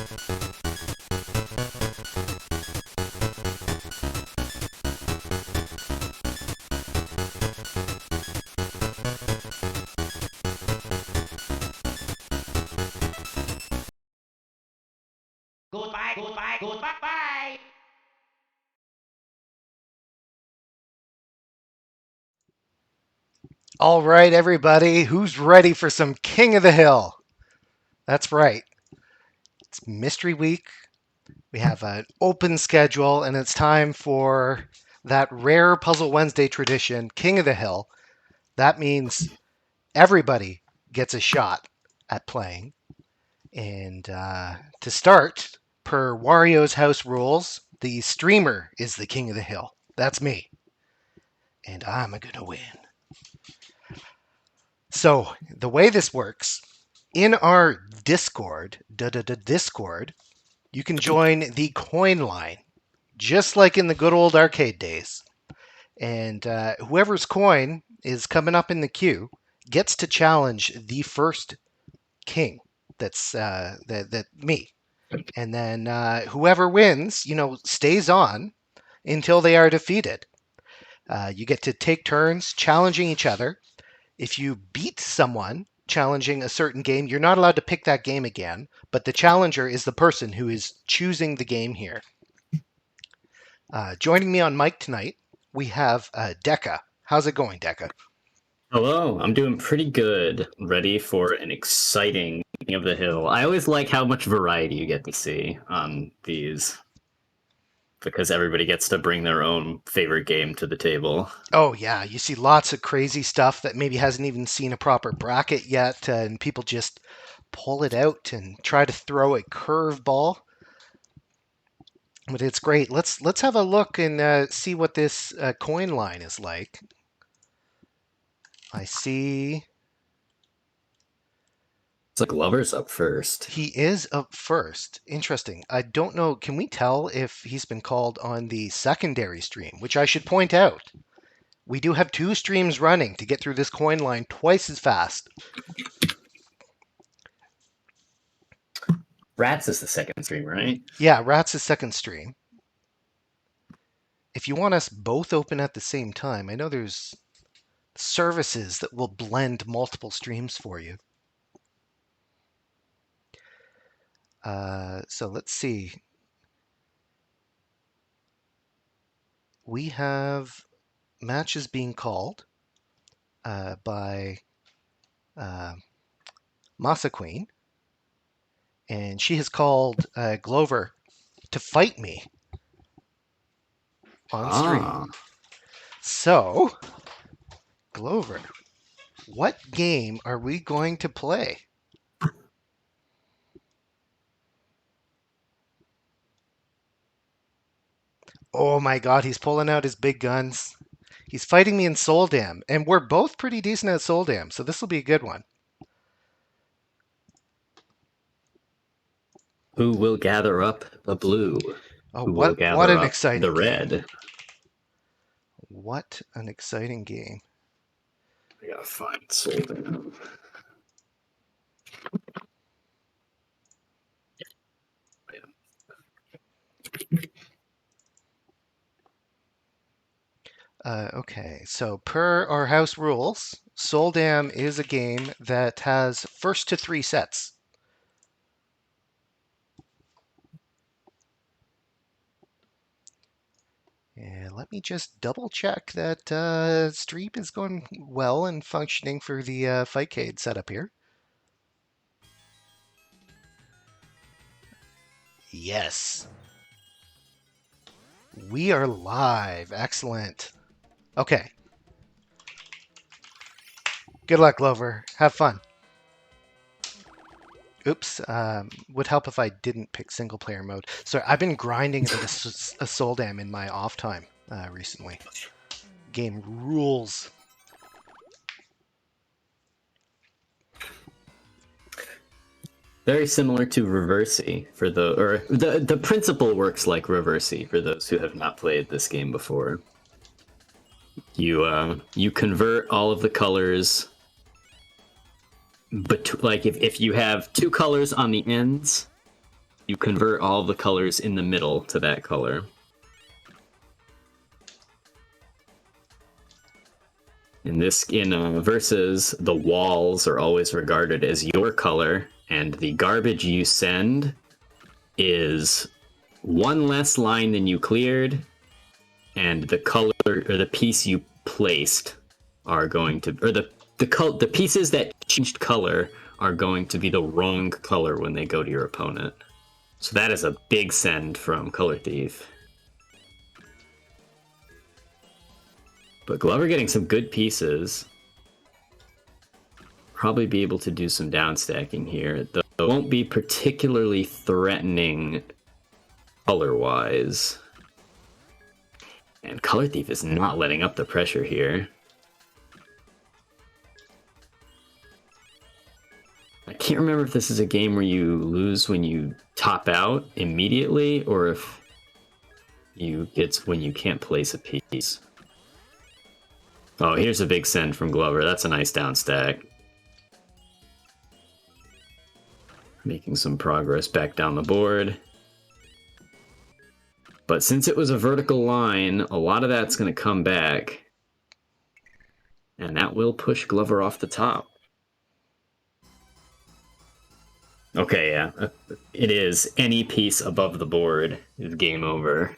Goodbye, goodbye, goodbye, bye. All right, everybody, who's ready for some King of the Hill? That's right. It's Mystery Week. We have an open schedule, and it's time for that rare Puzzle Wednesday tradition, King of the Hill. That means everybody gets a shot at playing. And to start, per Wario's house rules, the streamer is the King of the Hill. That's me. And I'm going to win. So the way this works, in our Discord, you can join the coin line, just like in the good old arcade days. And whoever's coin is coming up in the queue gets to challenge the first king. That's that me. And then whoever wins, stays on until they are defeated. You get to take turns challenging each other. If you beat someone challenging a certain game, you're not allowed to pick that game again, but the challenger is the person who is choosing the game here. Joining me on mic tonight, we have Deka. How's it going, Deka? Hello, I'm doing pretty good. Ready for an exciting King of the Hill. I always like how much variety you get to see on these, because everybody gets to bring their own favorite game to the table. Oh, yeah. You see lots of crazy stuff that maybe hasn't even seen a proper bracket yet, and people just pull it out and try to throw a curveball. But it's great. Let's have a look and see what this coin line is like. I see It's like Glover's up first. he is up first. Interesting. I don't know. Can we tell if he's been called on the secondary stream, which I should point out? We do have 2 streams running to get through this coin line twice as fast. Rats is the second stream, right? Yeah, Rat's is second stream. If you want us both open at the same time, I know there's services that will blend multiple streams for you. So let's see. We have matches being called by Masa Queen, and she has called Glover to fight me on stream. So, Glover, what game are we going to play? Oh my god, he's pulling out his big guns. He's fighting me in Soldam, and we're both pretty decent at Soldam, so this will be a good one. Who will gather up the blue? Oh, Who will gather what an up exciting the game. red? What an exciting game. I gotta find Soldam. Okay, so per our house rules, Soldam is a game that has first to 3 sets. And let me just double check that stream is going well and functioning for the Fightcade setup here. Yes. We are live. Excellent. Okay. Good luck, Glover. Have fun. Oops. Would help if I didn't pick single player mode. Sorry, I've been grinding a bit of a Soldam in my off time recently. Game rules. Very similar to Reversey for the principle works like Reversey for those who have not played this game before. You convert all of the colors, but like if you have 2 colors on the ends, you convert all the colors in the middle to that color. In Versus, the walls are always regarded as your color, and the garbage you send is one less line than you cleared, and the color or the piece you placed are going to, or the pieces that changed color are going to be the wrong color when they go to your opponent. So that is a big send from Color Thief. But Glover getting some good pieces. Probably be able to do some downstacking here, though it won't be particularly threatening color-wise. And Color Thief is not letting up the pressure here. I can't remember if this is a game where you lose when you top out immediately, or if it's when you can't place a piece. Oh, here's a big send from Glover. That's a nice down stack. Making some progress back down the board. But since it was a vertical line, a lot of that's going to come back. And that will push Glover off the top. Okay, yeah. It is. Any piece above the board is game over.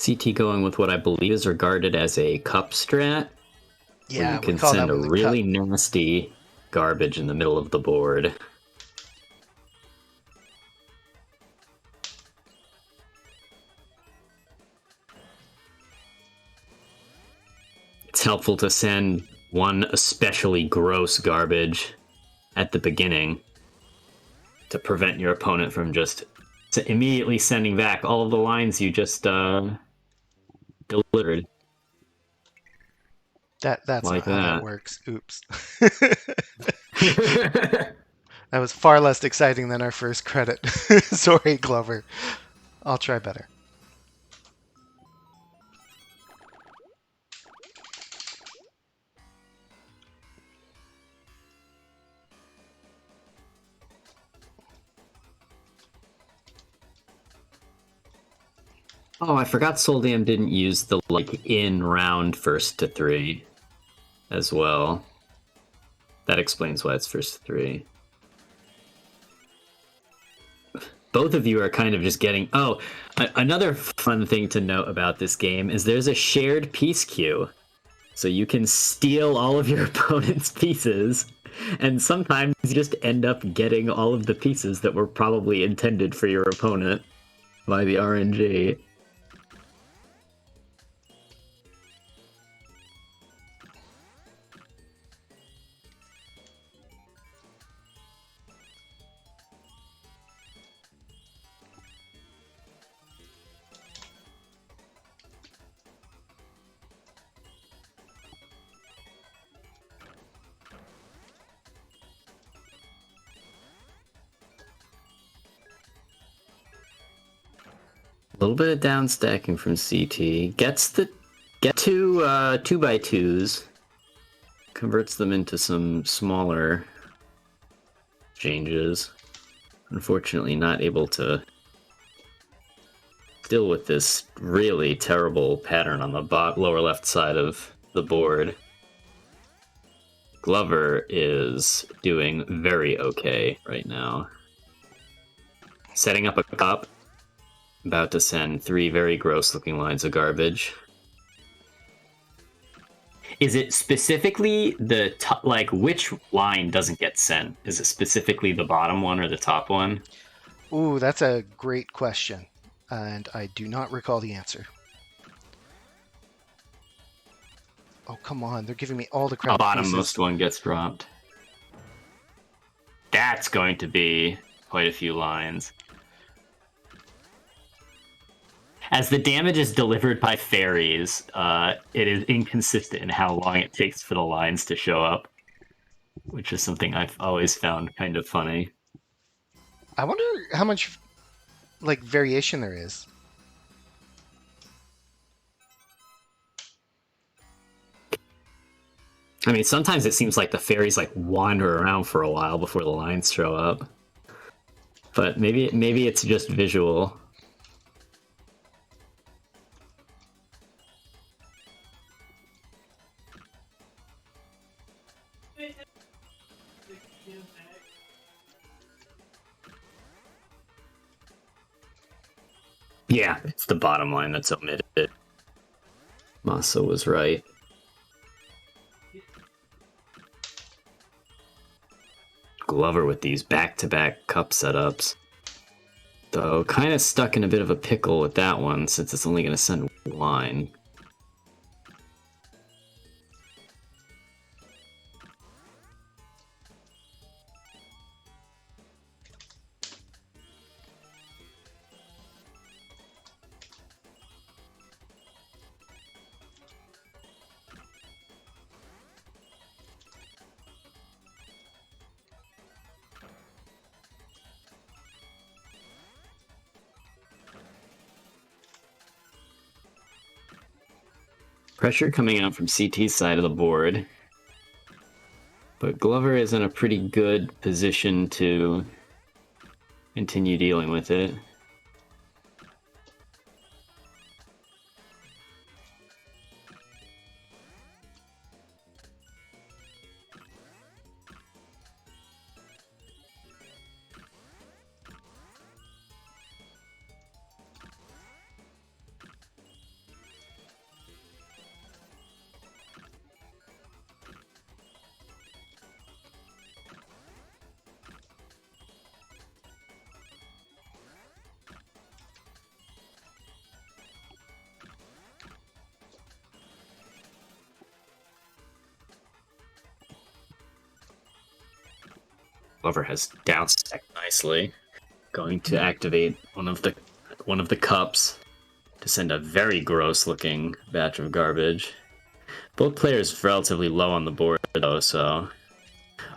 CT going with what I believe is regarded as a cup strat. Yeah, you can send a really nasty garbage in the middle of the board. It's helpful to send one especially gross garbage at the beginning to prevent your opponent from just immediately sending back all of the lines you just delivered. That's like not how that. that works. Oops. That was far less exciting than our first credit. Sorry, Glover. I'll try better. Oh, I forgot Soldam didn't use the in round first to 3 as well. That explains why it's first to 3. Both of you are kind of just getting... Oh, another fun thing to note about this game is there's a shared piece queue. So you can steal all of your opponent's pieces, and sometimes you just end up getting all of the pieces that were probably intended for your opponent by the RNG. A little bit of down stacking from CT. Get two 2x2s. Converts them into some smaller changes. Unfortunately, not able to deal with this really terrible pattern on the lower left side of the board. Glover is doing very okay right now. Setting up a cup. About to send 3 very gross looking lines of garbage. Is it specifically the top, which line doesn't get sent? Is it specifically the bottom one or the top one? Ooh, that's a great question, and I do not recall the answer. Oh, come on, they're giving me all the crap. The bottommost one gets dropped. That's going to be quite a few lines. As the damage is delivered by fairies, it is inconsistent in how long it takes for the lines to show up, which is something I've always found kind of funny. I wonder how much like variation there is. I mean, sometimes it seems like the fairies like wander around for a while before the lines show up. But maybe it's just visual. Yeah, it's the bottom line that's omitted. Masa was right. Glover with these back-to-back cup setups. Though, kind of stuck in a bit of a pickle with that one, since it's only going to send one line. Pressure coming out from CT's side of the board. But Glover is in a pretty good position to continue dealing with it. Glover has downstacked nicely. Going to activate one of the cups to send a very gross looking batch of garbage. Both players relatively low on the board though, so.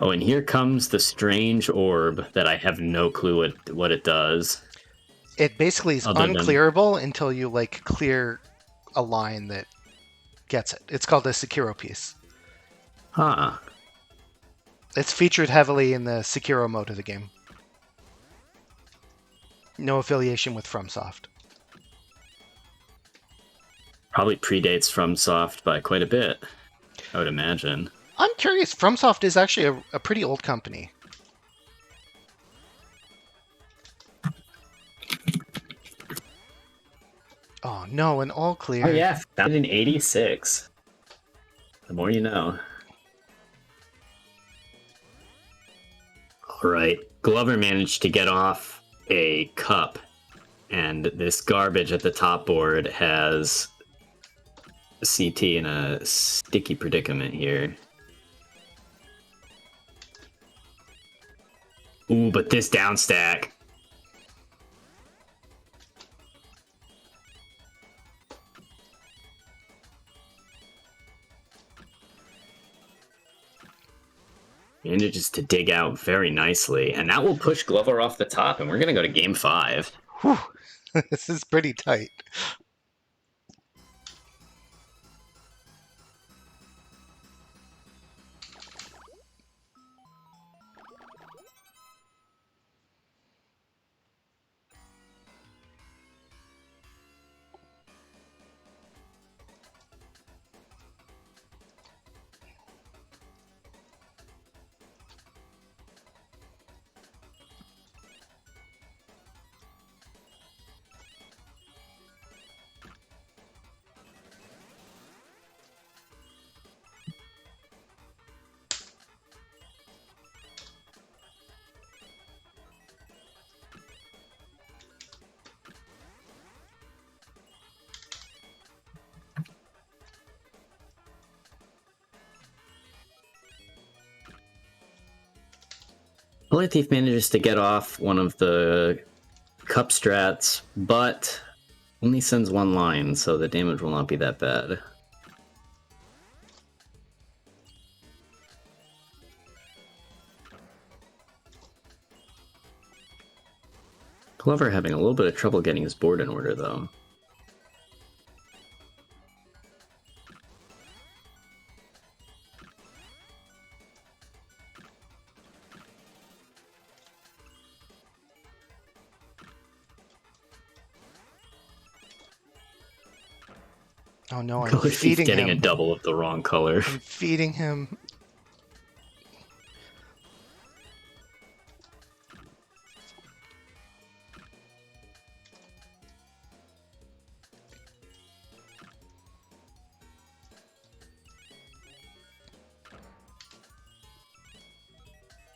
Oh, and here comes the strange orb that I have no clue what it does. It basically is unclearable until you like clear a line that gets it. It's called a Sekiro piece. Huh. It's featured heavily in the Sekiro mode of the game. No affiliation with FromSoft. Probably predates FromSoft by quite a bit, I would imagine. I'm curious, FromSoft is actually a pretty old company. Oh no, an all clear. Oh yeah, founded in 86. The more you know. Alright, Glover managed to get off a cup, and this garbage at the top board has CT in a sticky predicament here. Ooh, but this downstack. Manages to dig out very nicely, and that will push Glover off the top, and we're going to go to game 5. Whew. This is pretty tight. Bullet Thief manages to get off one of the cup strats, but only sends one line, so the damage will not be that bad. Glover having a little bit of trouble getting his board in order, though. Oh no, I'm Glover keeps feeding getting him. a double of the wrong color. I'm feeding him.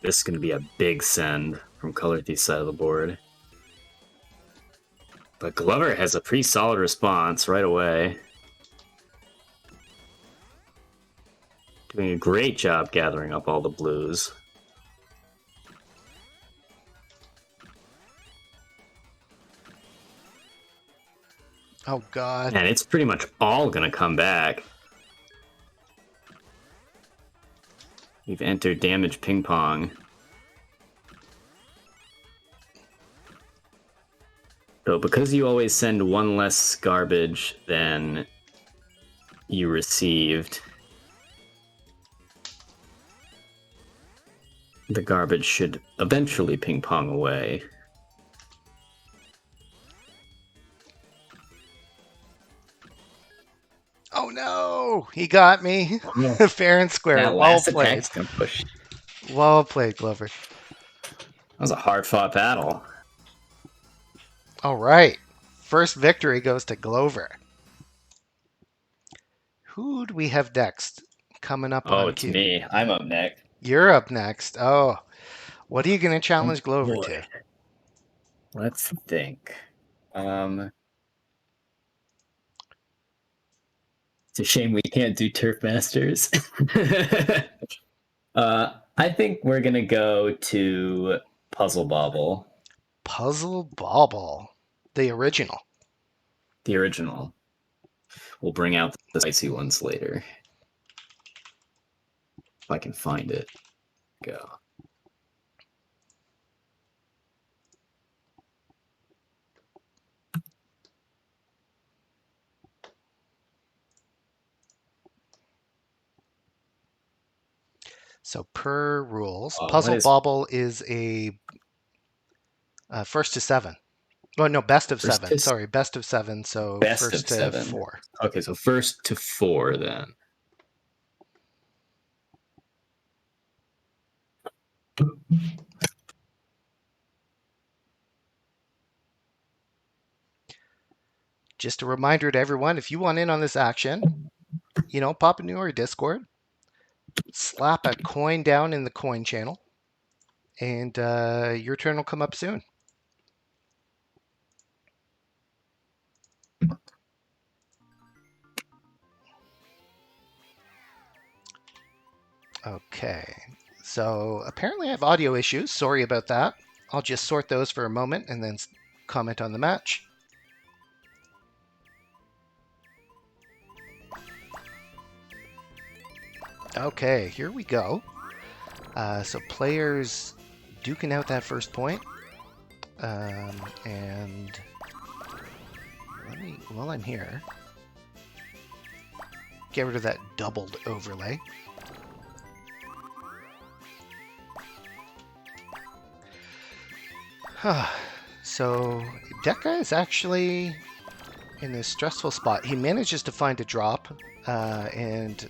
This is going to be a big send from Color Thief's side of the board. But Glover has a pretty solid response right away. Doing a great job gathering up all the blues. Oh god. And it's pretty much all going to come back. We've entered damage ping pong. So because you always send one less garbage than you received, the garbage should eventually ping pong away. Oh no! He got me. No. Fair and square. That Well last played. attack's gonna push. Well played, Glover. That was a hard-fought battle. All right. First victory goes to Glover. Who do we have next? Coming up Oh, on it's cue. me. I'm up next. You're up next. Oh. What are you going to challenge Glover boy. to? Let's think. It's a shame we can't do Turf Masters. I think we're gonna go to Puzzle Bobble. Puzzle Bobble. The original. The original. We'll bring out the spicy ones later. If I can find it. Go. So per rules, Oh, Puzzle what is- Bobble is a first to 7. Oh no, best of First 7. to- Sorry, best of 7. So Best first of to 7. 4. Okay, so first to 4 then. Just a reminder to everyone, if you want in on this action, pop into our Discord, slap a coin down in the coin channel, and your turn will come up soon. Okay, so apparently I have audio issues. Sorry about that. I'll just sort those for a moment and then comment on the match. Okay, here we go. So players duking out that first point. And let me, while I'm here, get rid of that doubled overlay. So Deka is actually in a stressful spot. He manages to find a drop, and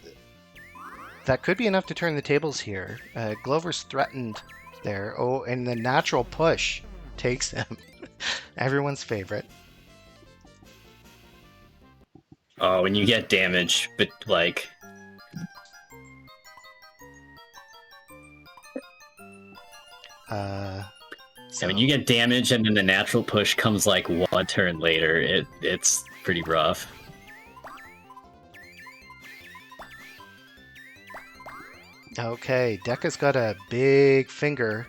that could be enough to turn the tables here. Glover's threatened there. Oh, and the natural push takes him. Everyone's favorite. Oh, when you get damage, but like... So, when you get damage and then the natural push comes like one turn later, it's pretty rough. okay, Deka's got a big finger.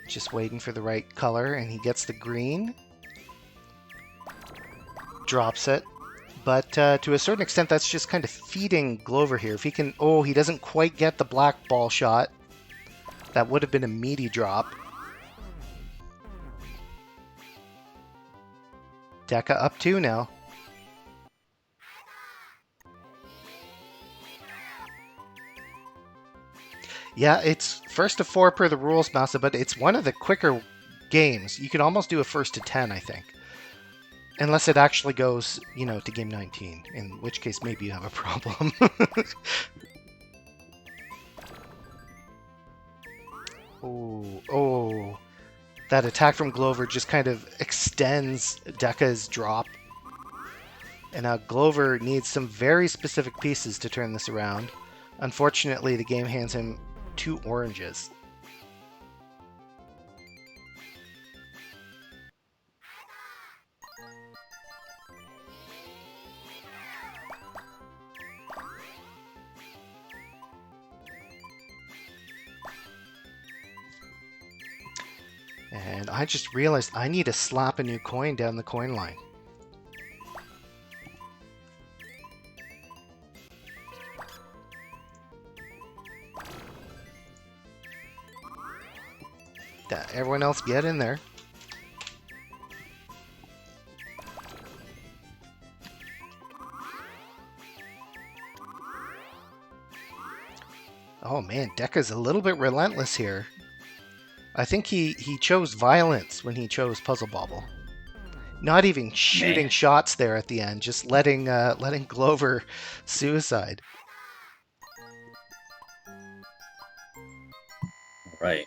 Just waiting for the right color, and he gets the green. drops it. But to a certain extent, that's just kind of feeding Glover here. If he can... Oh, he doesn't quite get the black ball shot. That would have been a meaty drop. Deka up 2 now. Yeah, it's first to 4 per the rules, Massa, but it's one of the quicker games. You can almost do a first to 10, I think. Unless it actually goes, to game 19, in which case maybe you have a problem. Oh. That attack from Glover just kind of extends Deka's drop. And now Glover needs some very specific pieces to turn this around. Unfortunately, the game hands him 2 oranges. And I just realized I need to slap a new coin down the coin line. Everyone else get in there. Oh man, Deka's a little bit relentless here. I think he chose violence when he chose Puzzle Bobble. Not even shooting shots there at the end, just letting Glover suicide. Right.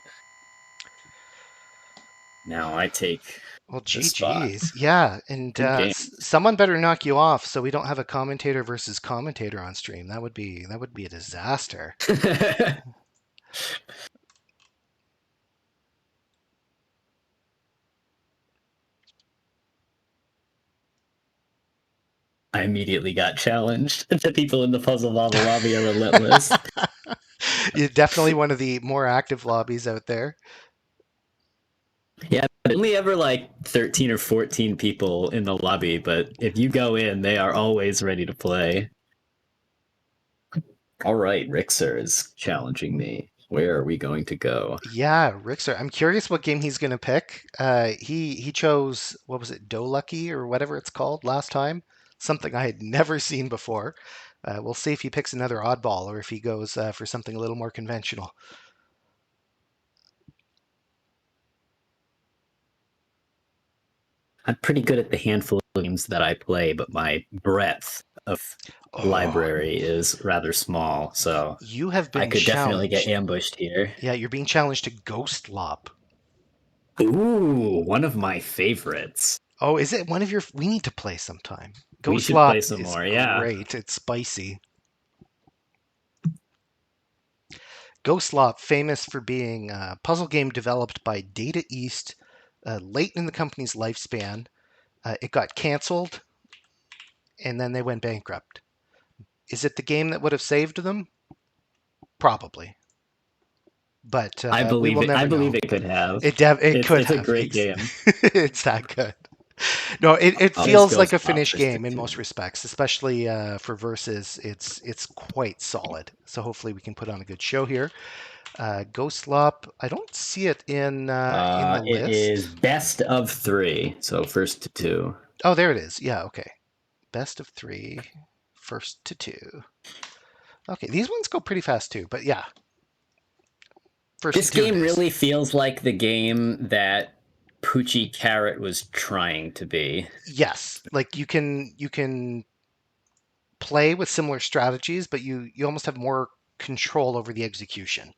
Now I take. Well, GG's. Yeah, and someone better knock you off so we don't have a commentator versus commentator on stream. That would be a disaster. I immediately got challenged. The people in the Puzzle Bobble lobby are relentless. You're definitely one of the more active lobbies out there. Yeah, only ever like 13 or 14 people in the lobby, but if you go in, they are always ready to play. All right, Rixer is challenging me. Where are we going to go? Yeah, Rixer. I'm curious what game he's going to pick. He chose, what was it, Lucky or whatever it's called last time? Something I had never seen before. We'll see if he picks another oddball or if he goes for something a little more conventional. I'm pretty good at the handful of games that I play, but my breadth of library is rather small, so you have been I could definitely get ambushed here. Yeah, you're being challenged to Ghostlop. Ooh, one of my favorites. Oh, is it one of your... We need to play sometime. We should play some is more, yeah. Great, it's spicy. Ghostlop, famous for being a puzzle game developed by Data East late in the company's lifespan. It got canceled, and then they went bankrupt. Is it the game that would have saved them? Probably. But I believe we will never I believe know. it could have. It could have. It's a great game. It's that good. No, it feels like a finished game in most respects, especially for versus. It's quite solid. So hopefully we can put on a good show here. Ghostlop, I don't see it in the list. It is best of 3, so first to 2. Oh, there it is. Yeah, okay. Best of 3, first to 2. Okay, these ones go pretty fast too, but yeah. This game really feels like the game that Poochie Carrot was trying to be. Yes, like you can play with similar strategies, but you almost have more control over the execution.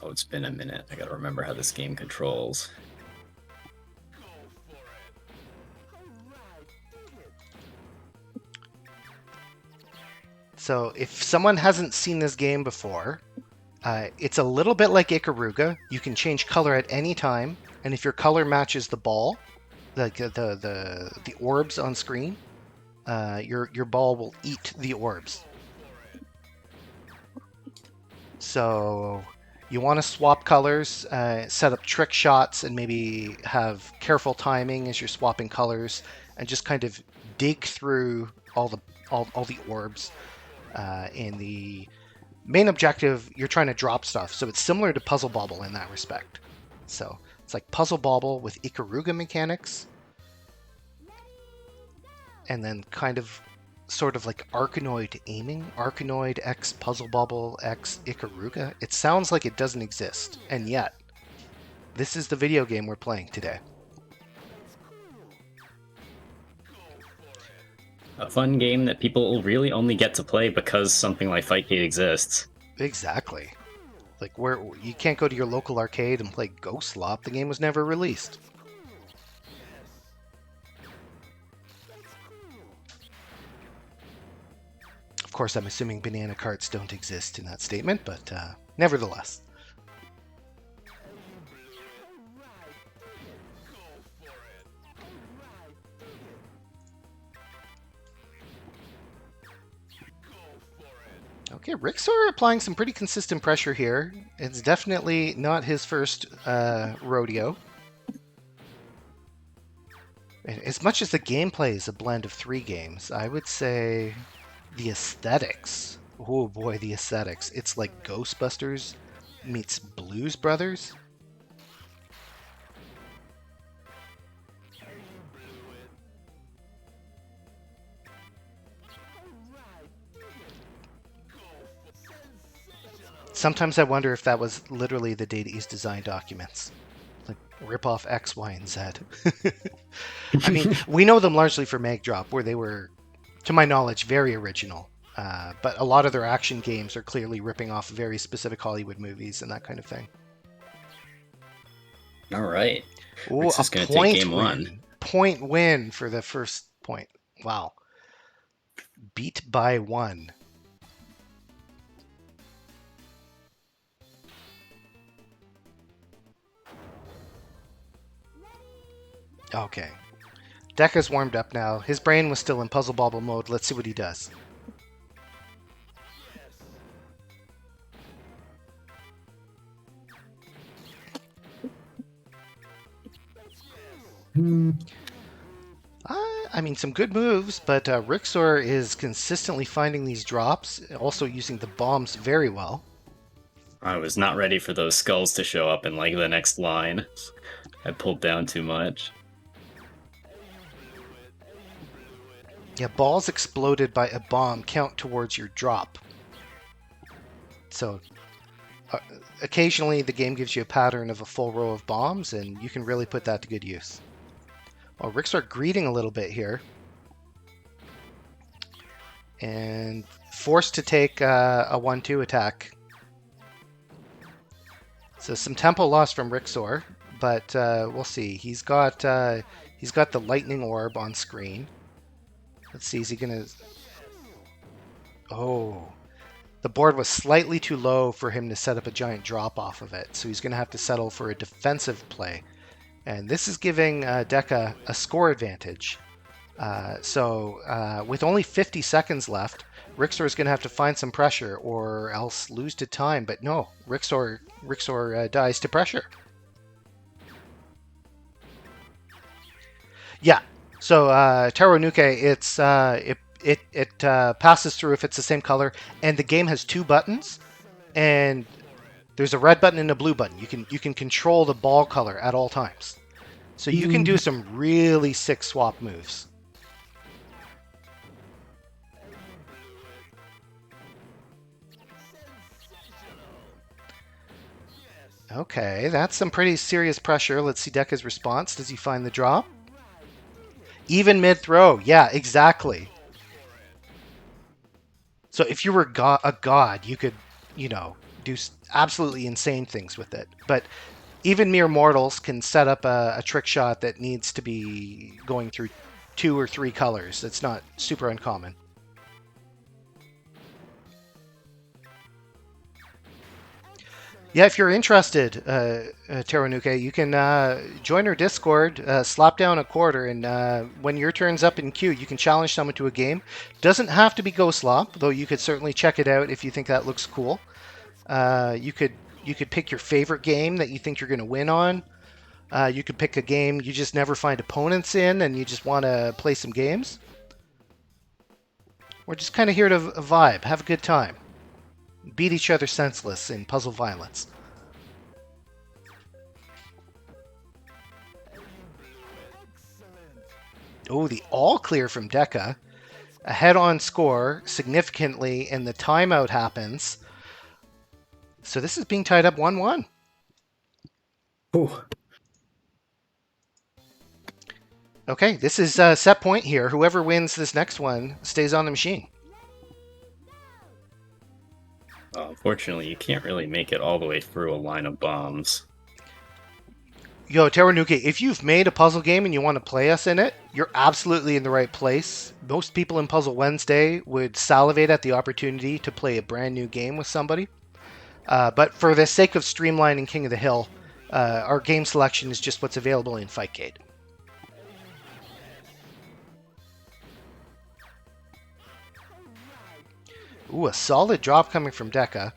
Oh, it's been a minute. I gotta remember how this game controls. So if someone hasn't seen this game before, it's a little bit like Ikaruga. You can change color at any time, and if your color matches the ball, like the orbs on screen, your ball will eat the orbs. So you want to swap colors, set up trick shots, and maybe have careful timing as you're swapping colors, and just kind of dig through all the orbs. In the main objective, you're trying to drop stuff, so it's similar to Puzzle Bobble in that respect. So it's like Puzzle Bobble with Ikaruga mechanics, and then kind of sort of like Arkanoid aiming. Arkanoid X Puzzle Bobble X Ikaruga. It sounds like it doesn't exist, and yet this is the video game we're playing today. A fun game that people really only get to play because something like Fightcade exists. Exactly. Like, where you can't go to your local arcade and play Ghostlop. The game was never released. Of course, I'm assuming banana carts don't exist in that statement, but nevertheless. Okay, Rixor applying some pretty consistent pressure here. It's definitely not his first rodeo. As much as the gameplay is a blend of 3 games, I would say the aesthetics. Oh boy, the aesthetics. It's like Ghostbusters meets Blues Brothers. Sometimes I wonder if that was literally the Data East design documents. Like, rip off X, Y, and Z. I mean, we know them largely for Mag Drop, where they were, to my knowledge, very original. But a lot of their action games are clearly ripping off very specific Hollywood movies and that kind of thing. All right. Ooh, Rix is going to take game 1. Point win for the first point. Wow. Beat by 1. Okay. Deka's warmed up now. His brain was still in Puzzle Bobble mode. Let's see what he does. I mean, some good moves, but Rixor is consistently finding these drops, also using the bombs very well. I was not ready for those skulls to show up in like the next line. I pulled down too much. Yeah, balls exploded by a bomb count towards your drop. So occasionally the game gives you a pattern of a full row of bombs, and you can really put that to good use. Well, Rixor greeting a little bit here. And forced to take a 1-2 attack. So some tempo loss from Rixor, but we'll see. He's got the lightning orb on screen. Let's see, is he gonna... Oh. The board was slightly too low for him to set up a giant drop off of it, so he's gonna have to settle for a defensive play. And this is giving Deka a score advantage. So with only 50 seconds left, Rixor is going to have to find some pressure or else lose to time. But no, Rixor dies to pressure. Yeah. So Terunuke, it passes through if it's the same color, and the game has 2 buttons, and there's a red button and a blue button. You can control the ball color at all times. So you can do some really sick swap moves. Okay, that's some pretty serious pressure. Let's see Deka's response. Does he find the drop? Even mid-throw. Yeah, exactly. So if you were a god, you could, do absolutely insane things with it. But even mere mortals can set up a trick shot that needs to be going through 2 or 3 colors. It's not super uncommon. Yeah, if you're interested, Terunuke, you can join our Discord, slap down a quarter, and when your turn's up in queue, you can challenge someone to a game. Doesn't have to be Ghostlop, though you could certainly check it out if you think that looks cool. You could pick your favorite game that you think you're going to win on. You could pick a game you just never find opponents in and you just want to play some games. We're just kind of here to vibe, have a good time, beat each other senseless in puzzle violence. Oh, the all clear from Deka. A head-on score significantly, and the timeout happens. So this is being tied up 1-1. Ooh. Okay, this is a set point here. Whoever wins this next one stays on the machine. Unfortunately, you can't really make it all the way through a line of bombs. Yo, Terunuke, if you've made a puzzle game and you want to play us in it, you're absolutely in the right place. Most people in Puzzle Wednesday would salivate at the opportunity to play a brand new game with somebody. But for the sake of streamlining King of the Hill, our game selection is just what's available in Fightcade. Ooh, a solid drop coming from Deka.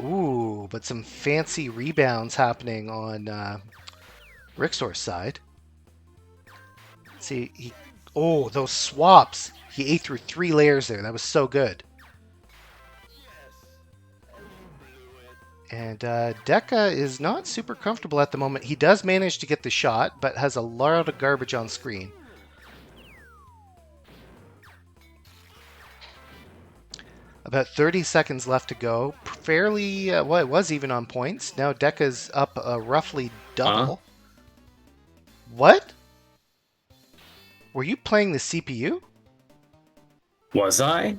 Ooh, but some fancy rebounds happening on Rixor's side. See, oh, those swaps. He ate through 3 layers there. That was so good. And Deka is not super comfortable at the moment. He does manage to get the shot, but has a lot of garbage on screen. About 30 seconds left to go. Fairly, well, it was even on points. Now Deka's up roughly double. What? Were you playing the CPU? Was I?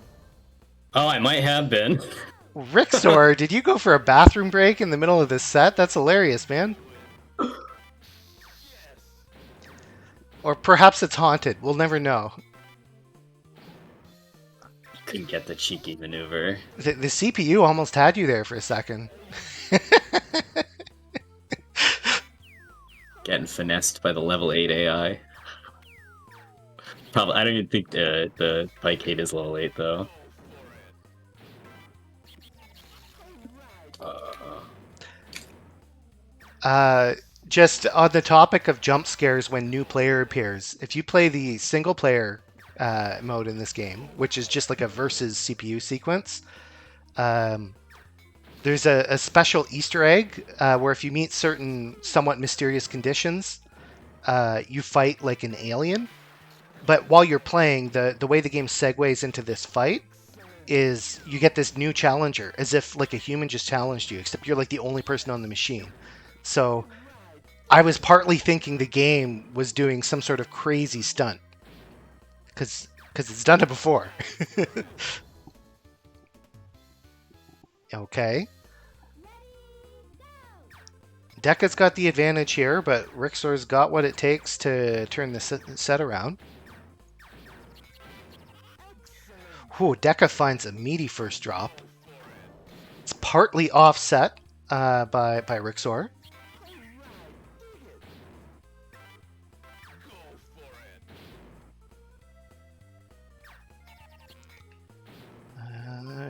Oh, I might have been. Rixor, did you go for a bathroom break in the middle of this set? That's hilarious, man. Or perhaps it's haunted. We'll never know. Couldn't get the cheeky maneuver. The CPU almost had you there for a second. Getting finessed by the level 8 AI. Probably. I don't even think the Pike-8 is level 8 though. Just on the topic of jump scares when new player appears, if you play the single player mode in this game, which is just like a versus CPU sequence, there's a special Easter egg where if you meet certain somewhat mysterious conditions, you fight like an alien. But while you're playing, the way the game segues into this fight is you get this new challenger, as if like a human just challenged you, except you're like the only person on the machine. So I was partly thinking the game was doing some sort of crazy stunt. Because it's done it before. Okay. Deka's got the advantage here, but Rixor's got what it takes to turn the set around. Whew, Deka finds a meaty first drop. It's partly offset by Rixor.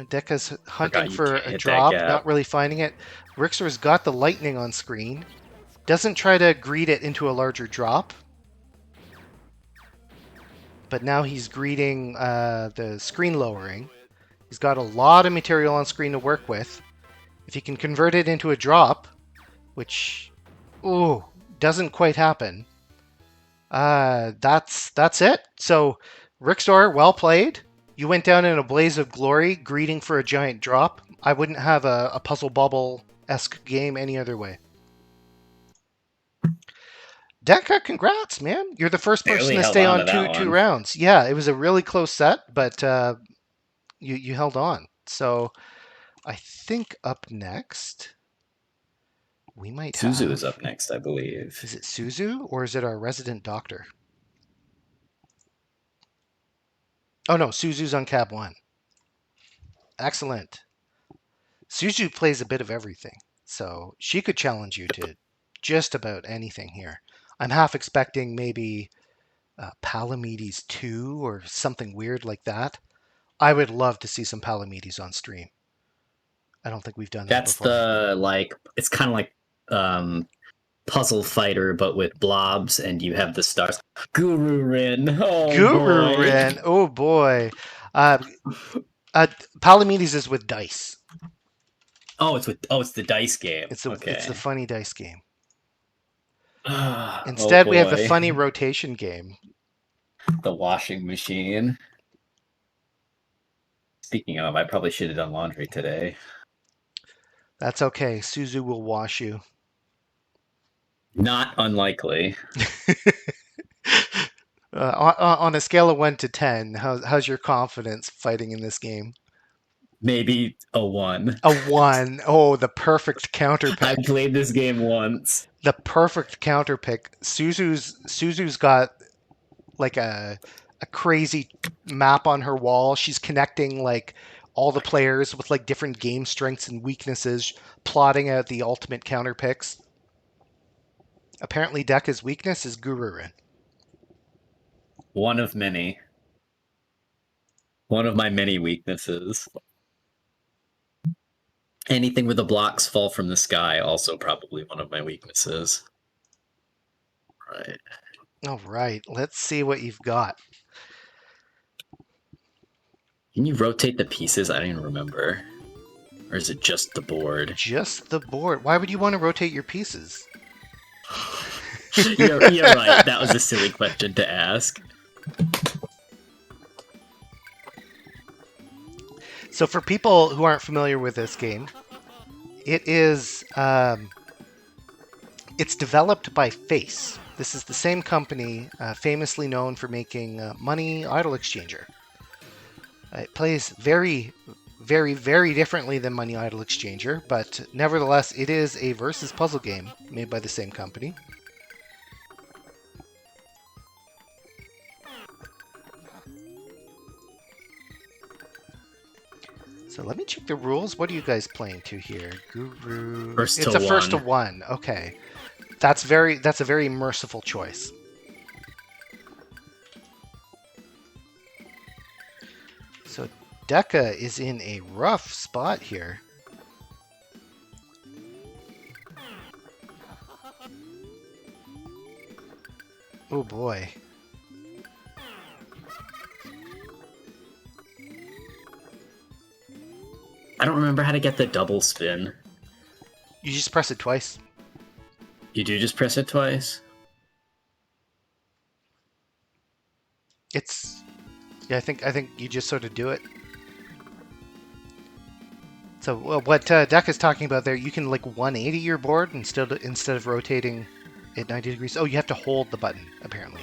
Deka's hunting for a drop, not really finding it. Rixor's got the lightning on screen. Doesn't try to greet it into a larger drop. But now he's greeting the screen lowering. He's got a lot of material on screen to work with. If he can convert it into a drop, which, ooh, doesn't quite happen. That's it. So, Rixor, well played. You went down in a blaze of glory, greeting for a giant drop. I wouldn't have a Puzzle Bobble-esque game any other way. Deka, congrats, man. You're the first person to stay on two rounds. Yeah, it was a really close set, but you held on. So I think up next, we might have... Suzu is up next, I believe. Is it Suzu, or is it our resident doctor? Oh no, Suzu's on cab 1. Excellent. Suzu plays a bit of everything, so she could challenge you to just about anything here. I'm half expecting maybe Palamedes 2 or something weird like that. I would love to see some Palamedes on stream. I don't think we've done that That's before. it's kind of like puzzle fighter, but with blobs, and you have the stars. Gururin. Oh Gururin. boy. Oh boy. Palamedes is with dice. It's the dice game. It's Okay. the funny dice game. Oh Instead, we have the boy. funny rotation game. The washing machine. Speaking of, I probably should have done laundry today. That's okay. Suzu will wash you. Not unlikely. On a scale of 1 to 10, how's your confidence fighting in this game? Maybe a 1. A 1. Oh, the perfect counter I pick. played this game once. The perfect counter pick. Suzu's got like a crazy map on her wall. She's connecting like all the players with like different game strengths and weaknesses, plotting out the ultimate counter picks. Apparently, Deka's weakness is Gururin. One of many. One of my many weaknesses. Anything where the blocks fall from the sky, also probably one of my weaknesses. Right. All right, let's see what you've got. Can you rotate the pieces? I don't even remember. Or is it just the board? Just the board. Why would you want to rotate your pieces? You're right. That was a silly question to ask. So for people who aren't familiar with this game, it is it's developed by Face. This is the same company famously known for making Money Idol Exchanger. It plays very, very, very differently than Money Idol Exchanger, but nevertheless, it is a versus puzzle game made by the same company. So let me check the rules. What are you guys playing to here? Guru. First It's to a first to one. one. Okay, that's a very merciful choice. So Deka is in a rough spot here. Oh boy. I don't remember how to get the double spin. You just press it twice. You do just press it twice? Yeah, I think you just sort of do it. So what Deka's talking about there, you can like 180 your board instead of rotating it 90 degrees. Oh, you have to hold the button apparently.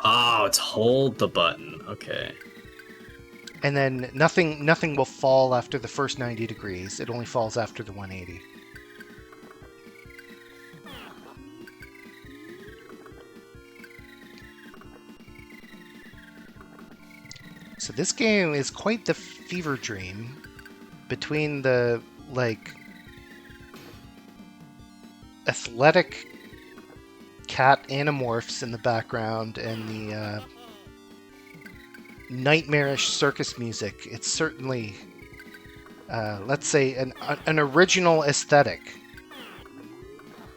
Oh, it's hold the button. Okay. And then nothing will fall after the first 90 degrees. It only falls after the 180. So this game is quite the fever dream between the like athletic cat animorphs in the background and the nightmarish circus music. It's certainly, let's say, an original aesthetic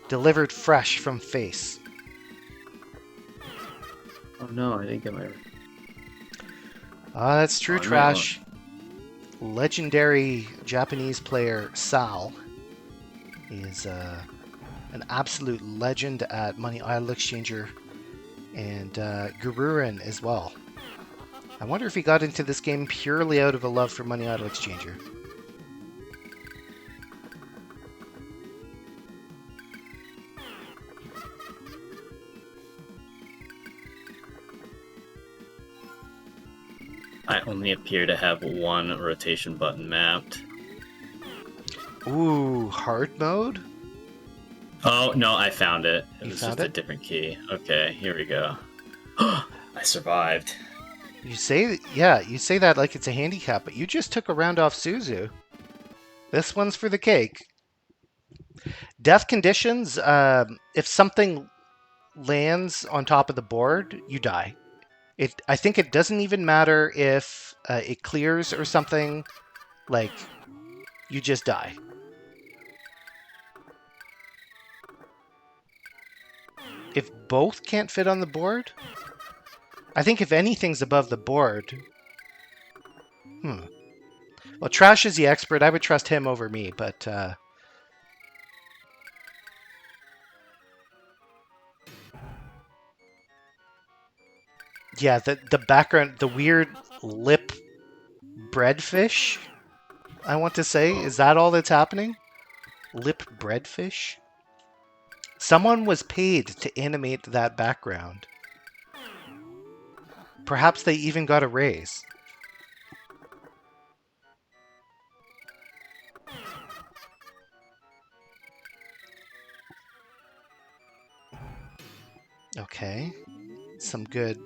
delivered fresh from Face. Oh no, I didn't get my... That's true, Oh, no. Trash. Legendary Japanese player Sal is an absolute legend at Money Idol Exchanger, and Gururin as well. I wonder if he got into this game purely out of a love for Money Idol Exchanger. I only appear to have one rotation button mapped. Ooh, hard mode? Oh, no, I found it. It You was found just a it? different key. Okay, here we go. I survived. You say that like it's a handicap, but you just took a round off Suzu. This one's for the cake. Death conditions, if something lands on top of the board, you die. I think it doesn't even matter if it clears or something. Like, you just die. If both can't fit on the board, I think if anything's above the board, Well, Trash is the expert. I would trust him over me, but yeah, the background, the weird lip breadfish. I want to say, is that all that's happening? Lip breadfish. Someone was paid to animate that background. Perhaps they even got a raise. Okay. Some good.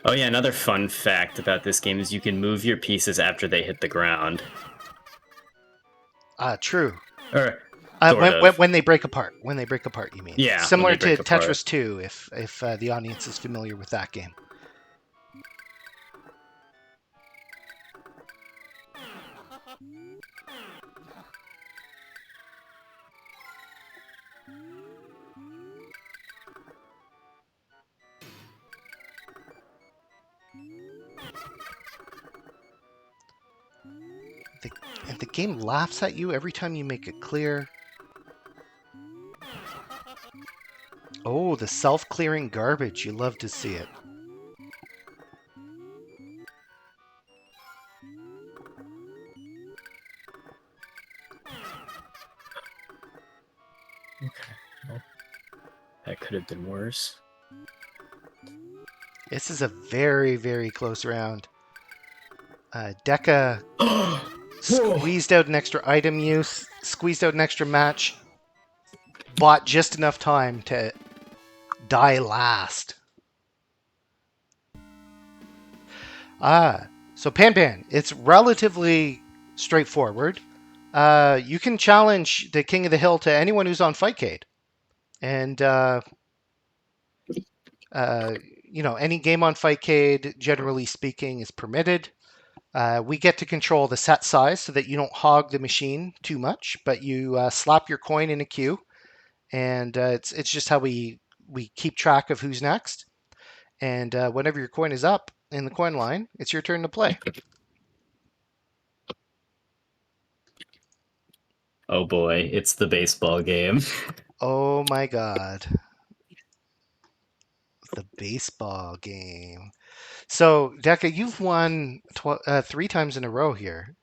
Oh yeah, another fun fact about this game is you can move your pieces after they hit the ground. True. Or sort of. When they break apart. When they break apart, you mean? Yeah, Similar when they to break apart. Tetris 2, if the audience is familiar with that game. And the game laughs at you every time you make it clear. Oh, the self-clearing garbage. You love to see it. Okay. Well, that could have been worse. This is a very, very close round. Deka squeezed out an extra item use, squeezed out an extra match, bought just enough time to die last. So Pan, it's relatively straightforward. You can challenge the King of the Hill to anyone who's on Fightcade. And, any game on Fightcade, generally speaking, is permitted. We get to control the set size so that you don't hog the machine too much, but you slap your coin in a queue, and it's just how we keep track of who's next. And whenever your coin is up in the coin line, it's your turn to play. Oh boy, it's the baseball game. Oh my god. The baseball game. So, Deka, you've won 3 times in a row here.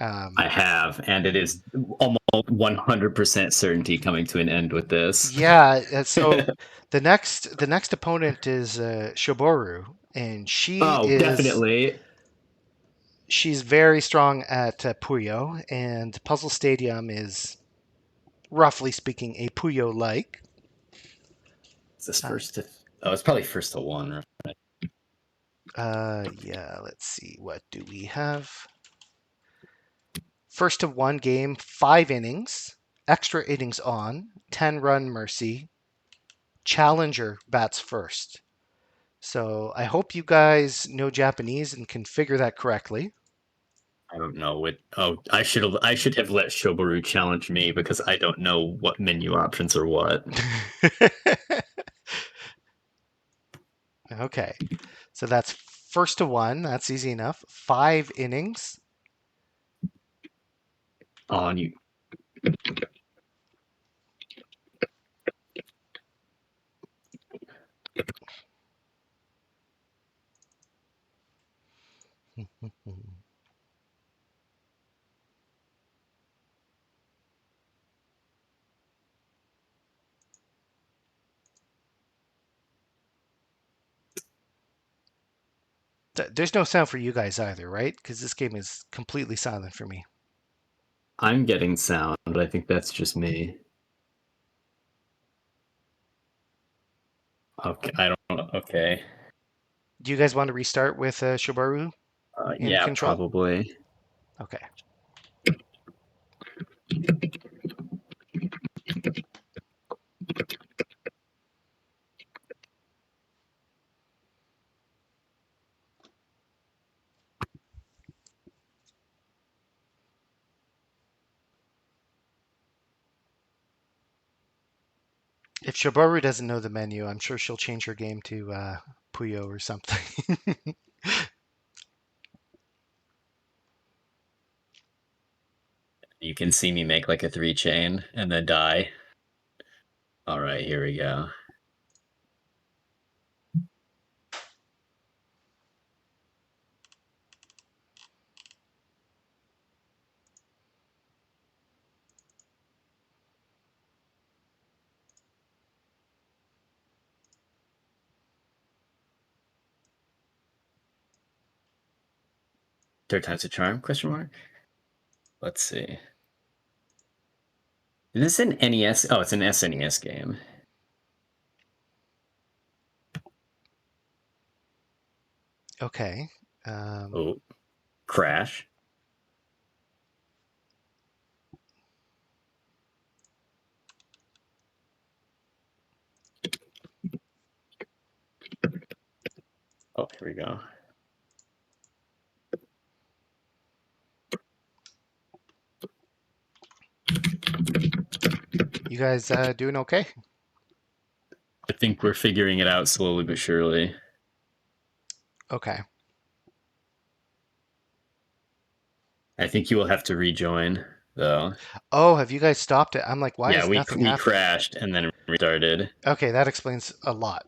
I have, and it is almost 100% certainty coming to an end with this. Yeah, so the next opponent is Shoboru, and Definitely. she's very strong at Puyo, and Puzzle Stadium is, roughly speaking, a Puyo-like. Is this first to... Oh, it's probably first to one. Right? Yeah, let's see. What do we have? First to one game, 5 innings, extra innings on, 10-run mercy. Challenger bats first. So I hope you guys know Japanese and can figure that correctly. I don't know what. Oh, I should have let Shoboru challenge me because I don't know what menu options are what. Okay, so that's first to one. That's easy enough. 5 innings. On you. There's no sound for you guys either, right? Because this game is completely silent for me. I'm getting sound, but I think that's just me. Okay, I don't. Okay. Do you guys want to restart with Shibaru in Yeah, control? probably. Okay. If Shoboru doesn't know the menu, I'm sure she'll change her game to Puyo or something. You can see me make like a 3-chain and then die. All right, here we go. Third time's a charm? Question mark. Let's see. Is this an NES? Oh, it's an SNES game. Okay. Oh, crash. Oh, here we go. You guys doing okay? I think we're figuring it out slowly but surely. Okay. I think you will have to rejoin, though. Oh, have you guys stopped it? I'm like, why Yeah, is we nothing happening? crashed and then restarted. Okay, that explains a lot,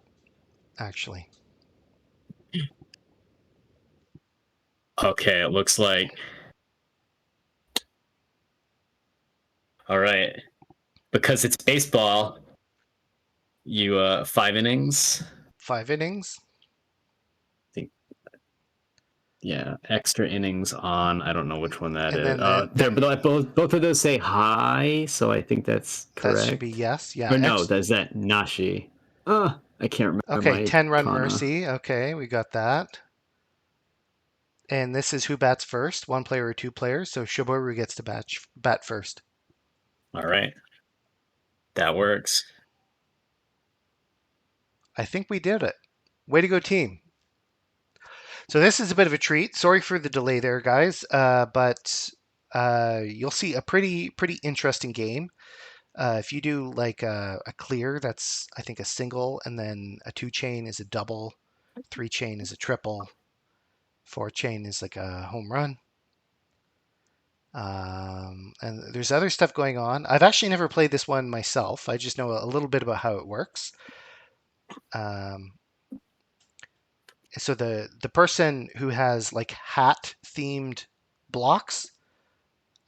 actually. Okay, it looks like... All right. Because it's baseball, you 5 innings. 5 innings? Yeah, extra innings on. I don't know which one that And is. then Both of those say hi, so I think that's correct. that should be yes. Yeah. Or no, that's that Nashi. I can't remember. Okay, my 10 run kana. mercy. Okay, we got that. And this is who bats first, 1 player or 2 players. So Shoboru gets to bat first. All right, that works. I think we did it. Way to go, team. So this is a bit of a treat. Sorry for the delay there, guys. But you'll see a pretty interesting game. If you do like a clear, that's I think a single, and then a 2-chain is a double, 3-chain is a triple, 4-chain is like a home run. And there's other stuff going on. I've actually never played this one myself. I just know a little bit about how it works. So the person who has like hat themed blocks,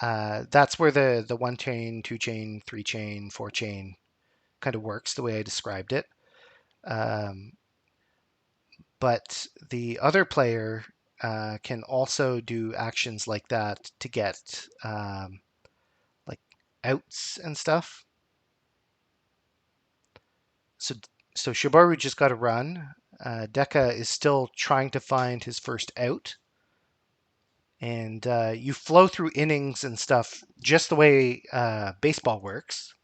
that's where the 1-chain, 2-chain, 3-chain, 4-chain kind of works the way I described it. But the other player can also do actions like that to get like outs and stuff. So Shibaru just got a run. Deka is still trying to find his first out. And you flow through innings and stuff just the way baseball works.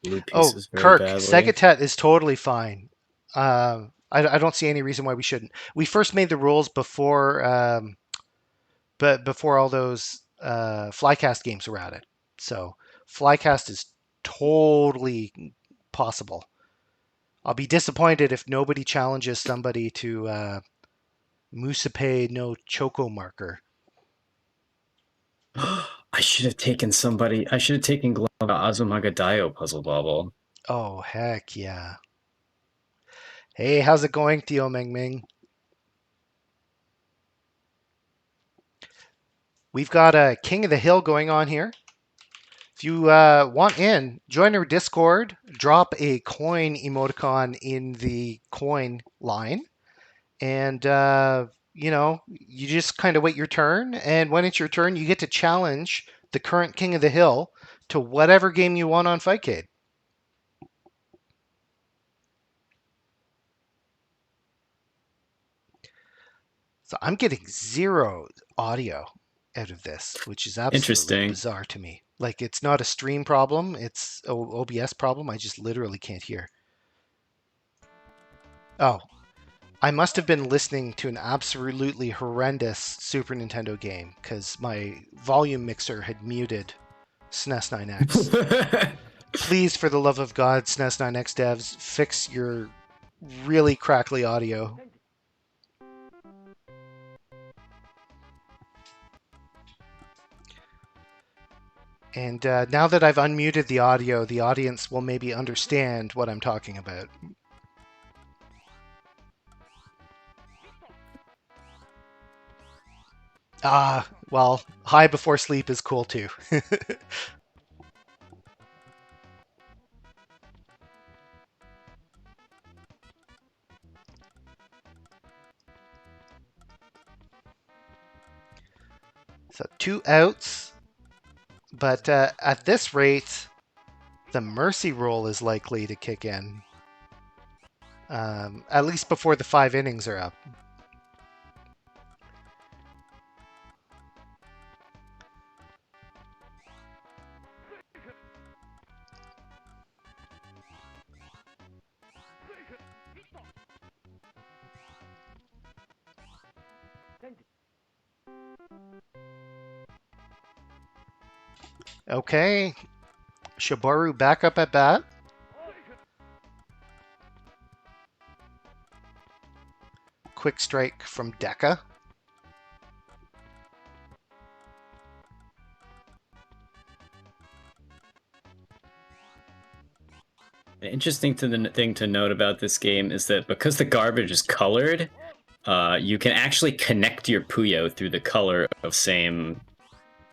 Blue Oh, pieces very Kirk, badly. Segatet is totally fine. I don't see any reason why we shouldn't. We first made the rules before, but before all those Flycast games were at it. So Flycast is totally possible. I'll be disappointed if nobody challenges somebody to Musape no Choco marker. I should have taken somebody. I should have taken Azumaga Daio Puzzle Bobble. Oh, heck yeah. Hey, how's it going, Tio Meng Ming? We've got a King of the Hill going on here. If you want in, join our Discord, drop a coin emoticon in the coin line, and you just kind of wait your turn. And when it's your turn, you get to challenge the current King of the Hill to whatever game you want on Fightcade. So I'm getting 0 audio out of this, which is absolutely bizarre to me. Like, it's not a stream problem, it's an OBS problem. I just literally can't hear. Oh, I must have been listening to an absolutely horrendous Super Nintendo game because my volume mixer had muted SNES 9X. Please, for the love of God, SNES 9X devs, fix your really crackly audio. And now that I've unmuted the audio, the audience will maybe understand what I'm talking about. Well, high before sleep is cool too. So 2 outs, but at this rate, the mercy roll is likely to kick in. At least before the 5 innings are up. Okay, shoboru back up at bat. Quick strike from Deka. An interesting thing to note about this game is that because the garbage is colored, you can actually connect your Puyo through the color of same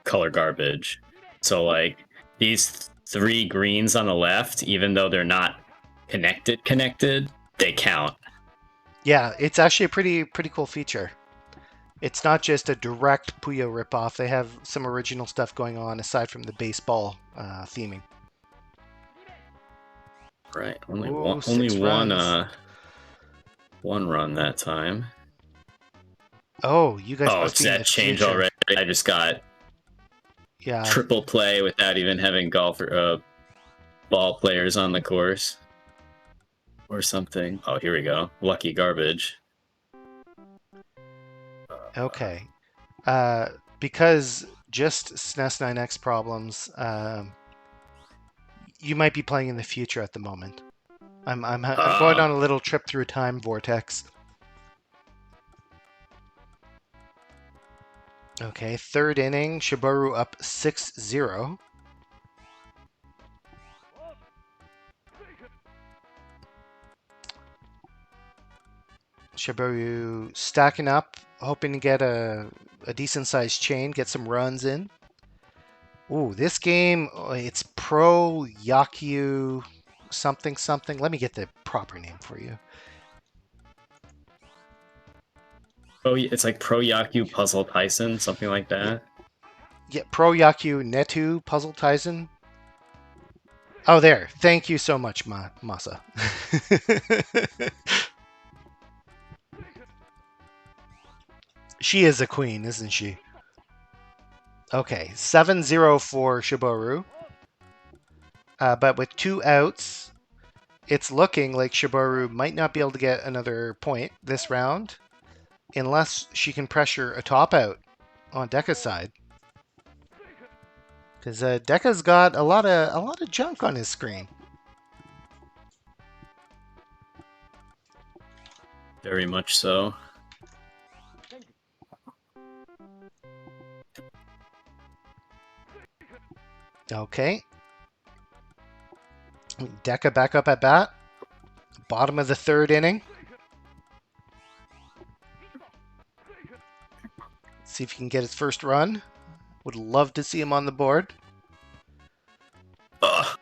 color garbage. So like these 3 greens on the left, even though they're not connected, they count. Yeah, it's actually a pretty cool feature. It's not just a direct Puyo ripoff. They have some original stuff going on aside from the baseball theming. Right. Only Ooh, one. 6 runs. One run that time. Oh, you guys Oh, must it's be in that the change future. already. I just got triple play without even having ball players on the course or something. Oh, here we go. Lucky garbage. Okay. Because just SNES 9X problems, you might be playing in the future at the moment. I'm going on a little trip through a time vortex. Okay, 3rd inning, shoboru up 6-0. Shoboru stacking up, hoping to get a decent sized chain, get some runs in. Ooh, this game, it's Pro Yakyuu something something. Let me get the proper name for you. Oh, it's like Pro Yakyuu Puzzle Tyson, something like that. Yeah, Pro Yakyuu Nettou Puzzle Tyson. Oh, there. Thank you so much, Masa. She is a queen, isn't she? Okay, 7-0 for shoboru. But with 2 outs, it's looking like shoboru might not be able to get another point this round unless she can pressure a top out on Deka's side. Because Deka's got a lot of junk on his screen. Very much so. Okay. Deka back up at bat. Bottom of the 3rd inning. See if he can get his first run. Would love to see him on the board. Ugh.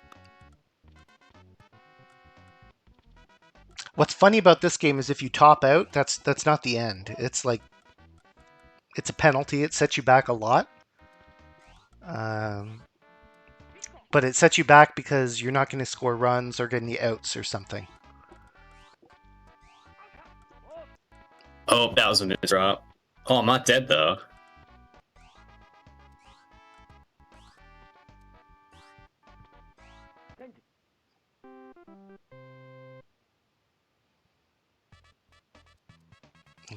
What's funny about this game is if you top out, that's not the end. It's like it's a penalty. It sets you back a lot. But it sets you back because you're not going to score runs or get any outs or something. Oh, that was a mid drop. Oh, I'm not dead though.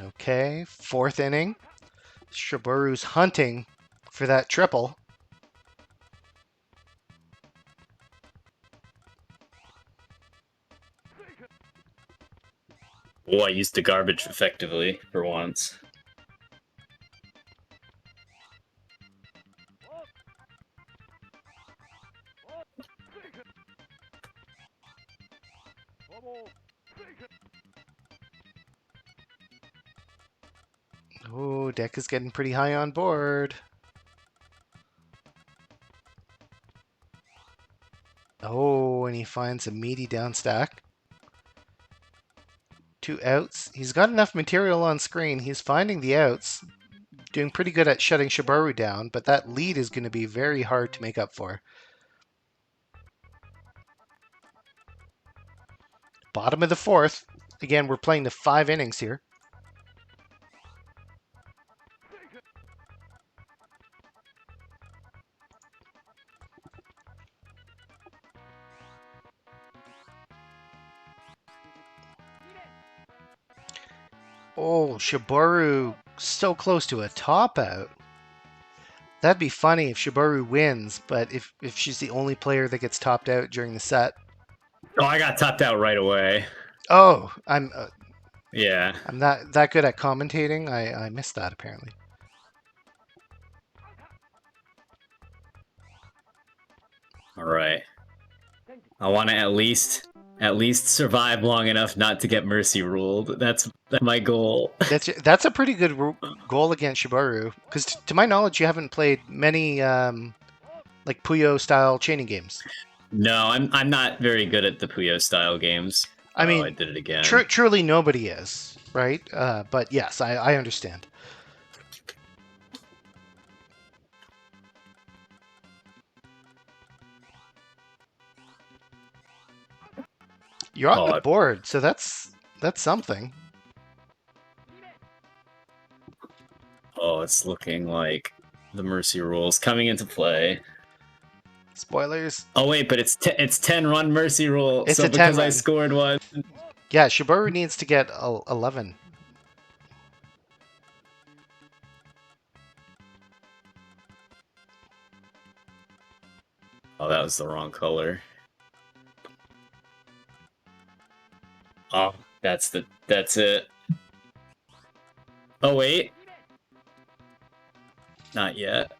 Okay, 4th inning. Shoboru's hunting for that triple. Oh, I used the garbage effectively for once. Oh, Deka's getting pretty high on board. Oh, and he finds a meaty downstack. 2 outs. He's got enough material on screen. He's finding the outs. Doing pretty good at shutting Shoboru down, but that lead is going to be very hard to make up for. Bottom of the 4th. Again, we're playing the 5 innings here. Oh, Shoboru so close to a top out. That'd be funny if Shoboru wins, but if she's the only player that gets topped out during the set. Oh, I got topped out right away. Oh, Yeah. I'm not that good at commentating. I missed that apparently. All right. I want to at least survive long enough not to get mercy ruled. That's my goal. That's a pretty good goal against Shoboru, because to my knowledge, you haven't played many like Puyo style chaining games. No, I'm not very good at the Puyo style games. I mean, I did it again. Truly, nobody is, right? But yes, I understand. You're on the board, so that's something. Oh, it's looking like the mercy rule's coming into play. Spoilers. Oh wait, but it's 10-run mercy rule. It's so a because 10 I run. scored one. Yeah, Shoboru needs to get 11. Oh, that was the wrong color. Oh, that's it. Oh wait. Not yet.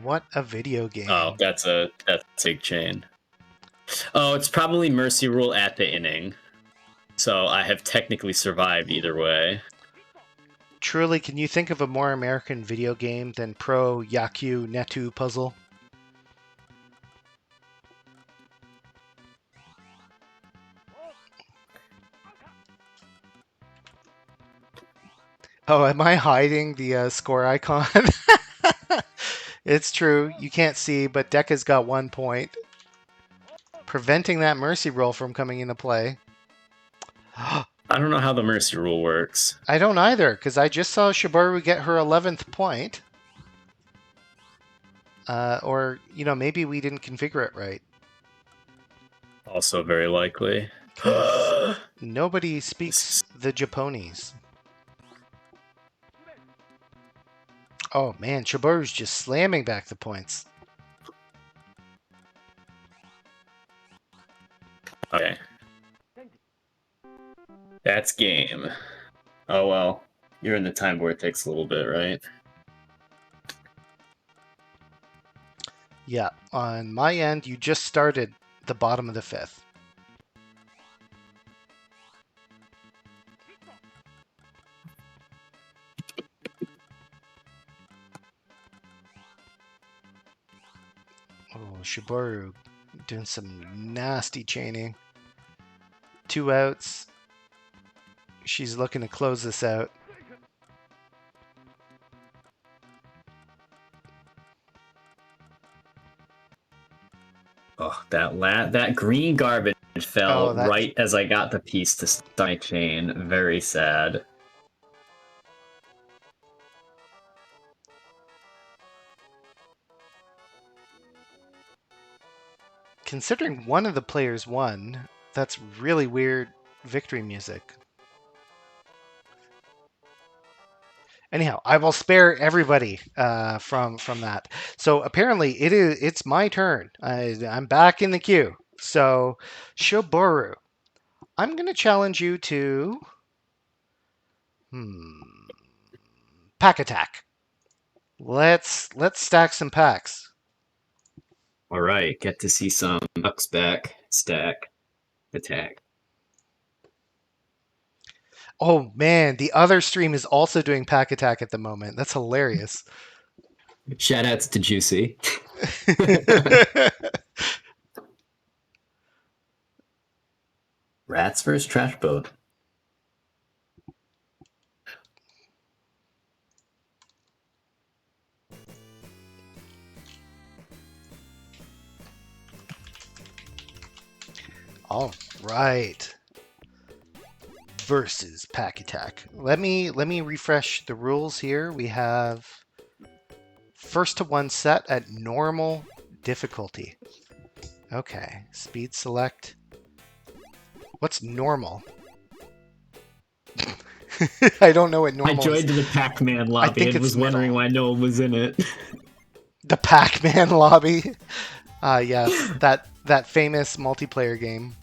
What a video game. Oh, that's a big chain. Oh, it's probably mercy rule at the inning. So I have technically survived either way. Truly, can you think of a more American video game than Pro Yakyuu Nettou Puzzle? Oh, am I hiding the score icon? It's true. You can't see, but Deka's got 1 point. Preventing that mercy roll from coming into play. I don't know how the mercy rule works. I don't either, because I just saw Shoboru get her 11th point. Or, maybe we didn't configure it right. Also very likely. Nobody speaks the Japanese. Oh man, Shoboru's just slamming back the points. Okay. That's game. Oh well. You're in the time vortex a little bit, right? Yeah, on my end, you just started the bottom of the 5th. Oh, Shoboru doing some nasty chaining. 2 outs. She's looking to close this out. Oh, that green garbage fell right as I got the piece to start my chain. Very sad. Considering one of the players won, that's really weird victory music. Anyhow, I will spare everybody from that. So apparently it's my turn. I'm back in the queue. So Shoboru, I'm going to challenge you to Pac-Attack. Let's stack some packs. All right, get to see some ducks back stack attack. Oh man, the other stream is also doing Pac-Attack at the moment. That's hilarious. Shoutouts to Juicey. Rats vs. Trash Boat. All right. Versus Pac-Attack. Let me refresh the rules here. We have first to one set at normal difficulty. Okay, speed select. What's normal? I don't know what normal I joined is. the Pac-Man lobby and was wondering why no one was in it. The Pac-Man lobby? Yes, that famous multiplayer game.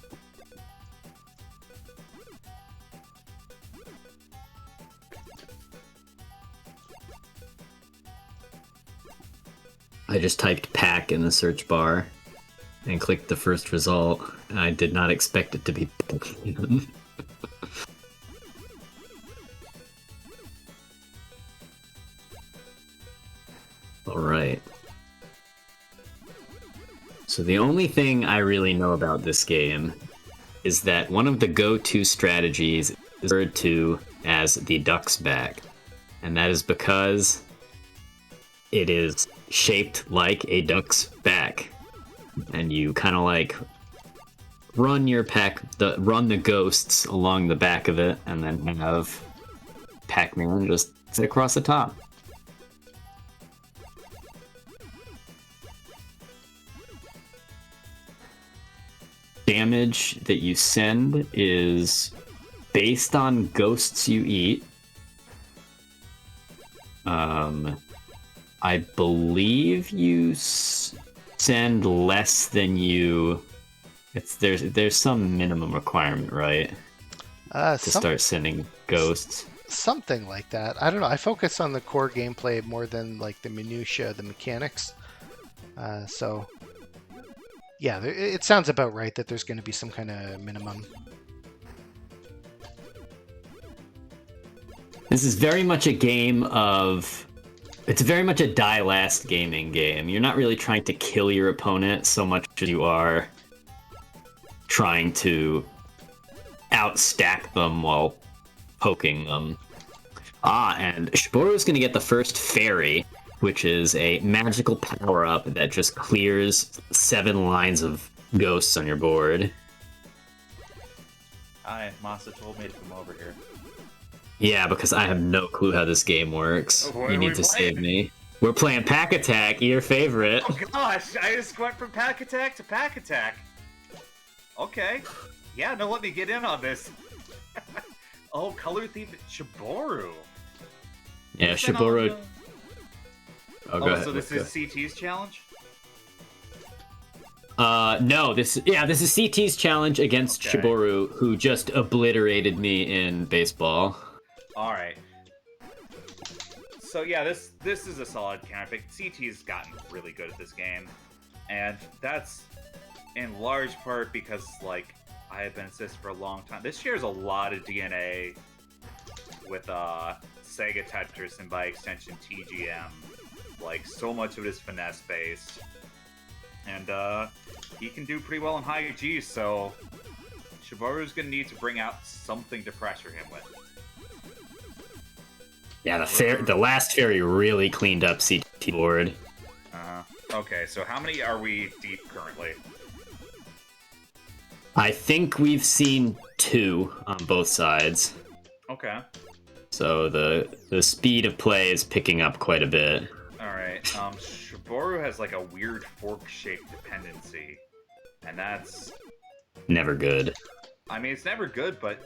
I just typed Pac in the search bar and clicked the first result. I did not expect it to be Pac-Man. Alright. So the only thing I really know about this game is that one of the go-to strategies is referred to as the duck's back. And that is because it is shaped like a duck's back. And you kind of like run your run the ghosts along the back of it, and then have Pac-Man just sit across the top. Damage that you send is based on ghosts you eat. I believe you send less than you. There's some minimum requirement, right? To start sending ghosts. Something like that. I don't know. I focus on the core gameplay more than like the minutia, the mechanics. So yeah, it sounds about right that there's going to be some kind of minimum. This is very much a game of... It's very much a die last gaming game. You're not really trying to kill your opponent so much as you are trying to outstack them while poking them. And Shoboru is going to get the first fairy, which is a magical power-up that just clears 7 lines of ghosts on your board. Hi, Masa told me to come over here. Yeah, because I have no clue how this game works. What You are need we to playing? save me. We're playing Pac-Attack, your favorite. Oh gosh, I just went from Pac-Attack to Pac-Attack. Okay. Yeah, no, let me get in on this. Oh, color-themed Shoboru. Yeah, Is that Shoboru... on the- Oh, go Oh, ahead. so this go. is CT's challenge? No, this is CT's challenge against Okay. Shoboru, who just obliterated me in baseball. Alright. So yeah, this is a solid counterpick. CT's gotten really good at this game. And that's in large part because, like, I have been assist for a long time. This shares a lot of DNA with Sega Tetris and by extension TGM. Like, so much of it is finesse based. And he can do pretty well in high G, so Shoboru's gonna need to bring out something to pressure him with. Yeah, the last fairy really cleaned up CT board. Okay, so how many are we deep currently? I think we've seen 2 on both sides. Okay. So the speed of play is picking up quite a bit. Alright, Shoboru has like a weird fork-shaped dependency. And that's... Never good. I mean, it's never good, but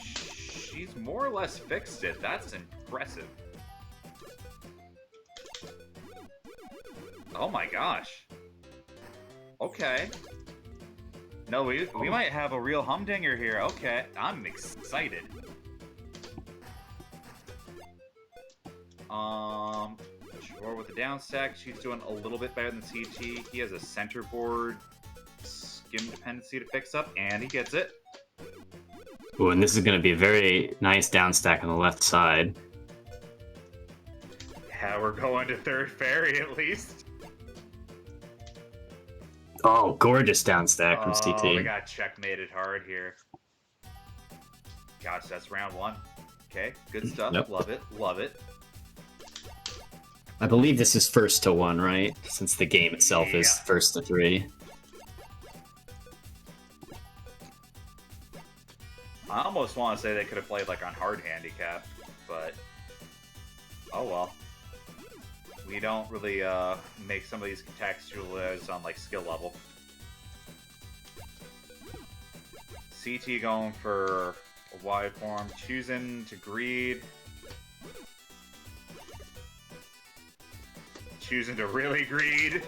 she's more or less fixed it. That's impressive. Oh my gosh. Okay. No, we might have a real humdinger here. Okay, I'm excited. Sure, with the down stack, she's doing a little bit better than CT. He has a centerboard skim dependency to fix up, and he gets it. Ooh, and this is going to be a very nice down stack on the left side. Yeah, we're going to third fairy at least. Oh, gorgeous down stack from CT. Oh, we got checkmated hard here. Gosh, that's round one. Okay, good stuff. Yep. Love it, love it. I believe this is first to one, right? Since the game itself is Yeah. first to three. I almost want to say they could have played like on hard handicap, but oh well. We don't really make some of these contextualized on like skill level. CT going for a wide form, choosing to greed. Choosing to really greed.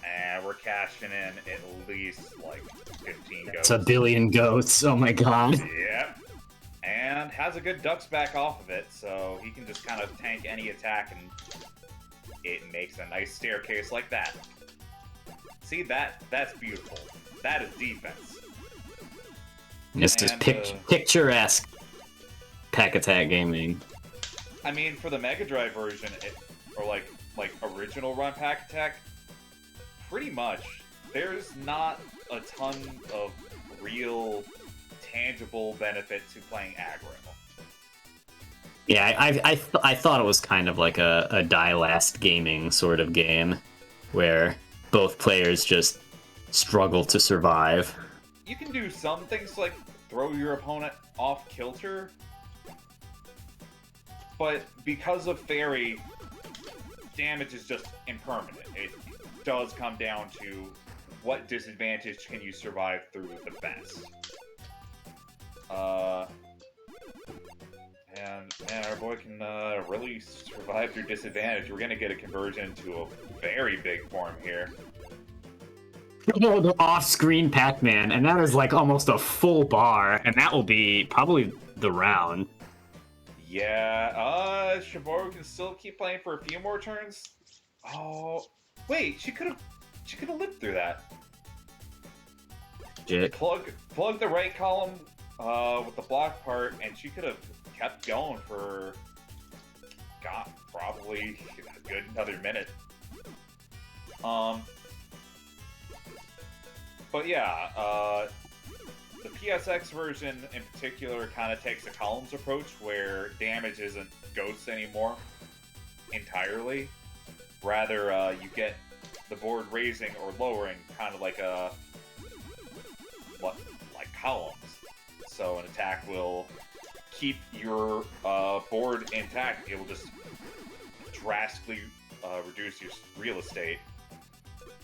And we're cashing in at least like 15 goats. It's a billion goats. Oh my god. Yep. And has a good ducks back off of it, so he can just kind of tank any attack and it makes a nice staircase like that. See, that's beautiful. That is defense. It's just And, picturesque Pac-Attack gaming. I mean, for the Mega Drive version, or like original run Pac-Attack, pretty much there's not a ton of real tangible benefit to playing aggro. Yeah, I thought it was kind of like a die last gaming sort of game, where both players just struggle to survive. You can do some things like throw your opponent off kilter, but because of Fairy, damage is just impermanent. It does come down to what disadvantage can you survive through the best. And man, our boy can really survive through disadvantage. We're gonna get a conversion to a very big form here. Oh, the off-screen Pac-Man, and that is like almost a full bar, and that will be probably the round. Yeah, shoboru can still keep playing for a few more turns. Oh, wait, she could have lived through that. Shit. Plug the right column with the block part, and she could have kept going for, God, probably a good another minute. But yeah, the PSX version in particular kind of takes a columns approach where damage isn't ghosts anymore entirely. Rather, you get the board raising or lowering kind of like like columns. So an attack will keep your board intact. It will just drastically reduce your real estate.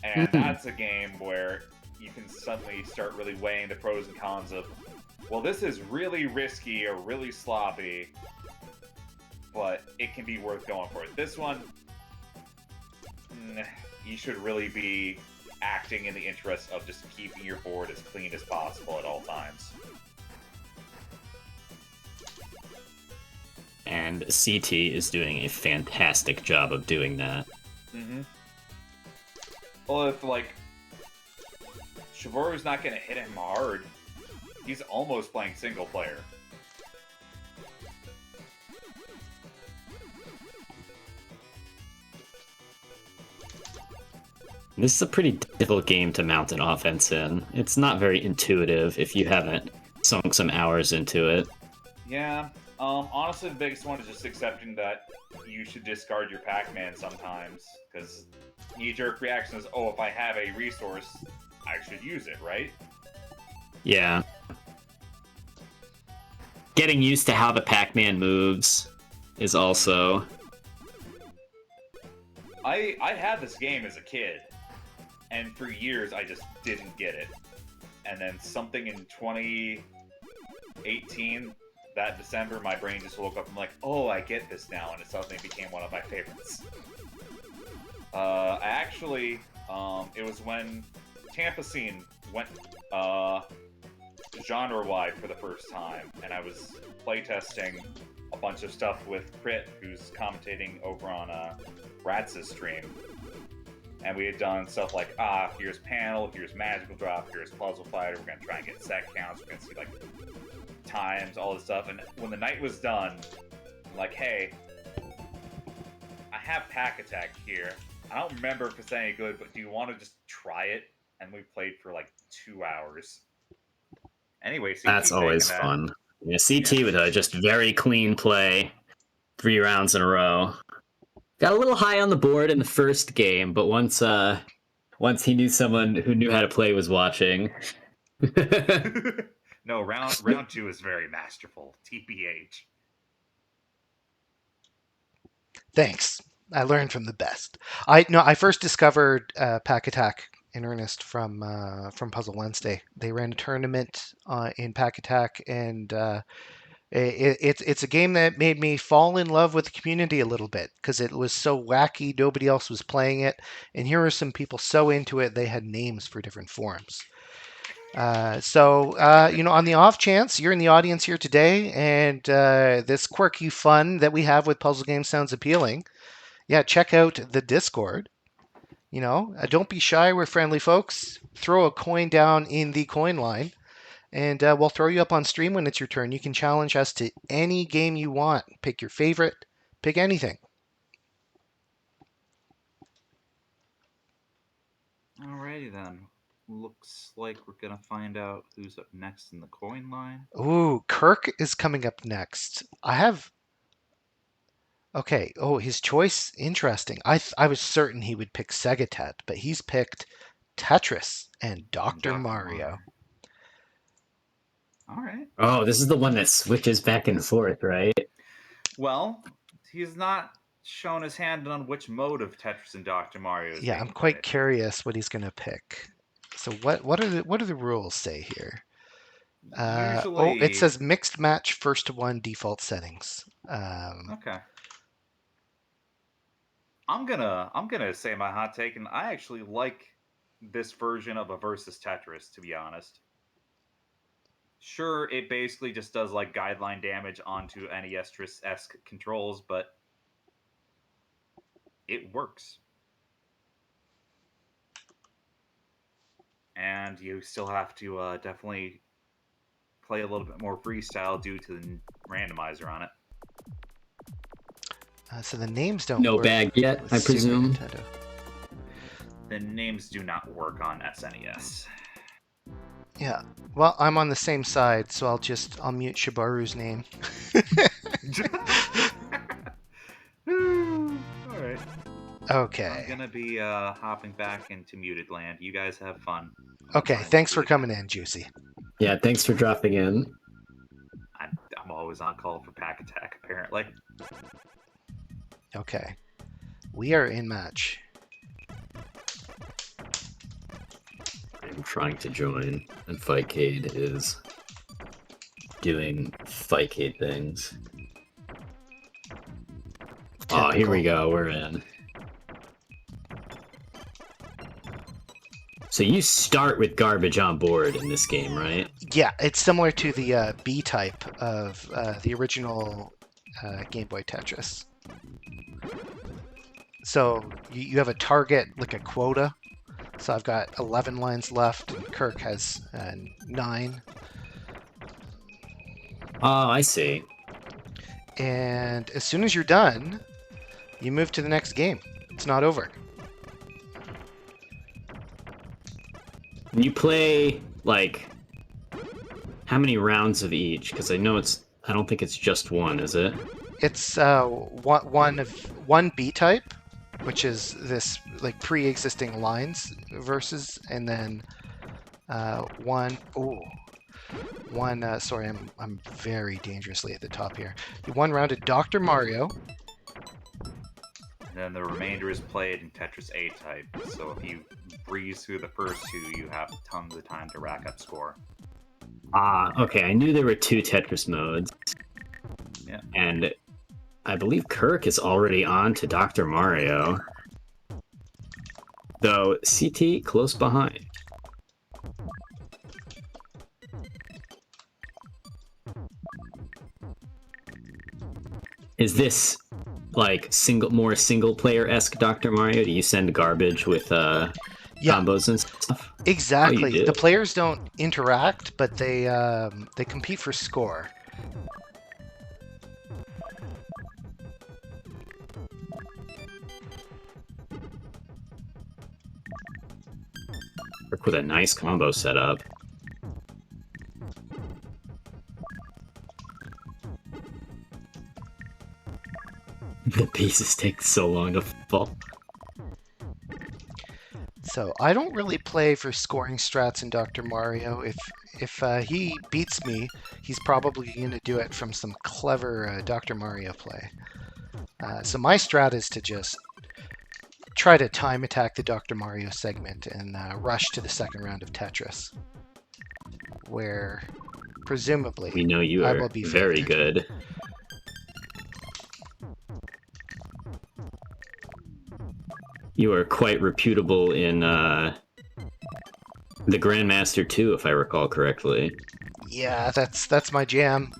And that's a game where you can suddenly start really weighing the pros and cons of, well, this is really risky or really sloppy, but it can be worth going for it. This one, you should really be acting in the interest of just keeping your board as clean as possible at all times. And CT is doing a fantastic job of doing that. Mm-hmm. Well, if, like, shoboru's not going to hit him hard, he's almost playing single player. This is a pretty difficult game to mount an offense in. It's not very intuitive if you haven't sunk some hours into it. Yeah, honestly, the biggest one is just accepting that you should discard your Pac-Man sometimes, because knee-jerk reaction is, oh, if I have a resource, I should use it, right? Yeah. Getting used to how the Pac-Man moves is also... I had this game as a kid, and for years I just didn't get it. And then something in 2018 that December, my brain just woke up and I'm like, oh, I get this now, and it suddenly became one of my favorites. I actually, it was when Tampa Scene went genre-wide for the first time, and I was playtesting a bunch of stuff with Crit, who's commentating over on Ratz's stream. And we had done stuff like, here's panel, here's magical drop, here's puzzle fighter, we're gonna try and get set counts, we're gonna see, like, times, all this stuff. And when the night was done, I'm like, hey, I have Pac-Attack here. I don't remember if it's any good, but do you want to just try it? And we played for, like, 2 hours. Anyway, CT That's always taking that. fun. Yeah, CT with a just very clean play. 3 rounds in a row. Got a little high on the board in the first game, but once he knew someone who knew how to play was watching. No, round 2 is very masterful. TPH. Thanks. I learned from the best. I first discovered Pac-Attack in earnest from Puzzle Wednesday. They ran a tournament in Pac-Attack, and it's a game that made me fall in love with the community a little bit because it was so wacky. Nobody else was playing it, and here are some people so into it they had names for different forms. So on the off chance you're in the audience here today and this quirky fun that we have with puzzle games sounds appealing, yeah, check out the Discord. Don't be shy. We're friendly folks. Throw a coin down in the coin line, and we'll throw you up on stream when it's your turn. You can challenge us to any game you want. Pick your favorite. Pick anything. Alrighty then. Looks like we're gonna find out who's up next in the coin line. Ooh, Kirk is coming up next. Okay. Oh, his choice, interesting. I was certain he would pick Segatet, but he's picked Tetris and Dr. Mario. All right. Oh, this is the one that switches back and forth, right? Well, he's not shown his hand on which mode of Tetris and Dr. Mario is. Yeah, I'm quite curious what he's going to pick. So what do the rules say here? Usually... it says mixed match first to one default settings. Okay. I'm gonna say my hot take, and I actually like this version of a versus Tetris, to be honest. Sure, it basically just does like guideline damage onto NES-esque controls, but it works. And you still have to definitely play a little bit more freestyle due to the randomizer on it. So the names don't No work bag yet, with I Super presume. Nintendo. The names do not work on SNES. Yeah. Well, I'm on the same side, so I'll mute Shoboru's name. Alright. Okay. I'm gonna be hopping back into muted land. You guys have fun. Okay, thanks for coming in, Juicey. Yeah, thanks for dropping in. I'm always on call for Pac-Attack, apparently. Okay. We are in match. I'm trying to join, and Fightcade is doing Fightcade things. Oh, here we go. We're in. So you start with garbage on board in this game, right? Yeah, it's similar to the B type of the original Game Boy Tetris. So you have a target, like a quota. So I've got 11 lines left, and Kirk has 9. Oh, I see. And as soon as you're done, you move to the next game. It's not over. And you play, like, how many rounds of each? Because I don't think it's just one, is it? It's one B type, which is this like pre-existing lines versus, and then sorry, I'm very dangerously at the top here. One round of Dr. Mario. And then the remainder is played in Tetris A type. So if you breeze through the first two, you have tons of time to rack up score. Okay. I knew there were 2 Tetris modes. Yeah. And I believe Kirk is already on to Dr. Mario. Though CT close behind. Is this like more single player-esque Dr. Mario? Do you send garbage with combos and stuff? Exactly. Oh, you do? The players don't interact, but they compete for score. Kirk with a nice combo setup. The pieces take so long to fall. So I don't really play for scoring strats in Dr. Mario. If he beats me, he's probably going to do it from some clever Dr. Mario play. So my strat is to just try to time attack the Dr. Mario segment and rush to the second round of Tetris, where presumably We know you I are will be very favored. good. You are quite reputable in the Grandmaster 2, if I recall correctly. Yeah, that's my jam.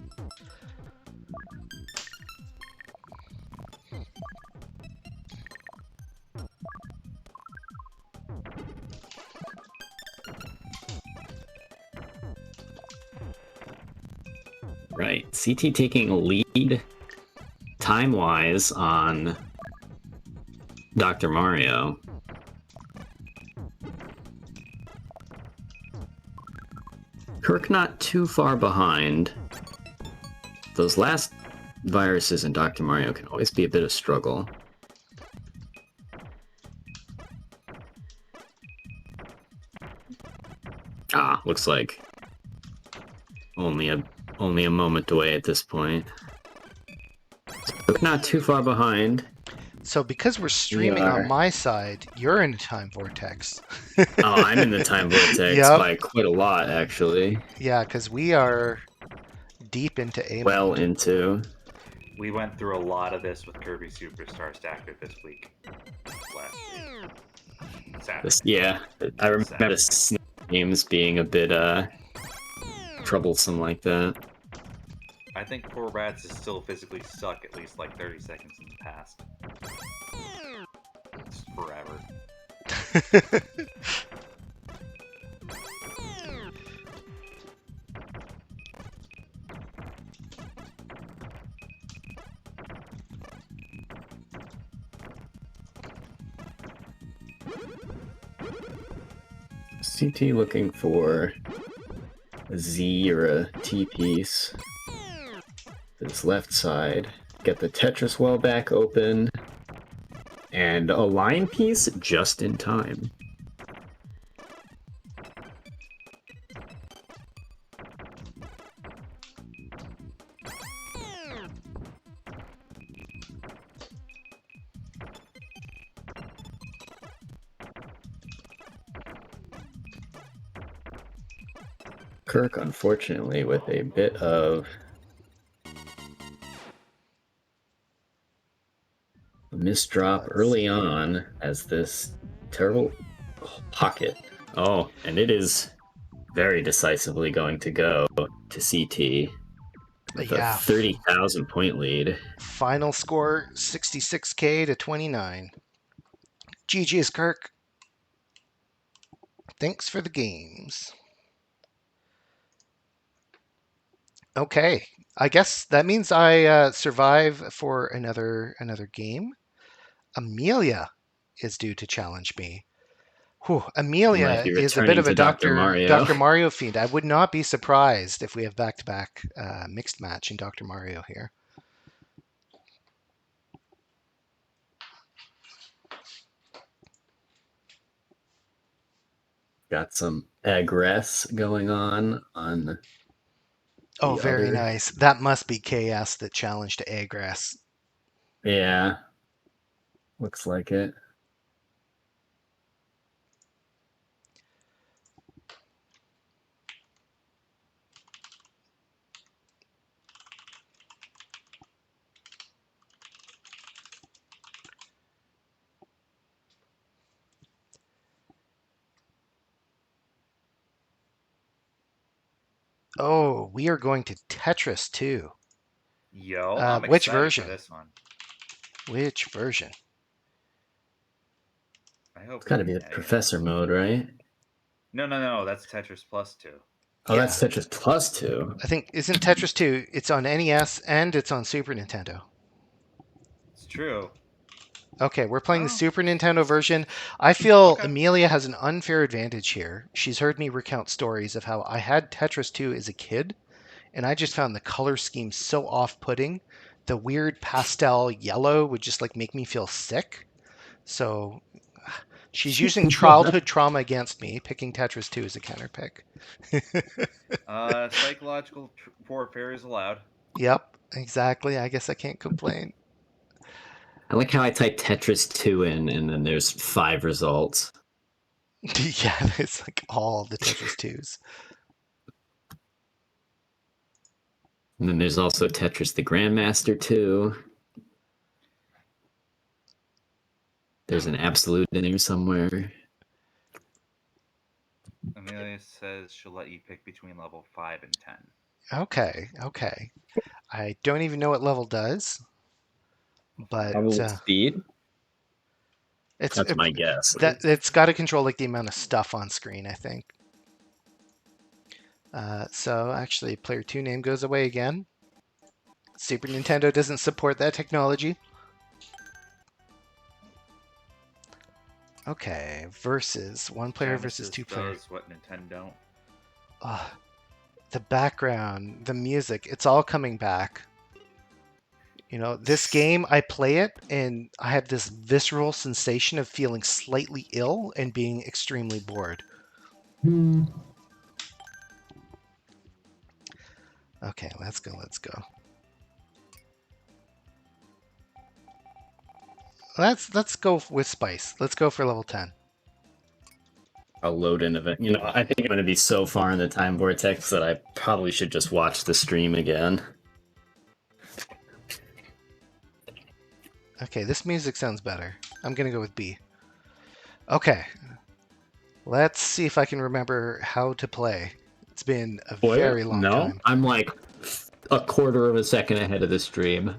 Right. CT taking a lead time-wise on Dr. Mario. Kirk not too far behind. Those last viruses in Dr. Mario can always be a bit of struggle. Looks like only a moment away at this point. Kirk not too far behind. So because we're streaming on my side, you're in a time vortex. I'm in the time vortex Yep. by quite a lot, actually. Yeah, because we are deep into A Well mode. into. We went through a lot of this with Kirby Superstar Stacker this week. Last week. Saturday. Yeah, I remember the games being a bit troublesome like that. I think poor Rats is still physically stuck at least like 30 seconds in the past. It's forever. CT looking for a Z or a T piece. This left side. Get the Tetris well back open. And a line piece just in time. Kirk, unfortunately, with a bit of a misdrop early on as this terrible pocket. Oh, and it is very decisively going to go to CT with a 30,000 point lead. Final score 66k to 29. GG's, Kirk. Thanks for the games. Okay, I guess that means I survive for another game. Amelia is due to challenge me. Whew, Amelia is a bit of a Dr. Mario fiend. I would not be surprised if we have back-to-back mixed match in Dr. Mario here. Got some aggress going on. Oh, very nice. That must be KS that challenged to aggress. Yeah. Looks like it. Oh, we are going to Tetris 2. Yo, I'm which excited version? for this one. Which version? I hope It's got to be the professor mode, right? No. That's Tetris Plus 2. Oh, Yeah. that's Tetris Plus 2. I think, isn't Tetris 2, it's on NES and it's on Super Nintendo. It's true. Okay, we're playing the Oh. Super Nintendo version. I feel Okay. Amelia has an unfair advantage here. She's heard me recount stories of how I had Tetris 2 as a kid, and I just found the color scheme so off-putting. The weird pastel yellow would just like make me feel sick. So she's using childhood trauma against me, picking Tetris 2 as a counterpick. Psychological warfare is allowed. Yep, exactly. I guess I can't complain. I like how I type Tetris 2 in, and then there's 5 results. Yeah, it's like all the Tetris 2s. And then there's also Tetris the Grandmaster 2. There's an absolute in there somewhere. Amelia says she'll let you pick between level 5 and 10. Okay. I don't even know what level does, but Probably speed. That's my guess. It's got to control like the amount of stuff on screen, I think. So actually, player 2 name goes away again. Super Nintendo doesn't support that technology. Okay, versus one player versus Genesis two players. does what Nintendo don't. The background, the music, it's all coming back. You know, this game, I play it and I have this visceral sensation of feeling slightly ill and being extremely bored. Okay, let's go. Let's go with Spice. Let's go for level 10. I'll load in event. You know, I think I'm going to be so far in the time vortex that I probably should just watch the stream again. Okay, this music sounds better. I'm going to go with B. Okay. Let's see if I can remember how to play. It's been a very long time. I'm like a quarter of a second ahead of the stream.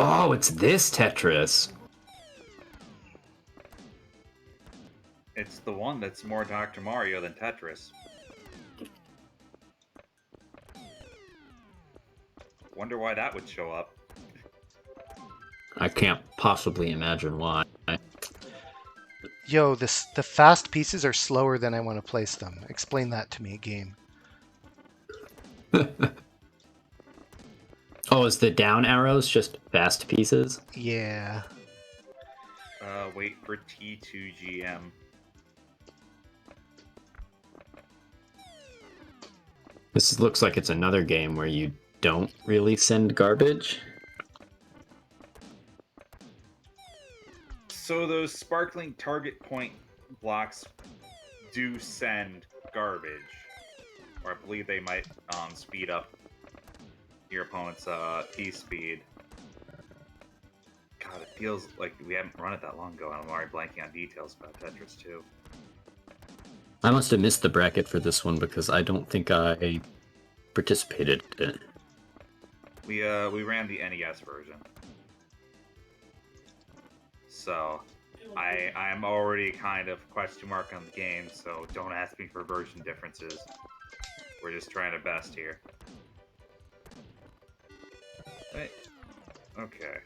Oh, it's this Tetris. It's the one that's more Dr. Mario than Tetris. Wonder why that would show up. I can't possibly imagine why. Yo, the fast pieces are slower than I want to place them. Explain that to me, game. Oh, is the down arrows just fast pieces? Yeah. Wait for T2GM. This looks like it's another game where you don't really send garbage. So those sparkling target point blocks do send garbage. Or I believe they might speed up your opponent's piece speed. God, it feels like we haven't run it that long ago, and I'm already blanking on details about Tetris 2. I must have missed the bracket for this one because I don't think I participated in it. We ran the NES version. So I'm already kind of question mark on the game, so don't ask me for version differences. We're just trying our best here. Wait. Okay.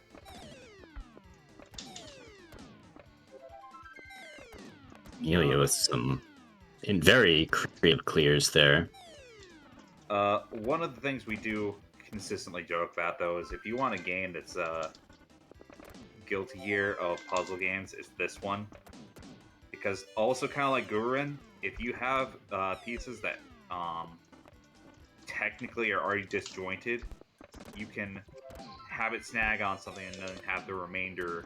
Amelia with some very creative clears there. One of the things we do consistently joke about, though, is if you want a game that's Guilty Gear of puzzle games, is this one. Because also kind of like Gururin, if you have pieces that technically are already disjointed, you can have it snag on something and then have the remainder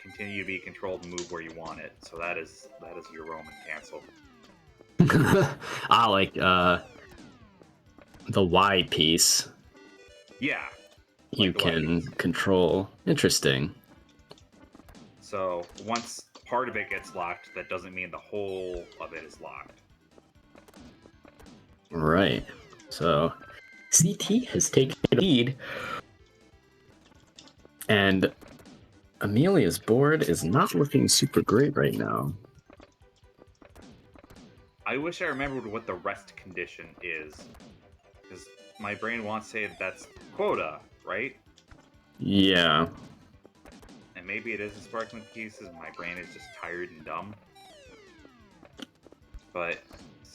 continue to be controlled and move where you want it. So that is your Roman cancel. Like the Y piece. Yeah. You can control. Interesting. So once part of it gets locked, that doesn't mean the whole of it is locked. Right. So CT has taken the lead. And Amelia's board is not looking super great right now. I wish I remembered what the rest condition is. Because my brain wants to say that's quota, right? Yeah. And maybe it is a sparkling piece, and my brain is just tired and dumb. But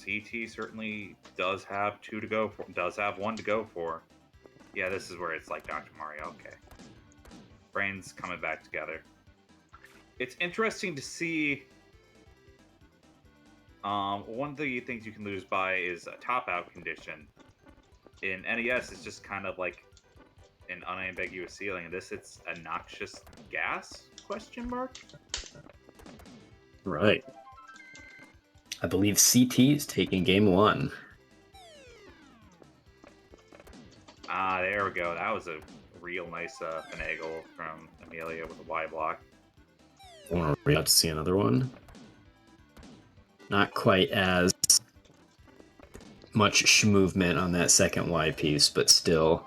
CT certainly does have two to go for. Does have one to go for. Yeah, this is where it's like Dr. Mario. Okay. Brains coming back together. It's interesting to see. One of the things you can lose by is a top-out condition. In NES, it's just kind of like an unambiguous ceiling. In this, it's a noxious gas? Question mark. Right. I believe CT is taking game 1. Ah, there we go. That was a real nice finagle from Amelia with a Y block. We're about to see another one. Not quite as much movement on that second Y piece, but still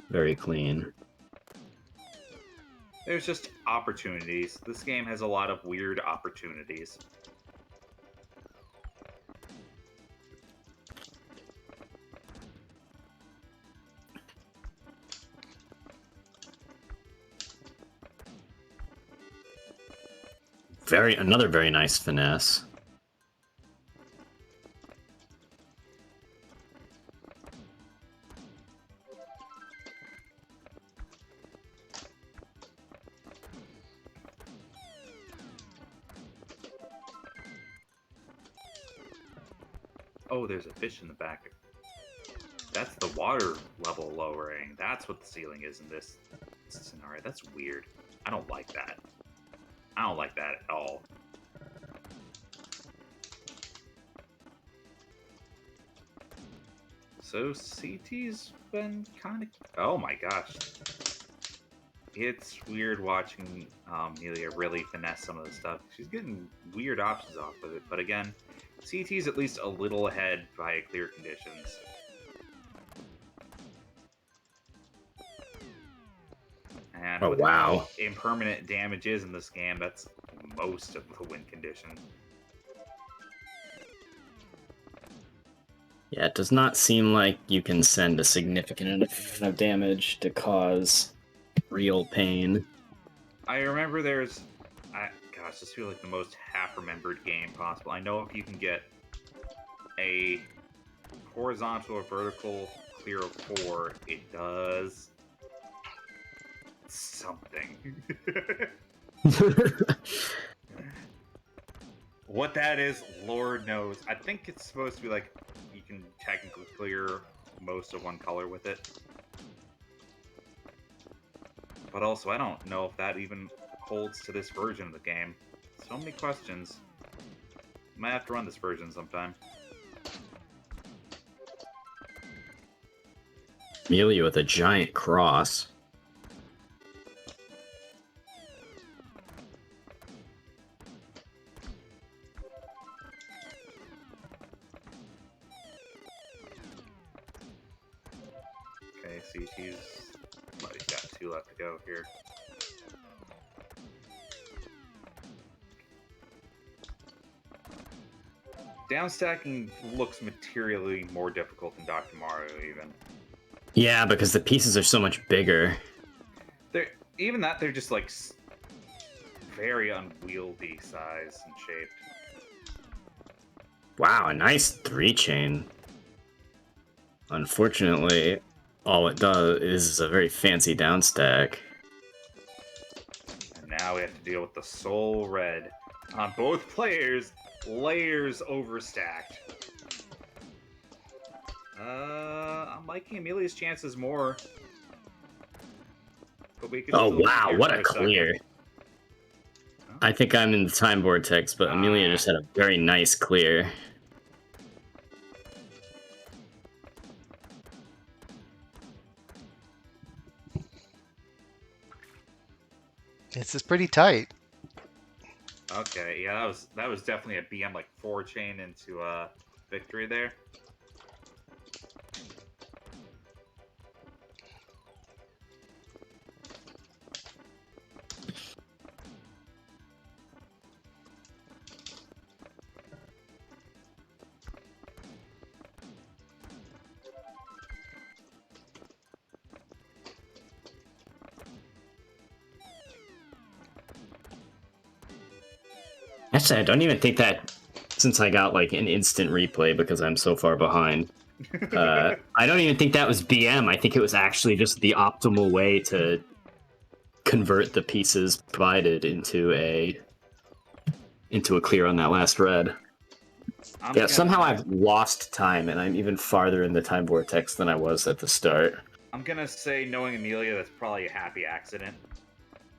very clean. There's just opportunities. This game has a lot of weird opportunities. Another very nice finesse. Oh, there's a fish in the back. That's the water level lowering. That's what the ceiling is in this scenario. That's weird. I don't like that. I don't like that at all. So CT's been kind of... Oh my gosh. It's weird watching Amelia really finesse some of the stuff. She's getting weird options off with it. But again, CT's at least a little ahead by clear conditions. And Oh, with wow. how impermanent damage is in this game, that's most of the win condition. Yeah, it does not seem like you can send a significant amount of damage to cause real pain. I remember there's... gosh, this feels like the most half-remembered game possible. I know if you can get a horizontal or vertical clear of 4, it does... something. What that is, Lord knows. I think it's supposed to be like you can technically clear most of one color with it. But also, I don't know if that even holds to this version of the game. So many questions. Might have to run this version sometime. Amelia with a giant cross. Okay, CT's... Well, he's got 2 left to go here. Downstacking looks materially more difficult than Dr. Mario, even. Yeah, because the pieces are so much bigger. Even that, they're just like very unwieldy size and shaped. Wow, a nice 3-chain. Unfortunately, all it does is a very fancy downstack. And now we have to deal with the Soul Red. On both players, layers overstacked. I'm liking Amelia's chances more. But we could Oh still wow, hear what for a second. clear. Oh. I think I'm in the time vortex, but Amelia just had a very nice clear. This is pretty tight. Okay, yeah, that was definitely a BM like 4-chain into victory there. Actually, I don't even think that, since I got like an instant replay because I'm so far behind, I don't even think that was BM. I think it was actually just the optimal way to convert the pieces provided into a clear on that last red. Somehow I've lost time, and I'm even farther in the time vortex than I was at the start. I'm gonna say, knowing Amelia, that's probably a happy accident.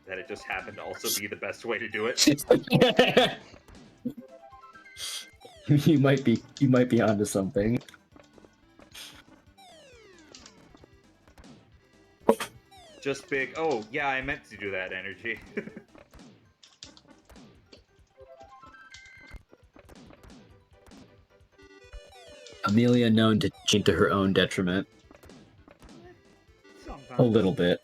That it just happened to also be the best way to do it. You might be onto something. Just big. Oh yeah, I meant to do that energy. Amelia known to cheat to her own detriment. Sometimes. A little bit.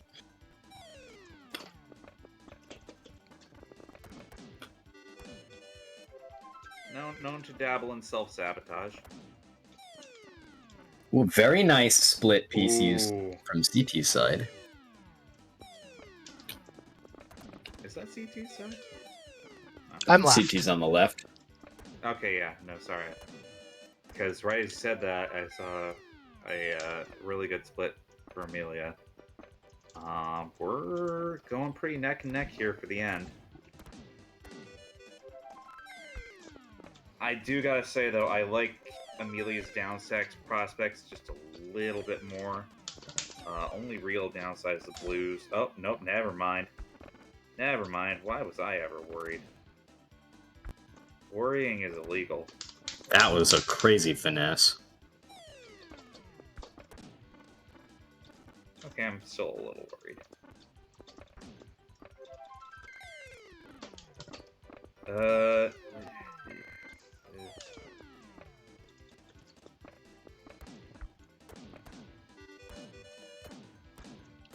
Known to dabble in self-sabotage. Well, very nice split PCs Ooh. from CT's side. Is that CT's side? I'm left. CT's on the left. Okay, yeah. No, sorry. Because right as you said that, I saw a really good split for Amelia. We're going pretty neck and neck here for the end. I do gotta say, though, I like Amelia's downstack prospects just a little bit more. Only real downside is the blues. Oh, nope, never mind. Never mind. Why was I ever worried? Worrying is illegal. That was a crazy finesse. Okay, I'm still a little worried.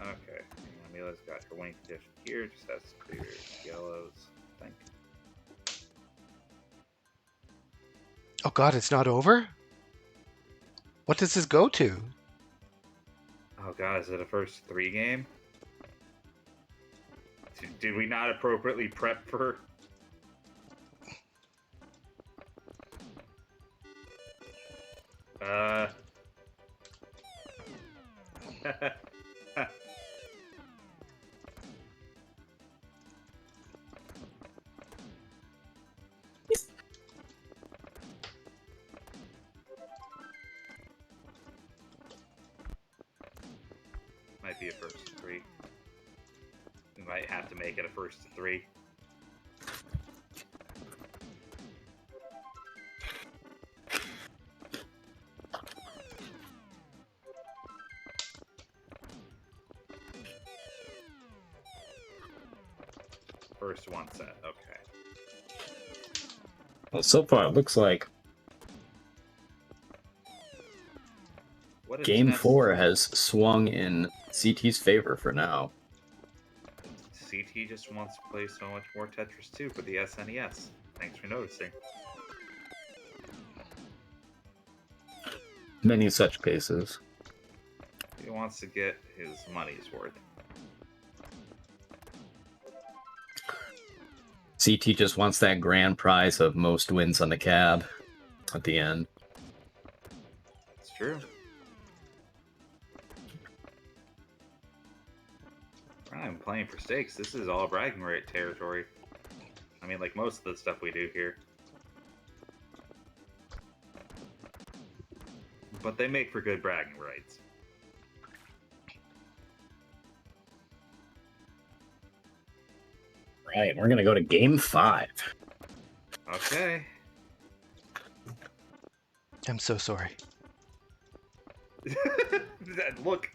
Okay, Amelia's got her winning condition here, just has to clear yellows, I think. Oh god, it's not over? What does this go to? Oh god, is it a first 3 game? Did we not appropriately prep for... Might be a first to 3. We might have to make it a first to 3. First one set, okay. Well, so far it looks like What is Game next? 4 has swung in CT's favor for now. CT just wants to play so much more Tetris 2 for the SNES. Thanks for noticing. Many such cases. He wants to get his money's worth. CT just wants that grand prize of most wins on the cab at the end. It's true. We're not even playing for stakes. This is all bragging right territory. I mean, like most of the stuff we do here. But they make for good bragging rights. Right, we're gonna go to Game 5. Okay. I'm so sorry. Look.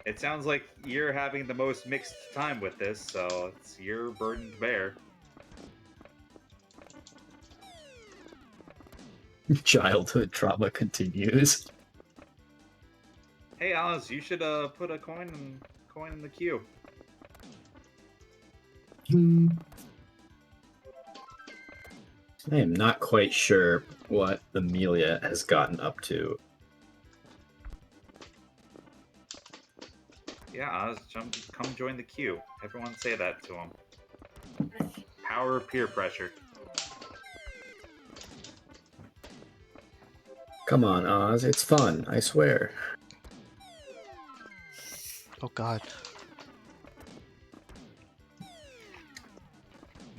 It sounds like you're having the most mixed time with this, so it's your burden to bear. Childhood trauma continues. Hey, Alice, you should put a coin in the queue. I am not quite sure what Amelia has gotten up to. Yeah, Oz, come join the queue. Everyone say that to him. Power of peer pressure. Come on, Oz. It's fun. I swear. Oh God.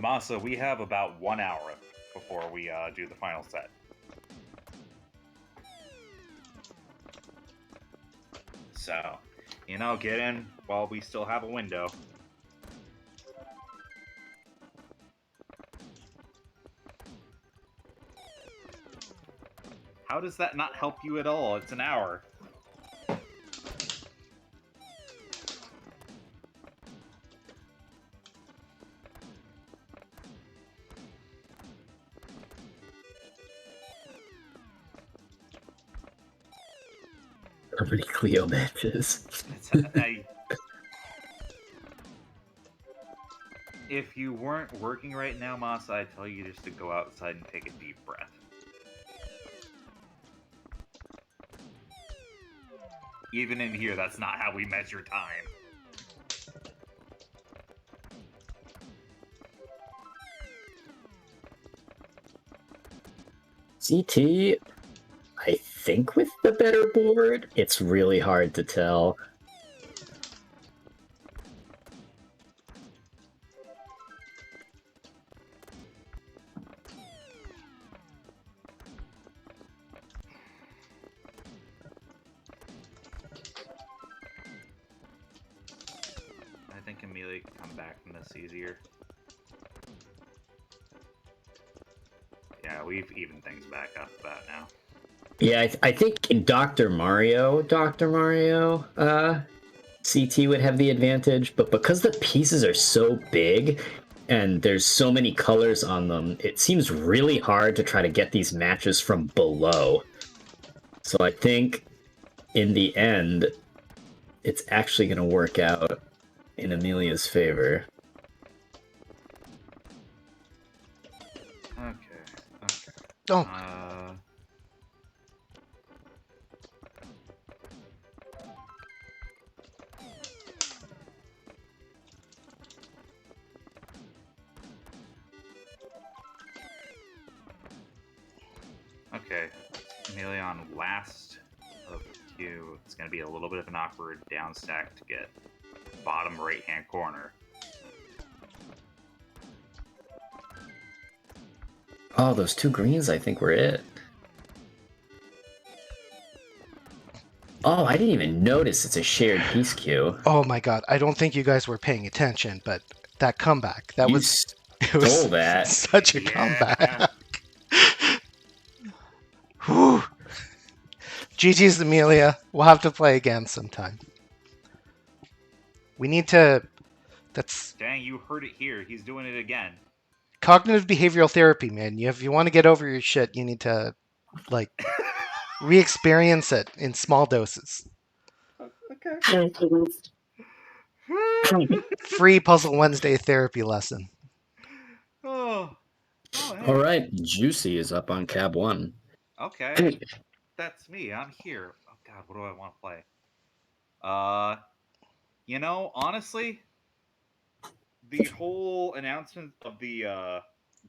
Masa, we have about 1 hour before we do the final set. So, get in while we still have a window. How does that not help you at all? It's an hour. How many Cleo matches? If you weren't working right now, Masa, I'd tell you just to go outside and take a deep breath. Even in here, that's not how we measure time. CT, I think with the better board, it's really hard to tell. I think Amelia can come back from this easier. Yeah, we've evened things back up about now. Yeah, I think in Dr. Mario, CT would have the advantage, but because the pieces are so big and there's so many colors on them, it seems really hard to try to get these matches from below. So I think in the end, it's actually going to work out in Amelia's favor. Okay. Oh. Okay, Amelia on last of two. It's going to be a little bit of an awkward down stack to get bottom right-hand corner. Oh, those two greens I think were it. Oh, I didn't even notice it's a shared piece queue. Oh my God. I don't think you guys were paying attention, but that comeback, It was that. such a comeback. Whew. GG's Amelia. We'll have to play again sometime. We need to... That's... Dang, you heard it here. He's doing it again. Cognitive behavioral therapy, man. If you want to get over your shit, you need to, like, re-experience it in small doses. Okay. Free Puzzle Wednesday therapy lesson. Oh, hey. All right, Juicey is up on cab 1. Okay, that's me. I'm here. Oh God, what do I want to play? Honestly, the whole announcement of the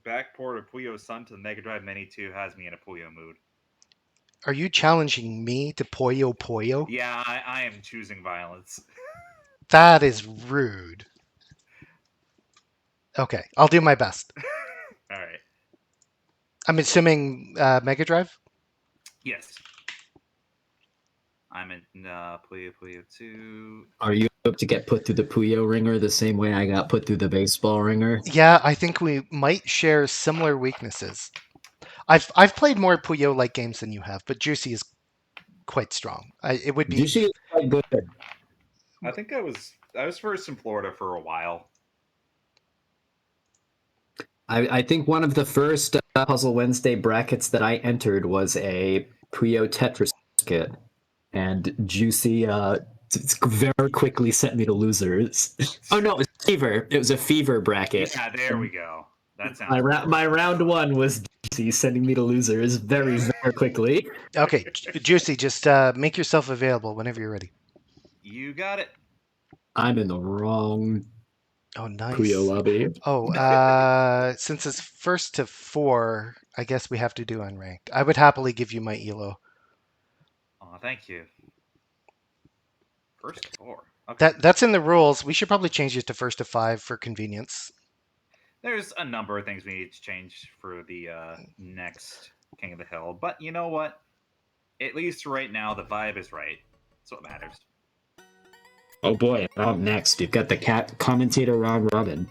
backport of Puyo Sun to the Mega Drive Mini 2 has me in a Puyo mood. Are you challenging me to Puyo Puyo? Yeah, I am choosing violence. That is rude. Okay, I'll do my best. All right. I'm assuming Mega Drive? Yes. I'm in Puyo Puyo Tsuu. Are you up to get put through the Puyo ringer the same way I got put through the baseball ringer? Yeah, I think we might share similar weaknesses. I've played more Puyo-like games than you have, but Juicey is quite strong. It would be... Juicey is quite good. I think I was first in Florida for a while. I think one of the first Puzzle Wednesday brackets that I entered was a Puyo Tetris kit, and Juicey very quickly sent me to losers. Oh no, it was Fever. It was a Fever bracket. Yeah, there we go. That sounds. My round 1 was Juicey sending me to losers very quickly. Okay, Juicey, just make yourself available whenever you're ready. You got it. I'm in the wrong Oh, nice. Puyo Lobby. Oh, since it's first to 4, I guess we have to do unranked. I would happily give you my elo. Oh, thank you. First 4. Okay. That's in the rules. We should probably change it to first to 5 for convenience. There's a number of things we need to change for the next King of the Hill, but you know what? At least right now, the vibe is right. That's what matters. Oh boy, up next, you've got the commentator round robin.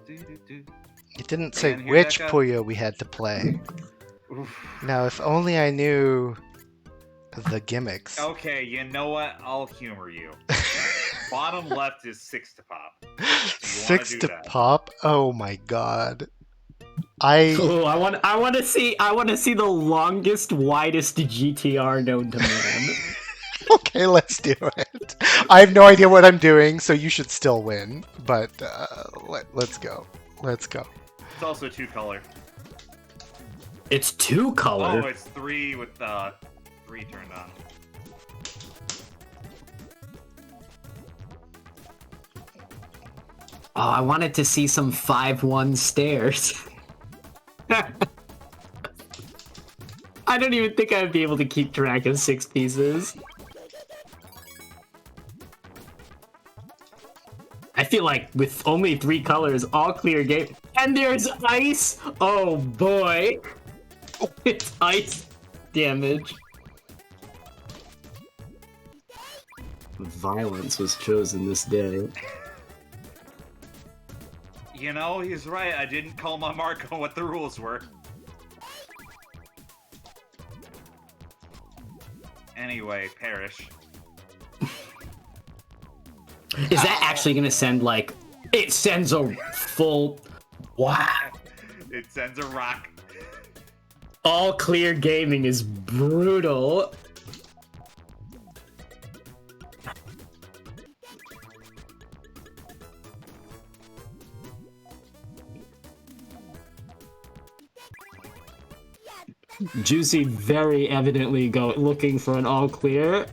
It didn't say Again, here, which Deka. Puyo we had to play. Oof. Now, if only I knew the gimmicks. Okay, you know what? I'll humor you. Bottom left is 6 to pop. Do you wanna 6 do to that? pop? Oh my god. Oh, I want to see the longest, widest GTR known to man. Okay, let's do it. I have no idea what I'm doing, so you should still win. But let's go. Let's go. It's also 2 color. It's 2 color. Oh, it's 3 with 3 turned on. Oh, I wanted to see some 5-1 stairs. I don't even think I'd be able to keep track of 6 pieces. I feel like with only 3 colors, all clear game, and there's ice. Oh boy, it's ice damage. Violence was chosen this day. You know, he's right. I didn't call my mark on what the rules were. Anyway, perish. Is that actually gonna send, like, it sends a full, wow. It sends a rock. All clear gaming is brutal. Juicey very evidently looking for an all clear.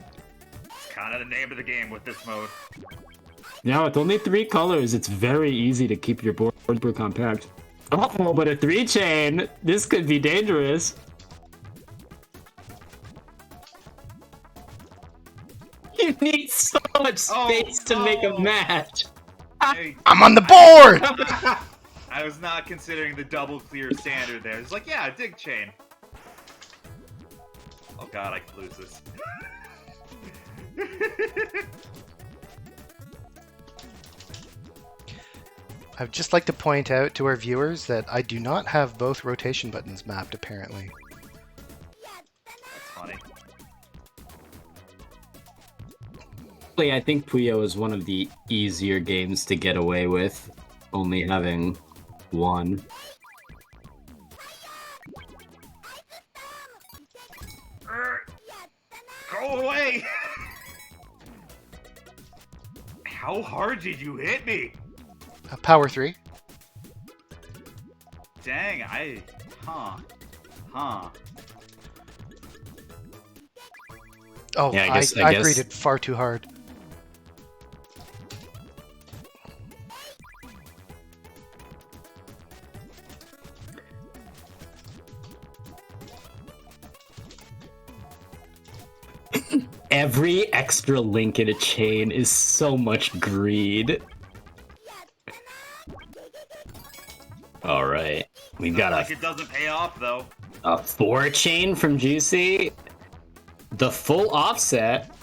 It's kind of the name of the game with this mode. Now with only 3 colors, it's very easy to keep your board super compact. Oh, but a 3-chain! This could be dangerous. You need so much space to make a match. Hey, I'm on the board! I was not considering the double clear standard there. It's like, yeah, dig chain. Oh god, I could lose this. I'd just like to point out to our viewers that I do not have both rotation buttons mapped, apparently. That's funny. I think Puyo is one of the easier games to get away with, only having 1. Go away! How hard did you hit me? Power 3. Dang, Huh. Oh, Yeah, I guess- greeted far too hard. Every extra link in a chain is so much greed. Alright, we've got Like it doesn't pay off though. a 4-chain from Juicey. The full offset.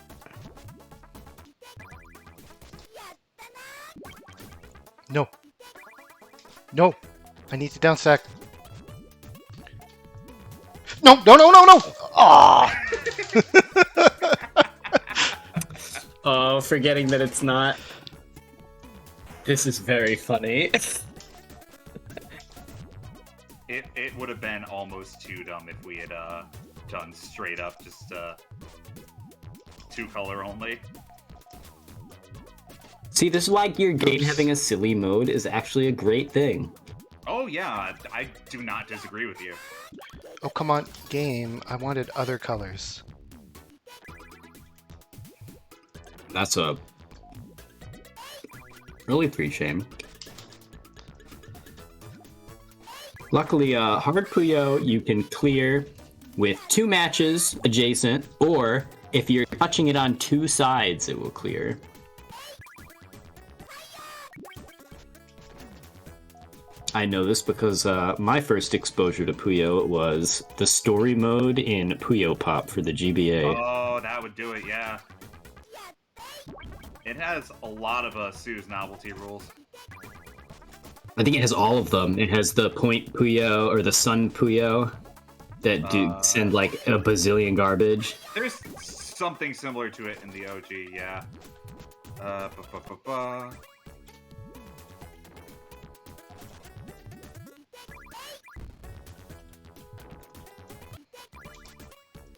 No. No. I need to down stack. No, no, no, no, no! Aww! Oh, forgetting that it's not. This is very funny. It would have been almost too dumb if we had done straight up just 2 color only. See, this is why your game having a silly mode is actually a great thing. Oh yeah, I do not disagree with you. Oh, come on. Game. I wanted other colors. That's a really 3 shame. Luckily, Hard Puyo you can clear with 2 matches adjacent, or if you're touching it on 2 sides, it will clear. I know this because my first exposure to Puyo was the story mode in Puyo Pop for the GBA. Oh, that would do it, yeah. It has a lot of Sue's novelty rules. I think it has all of them. It has the Point Puyo or the Sun Puyo that do send like a bazillion garbage. There's something similar to it in the OG, yeah.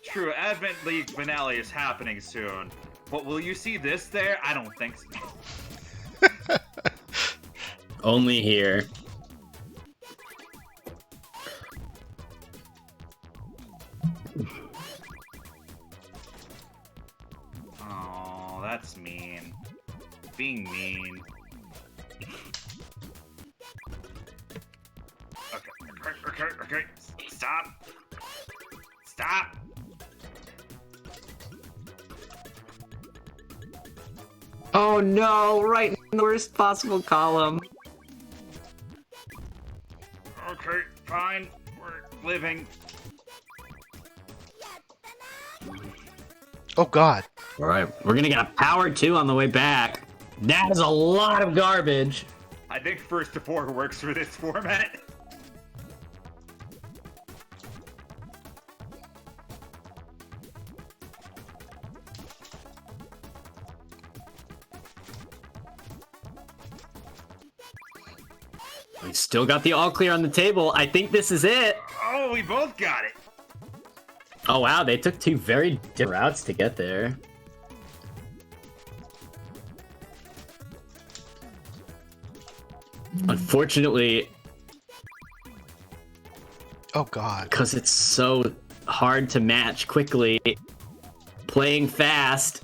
True, Advent League finale is happening soon. But will you see this there? I don't think so. Only here. Oh, that's mean. Being mean. Okay. Stop. Stop. Oh no, right in the worst possible column. Okay, fine. We're living. Oh god. Alright, we're gonna get a power 2 on the way back. That is a lot of garbage. I think first to 4 works for this format. We still got the all clear on the table. I think this is it. Oh, we both got it. Oh wow, they took 2 very different routes to get there. Unfortunately, Oh god. because it's so hard to match quickly, playing fast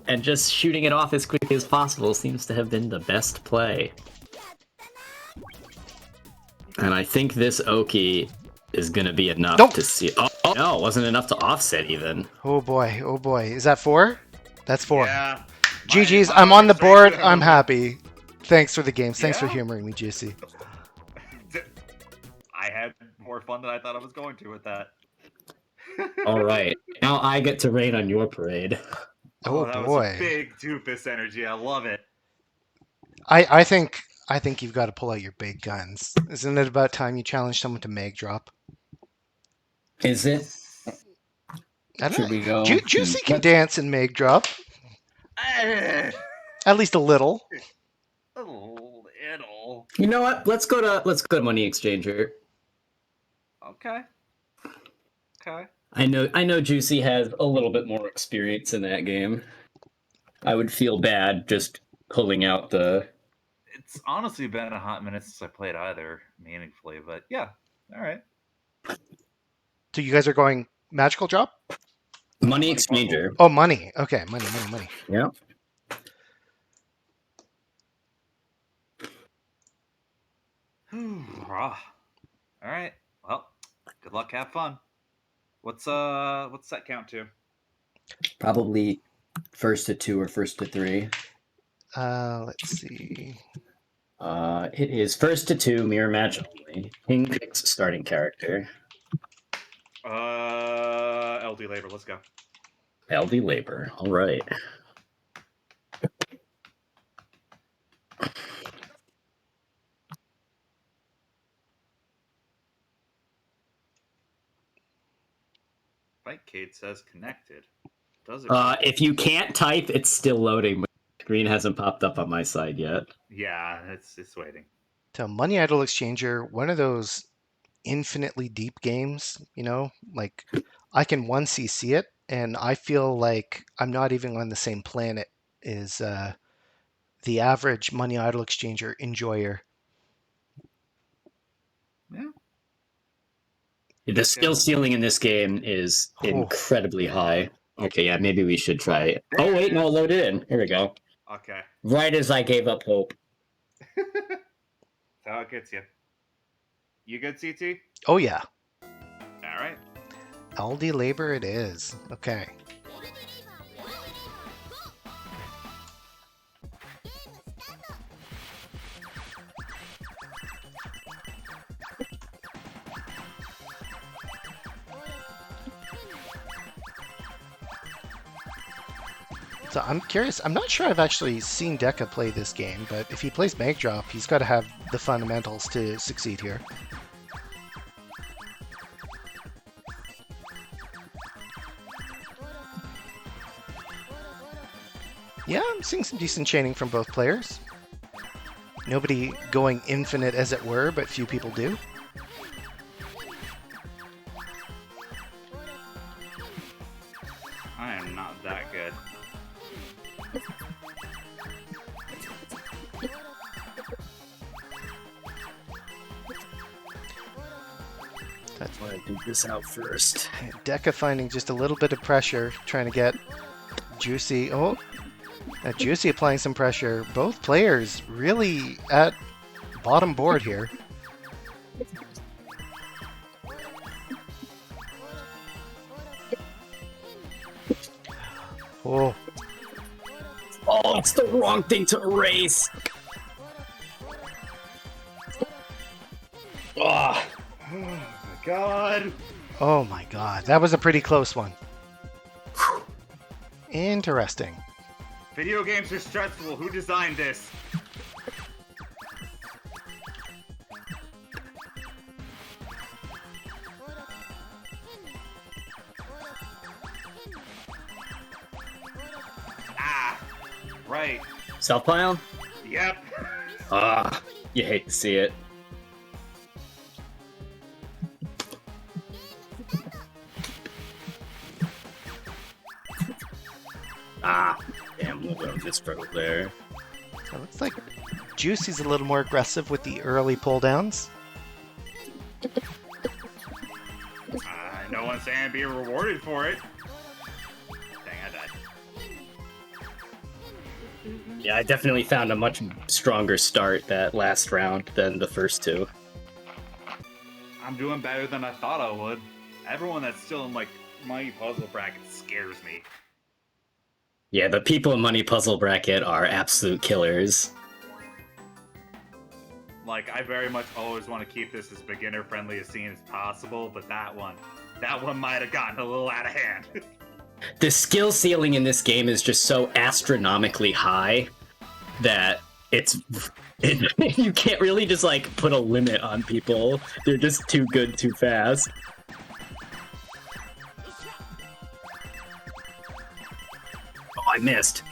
and just shooting it off as quickly as possible seems to have been the best play. And I think this Oki is gonna be enough Nope. to see. Oh no, it wasn't enough to offset even. Oh boy. Oh boy. Is that 4? That's 4. Yeah. GG's. My I'm on the board. strength- I'm happy. Thanks for the games. Thanks for Yeah. humoring me, Juicy. I had more fun than I thought I was going to with that. All right, now I get to rain on your parade. Oh, that boy. was big doofus energy. I love it. I think you've got to pull out your big guns. Isn't it about time you challenge someone to mag drop? Is it? I don't Should know. we go? Juicy can dance in mag drop. At least a little. A little. You know what? Let's go to Money Exchanger. Okay. I know Juicy has a little bit more experience in that game. I would feel bad just pulling out the. It's honestly been a hot minute since I played either meaningfully, but yeah. All right. So you guys are going magical drop? Money Exchanger. Oh, money. Okay, money. Yeah. All right. Well, good luck. Have fun. What's that count to? Probably first to 2 or first to 3. Let's see. It is first to 2, mirror match only. King picks starting character. LD labor. Let's go. LD Labor. All right. Fightcade says connected. Does it? If you can't type, it's still loading. Screen hasn't popped up on my side yet. Yeah, it's waiting. So Money Idol Exchanger, one of those infinitely deep games, like I can 1cc it and I feel like I'm not even on the same planet as the average Money Idol Exchanger enjoyer. Yeah. The skill ceiling in this game is Oh. incredibly high. Okay, yeah, maybe we should try it. Oh, wait, no, load it in. Here we go. Okay. Right as I gave up hope. That's how it gets you. You good, CT? Oh, yeah. All right. Aldi labor it is. Okay. So I'm curious. I'm not sure I've actually seen Deka play this game, but if he plays Mag Drop, he's got to have the fundamentals to succeed here. Yeah, I'm seeing some decent chaining from both players. Nobody going infinite, as it were, but few people do. I am not that good. That's why I do this out first. Deka finding just a little bit of pressure, trying to get Juicey. Oh, Juicey applying some pressure. Both players really at bottom board here. Oh, Oh, it's the wrong thing to erase. Ah, Oh my god. oh my God, that was a pretty close one. Interesting. Video games are stressful. Who designed this? Ah, right. self pile? Yep. Ah, you hate to see it. Ah, damn, look at this struggle there. It looks like Juicey's a little more aggressive with the early pull downs. No one's saying be rewarded for it. Dang, I died. Yeah, I definitely found a much stronger start that last round than the first two. I'm doing better than I thought I would. Everyone that's still in like my puzzle bracket scares me. Yeah, the people in Money Puzzle Bracket are absolute killers. Like, I very much always want to keep this as beginner-friendly a scene as possible, but that one might have gotten a little out of hand. The skill ceiling in this game is just so astronomically high that you can't really just like put a limit on people. They're just too good too fast. Oh, I missed.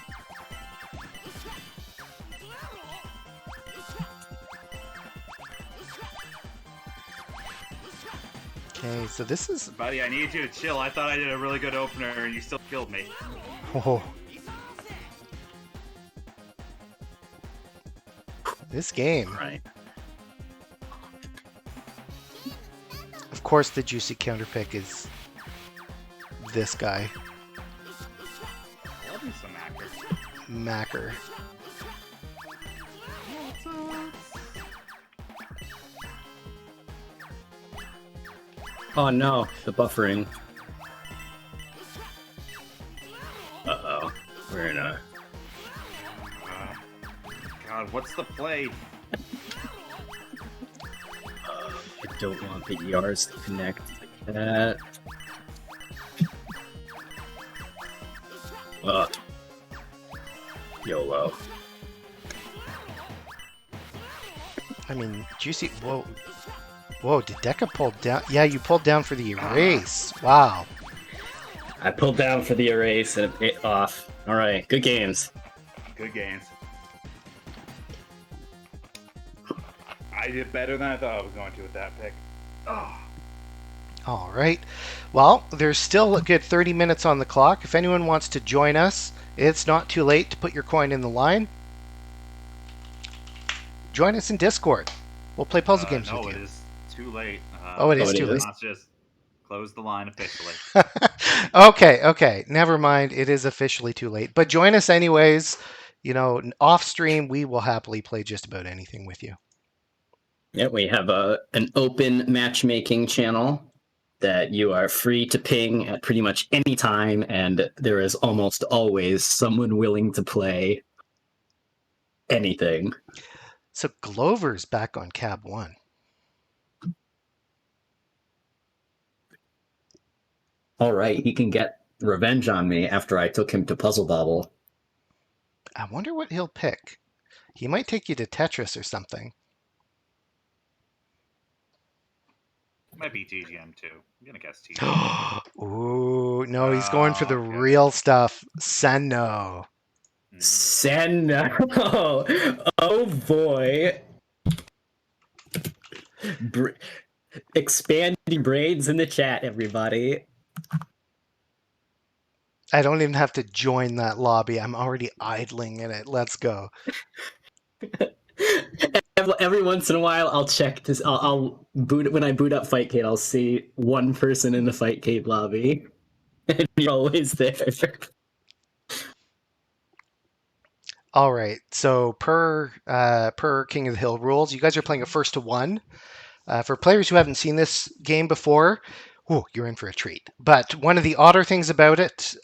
Okay, so this is... Buddy, I need you to chill. I thought I did a really good opener, and you still killed me. Oh. This game. Right. Of course, the Juicy counterpick is this guy, I love me some actors. Macker. Oh no, the buffering. Uh-oh. We're in a... God, what's the play? I don't want the ERs to connect like that. YOLO. I mean, Juicy... Whoa. Whoa, did Deka pull down? Yeah, you pulled down for the erase. Wow. I pulled down for the erase and it off. Alright, good games. Good games. I did better than I thought I was going to with that pick. Oh. All right. Well, there's still a good 30 minutes on the clock. If anyone wants to join us, it's not too late to put your coin in the line. Join us in Discord. We'll play puzzle games no, with you. it is too late. Oh, it is too late. Not just Close the line officially. Okay. Never mind. It is officially too late. But join us anyways. You know, off stream, we will happily play just about anything with you. Yeah, we have an open matchmaking channel that you are free to ping at pretty much any time, and there is almost always someone willing to play anything. So Glover's back on Cab 1. All right, he can get revenge on me after I took him to Puzzle Bobble. I wonder what he'll pick. He might take you to Tetris or something. Might be TGM too. I'm gonna guess TGM. Ooh, no, he's going for the Okay. real stuff. Sen-Know. Sen-Know! Oh boy! Expanding braids in the chat, everybody. I don't even have to join that lobby. I'm already idling in it. Let's go. Every once in a while, I'll check this. I'll boot when I boot up Fightcade. I'll see one person in the Fightcade lobby, and you're always there. All right. So per King of the Hill rules, you guys are playing a 1st to 1. For players who haven't seen this game before, you're in for a treat. But one of the odder things about it,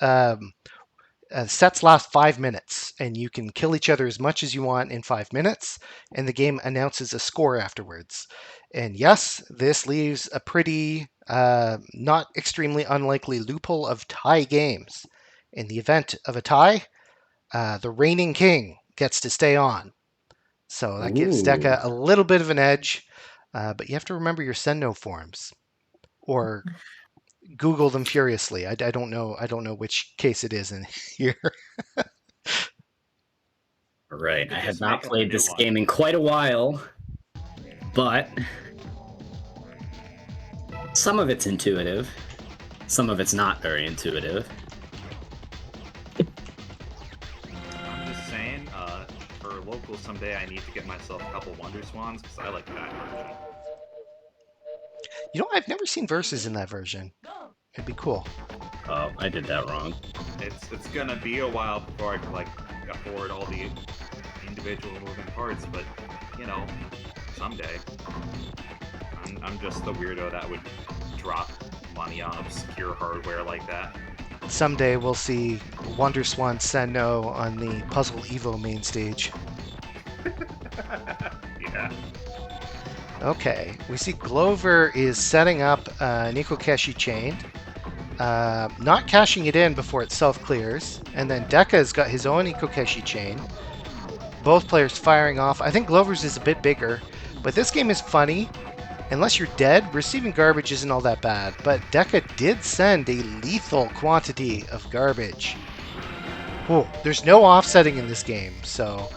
sets last 5 minutes, and you can kill each other as much as you want in 5 minutes, and the game announces a score afterwards. And yes, this leaves a pretty, not extremely unlikely loophole of tie games. In the event of a tie, the reigning king gets to stay on. So that gives Deka a little bit of an edge, but you have to remember your Sen-Know forms, or Google them furiously. I don't know which case it is in here. Right, I have not played this game in quite a while, but some of it's intuitive, some of it's not very intuitive. I'm just saying, for locals someday, I need to get myself a couple Wonder Swans because I like that version. You know, I've never seen verses in that version. It'd be cool. Oh, I did that wrong. It's gonna be a while before I can like afford all the individual moving parts, but you know, someday. I'm just the weirdo that would drop money on obscure hardware like that. Someday we'll see Wonder Swan Sen-Know on the Puzzle Evo main stage. Yeah. Okay, we see Glover is setting up an Ikokeshi chain, not cashing it in before it self-clears, and then Deka's got his own Ikokeshi chain. Both players firing off. I think Glover's is a bit bigger, but this game is funny. Unless you're dead, receiving garbage isn't all that bad, but Deka did send a lethal quantity of garbage. Whoa, there's no offsetting in this game, so...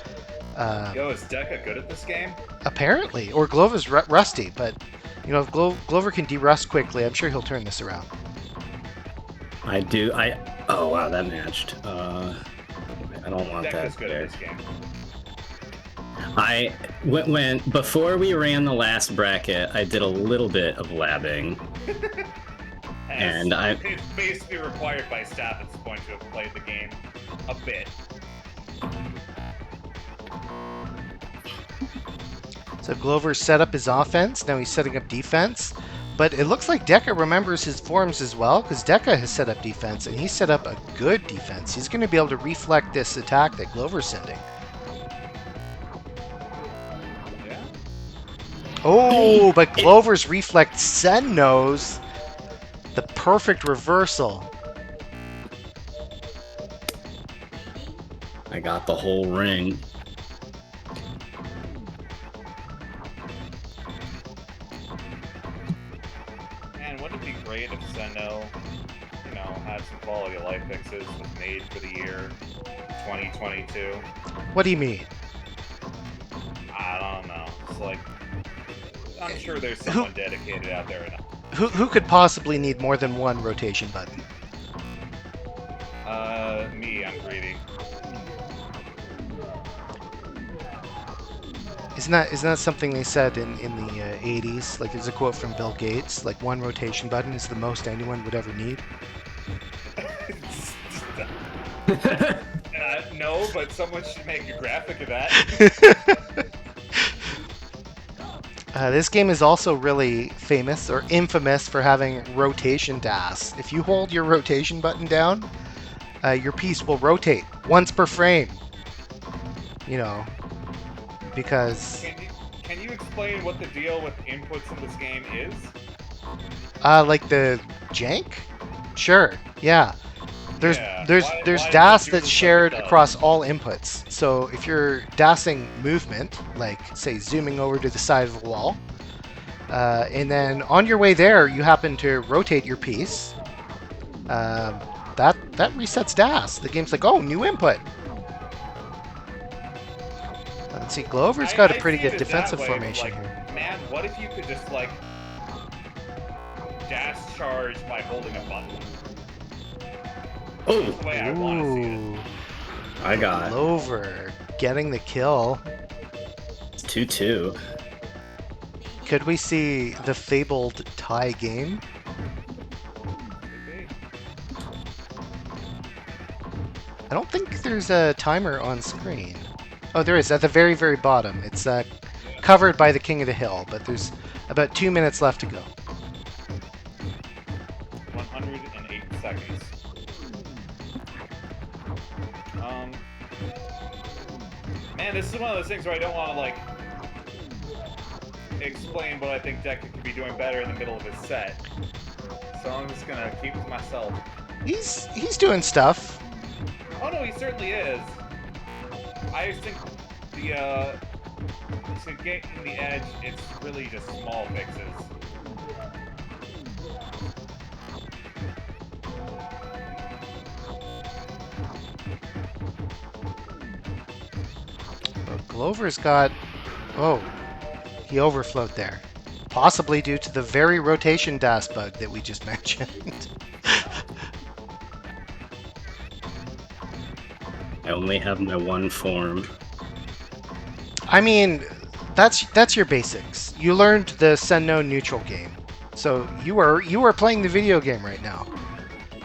Yo, is Deka good at this game? Apparently, or Glover's rusty, but you know, if Glover can de-rust quickly, I'm sure he'll turn this around. Oh wow, that matched. I don't want Deka's that good there. at this game. When before we ran the last bracket, I did a little bit of labbing. And it's basically required by staff at this point to have played the game a bit. So Glover set up his offense, now he's setting up defense. But it looks like Deka remembers his forms as well, because Deka has set up defense, and he set up a good defense. He's going to be able to reflect this attack that Glover's sending. Yeah. Oh, but Glover's reflect Sen-Know's the perfect reversal. I got the whole ring. Man, wouldn't it be great if Sen-Know, had some quality of life fixes was made for the year 2022? What do you mean? I don't know. It's like, I'm sure there's someone dedicated out there enough. Who could possibly need more than one rotation button? Me, I'm greedy. isn't that something they said in the 80s? Like, there's a quote from Bill Gates, like, one rotation button is the most anyone would ever need. No, but someone should make a graphic of that. This game is also really famous or infamous for having rotation dash. If you hold your rotation button down, your piece will rotate once per frame. You know, because Can you explain what the deal with inputs in this game is? like the jank? Sure, yeah. There's why DAS does it do that's the shared stuff it does? across all inputs. So if you're DASing movement, like say zooming over to the side of the wall, and then on your way there you happen to rotate your piece, that resets DAS. The game's like, oh, new input. Let's see, Glover's got a pretty I see it good as defensive that way, but, formation like, here. Man, what if you could just like dash charge by holding a button? Oh, That's the way I want to see it. Ooh, I got Glover getting the kill. it's 2-2. Could we see the fabled tie game? I don't think there's a timer on screen. Oh, there is, at the very, very bottom. It's covered by the King of the Hill, but there's about 2 minutes left to go. 108 seconds. Man, this is one of those things where I don't want to like explain what I think Deka could be doing better in the middle of his set. So I'm just gonna keep it to myself. He's doing stuff. Oh no, he certainly is. I just think to get in the edge, it's really just small fixes. Glover's got... Oh, he overflowed there. Possibly due to the very rotation dash bug that we just mentioned. I only have my one form. I mean, that's your basics. You learned the Sen-Know neutral game. So you are playing the video game right now.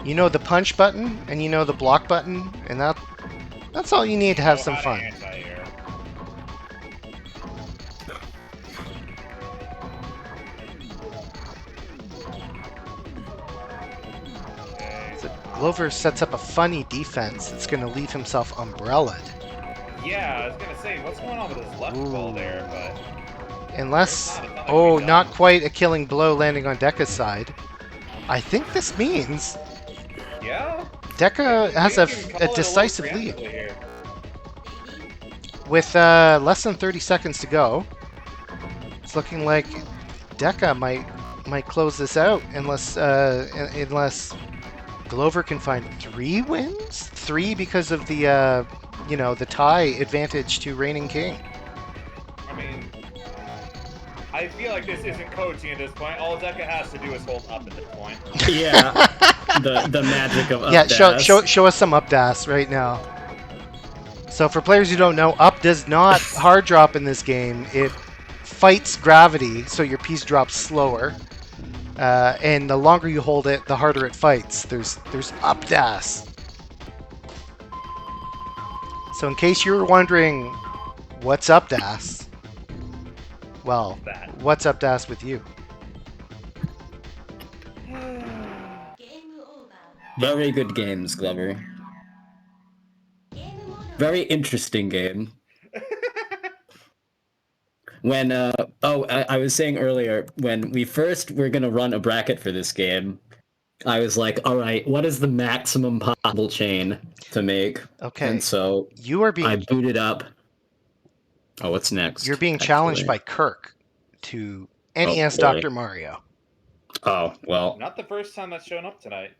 You know the punch button and you know the block button, and that's all you need to have some fun. So Glover sets up a funny defense that's going to leave himself umbrellaed. Yeah, I was gonna say, what's going on with his left ball there, but Unless, oh, not quite a killing blow landing on Deka's side. I think this means yeah, Deka has You a can call it decisive little lead. preemptively here. With less than 30 seconds to go, it's looking like Deka might close this out unless Glover can find 3 wins. 3 because of the the tie advantage to reigning king. I mean, I feel like this isn't coaching at this point. All Deka has to do is hold up at this point. Yeah, the magic of up Yeah, dash. show us some up dash right now. So for players who don't know, up does not hard drop in this game. It fights gravity, so your piece drops slower. And the longer you hold it, the harder it fights. There's up dash. So in case you were wondering, what's up dash? Well, what's up dash with you? Very good games, Glover. Very interesting game. When I was saying earlier, when we first were gonna run a bracket for this game, I was like, all right, what is the maximum possible chain to make? Okay. And so You are being I booted up. Oh, what's next? You're being challenged by Kirk to NES boy. Dr. Mario. Oh, well. Not the first time that's shown up tonight.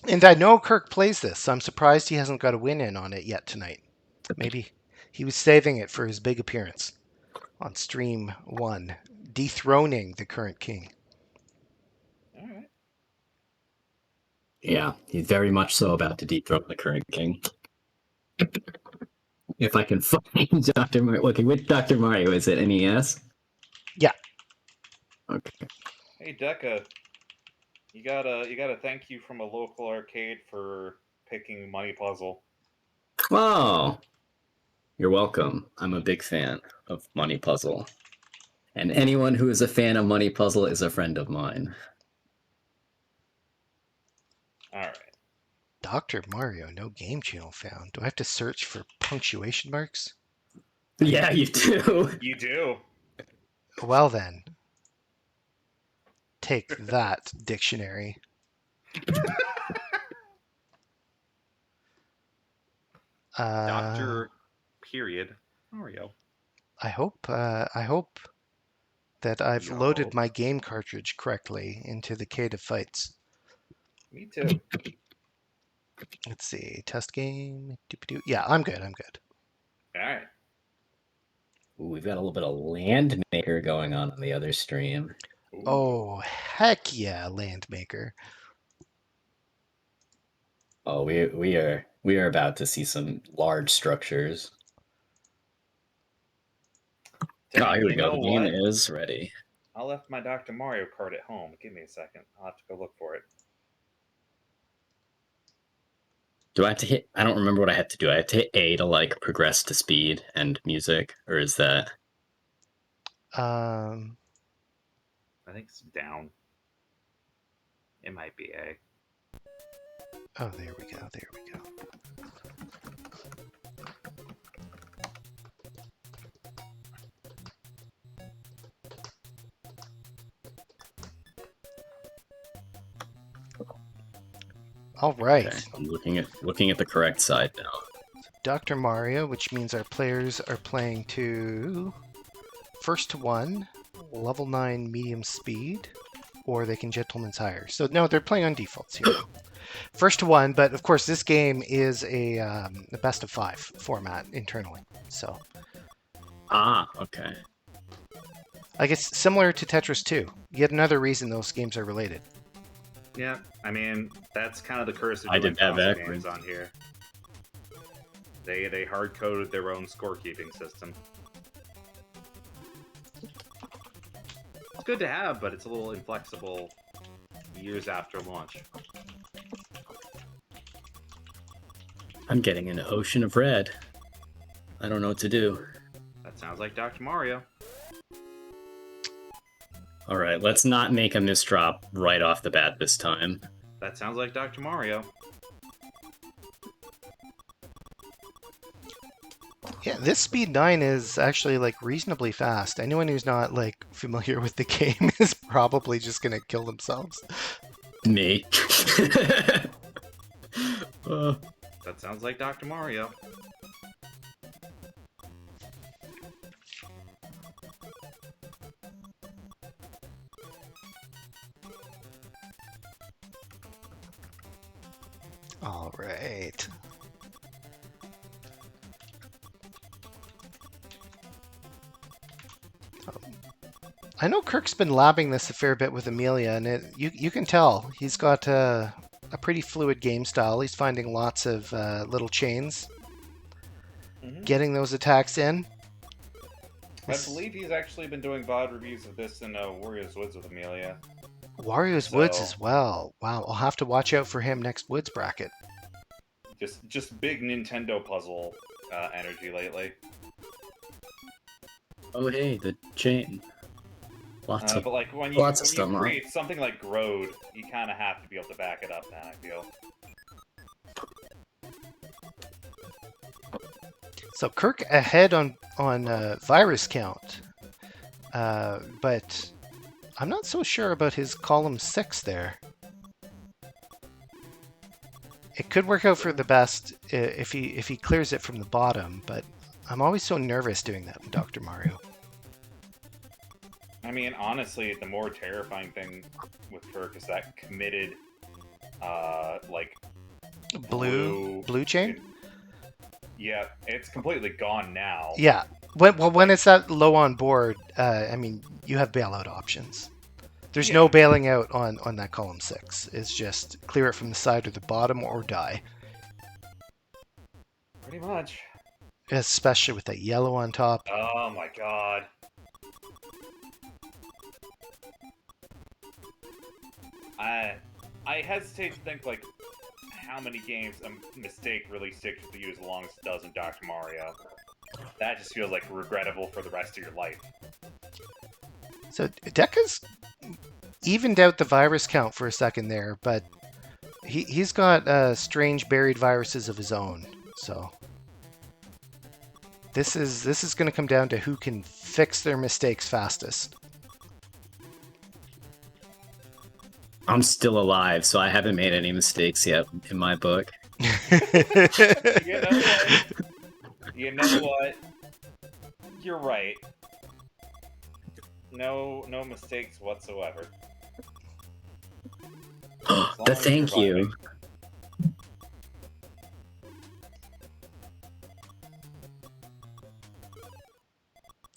And I know Kirk plays this, so I'm surprised he hasn't got a win in on it yet tonight. Maybe he was saving it for his big appearance on Stream 1, dethroning the current king. All right. Yeah, he's very much so about to dethrone the current king. if I can find Dr. Mario. Okay, which Dr. Mario is it? NES? Yeah. Okay. Hey Deka, you got a thank you from a local arcade for picking Money Puzzle. Oh, you're welcome. I'm a big fan of Money Puzzle. And anyone who is a fan of Money Puzzle is a friend of mine. All right. Dr. Mario, no game channel found. Do I have to search for punctuation marks? Yeah, you do. You do. Well then. Take that, dictionary. Doctor. Period. Mario. I hope that I've You loaded hope. my game cartridge correctly into the K to Fights. Me too. Let's see, test game. Yeah, I'm good. I'm good. All right. Ooh, we've got a little bit of land maker going on the other stream. Ooh. Oh heck yeah, Landmaker. Oh, we are about to see some large structures. Dang, Oh, here we you go. know The game what? is ready. I left my Dr. Mario card at home. Give me a second. I'll have to go look for it. Do I have to hit? I don't remember what I had to do. I have to hit A to like progress to speed and music, or is that? I think it's down. It might be A. Oh, there we go. There we go. All right. Okay, I'm looking at the correct side now. Dr. Mario, which means our players are playing to first to one, level 9 medium speed, or they can gentleman's higher. So no, they're playing on defaults here. First to one, but of course this game is a best of 5 format internally. So Ah, okay. I guess similar to Tetris 2. Yet another reason those games are related. Yeah, I mean that's kind of the curse of I doing did that console backwards. games on here. They hard coded their own scorekeeping system. It's good to have, but it's a little inflexible years after launch. I'm getting an ocean of red. I don't know what to do. That sounds like Dr. Mario. All right, let's not make a misdrop right off the bat this time. That sounds like Dr. Mario. Yeah, this speed 9 is actually like reasonably fast. Anyone who's not like familiar with the game is probably just gonna kill themselves. Me. That sounds like Dr. Mario. All right. I know Kirk's been labbing this a fair bit with Amelia, and you can tell he's got a pretty fluid game style. He's finding lots of little chains, getting those attacks in. I believe he's actually been doing VOD reviews of this in Wario's Woods with Amelia. Wario's Woods as well. Wow, I'll have to watch out for him next Woods bracket. Just big Nintendo puzzle energy lately. Oh, hey, the chain. Lots of But like when you create something like Grode, you kind of have to be able to back it up. Now I feel. So Kirk ahead on virus count, but I'm not so sure about his column 6 there. It could work out for the best if he clears it from the bottom, but I'm always so nervous doing that in Dr. Mario. I mean, honestly, the more terrifying thing with Kirk is that committed, like blue chain. Yeah, it's completely gone now. Yeah, when it's that low on board, I mean, you have bailout options. There's no bailing out on that column 6. It's just clear it from the side or the bottom or die. Pretty much. especially with that yellow on top. Oh my god. I hesitate to think, like, how many games a mistake really sticks with you as long as it does in Dr. Mario. That just feels like regrettable for the rest of your life. So Deka's evened out the virus count for a second there, but he's got strange buried viruses of his own. So this is going to come down to who can fix their mistakes fastest. I'm still alive, so I haven't made any mistakes yet in my book. You know what? You know what? You're right. No mistakes whatsoever. The thank you.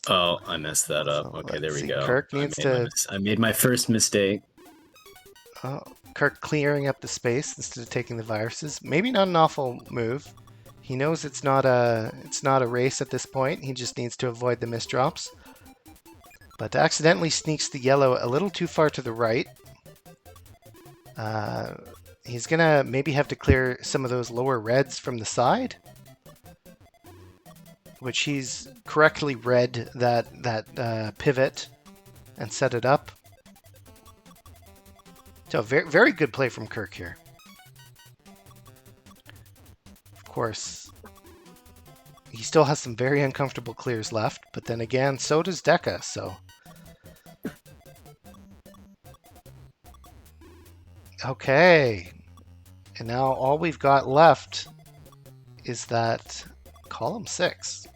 Oh, I messed that up. So Okay, there we see. go. Kirk needs I made my first mistake. Oh, Kirk clearing up the space instead of taking the viruses. Maybe not an awful move. He knows it's not a race at this point. He just needs to avoid the misdrops. But accidentally sneaks the yellow a little too far to the right. He's gonna maybe have to clear some of those lower reds from the side, which he's correctly read that pivot and set it up. So very, very good play from Kirk here. Of course, he still has some very uncomfortable clears left, but then again, so does Deka, so. Okay. And now all we've got left is that column 6.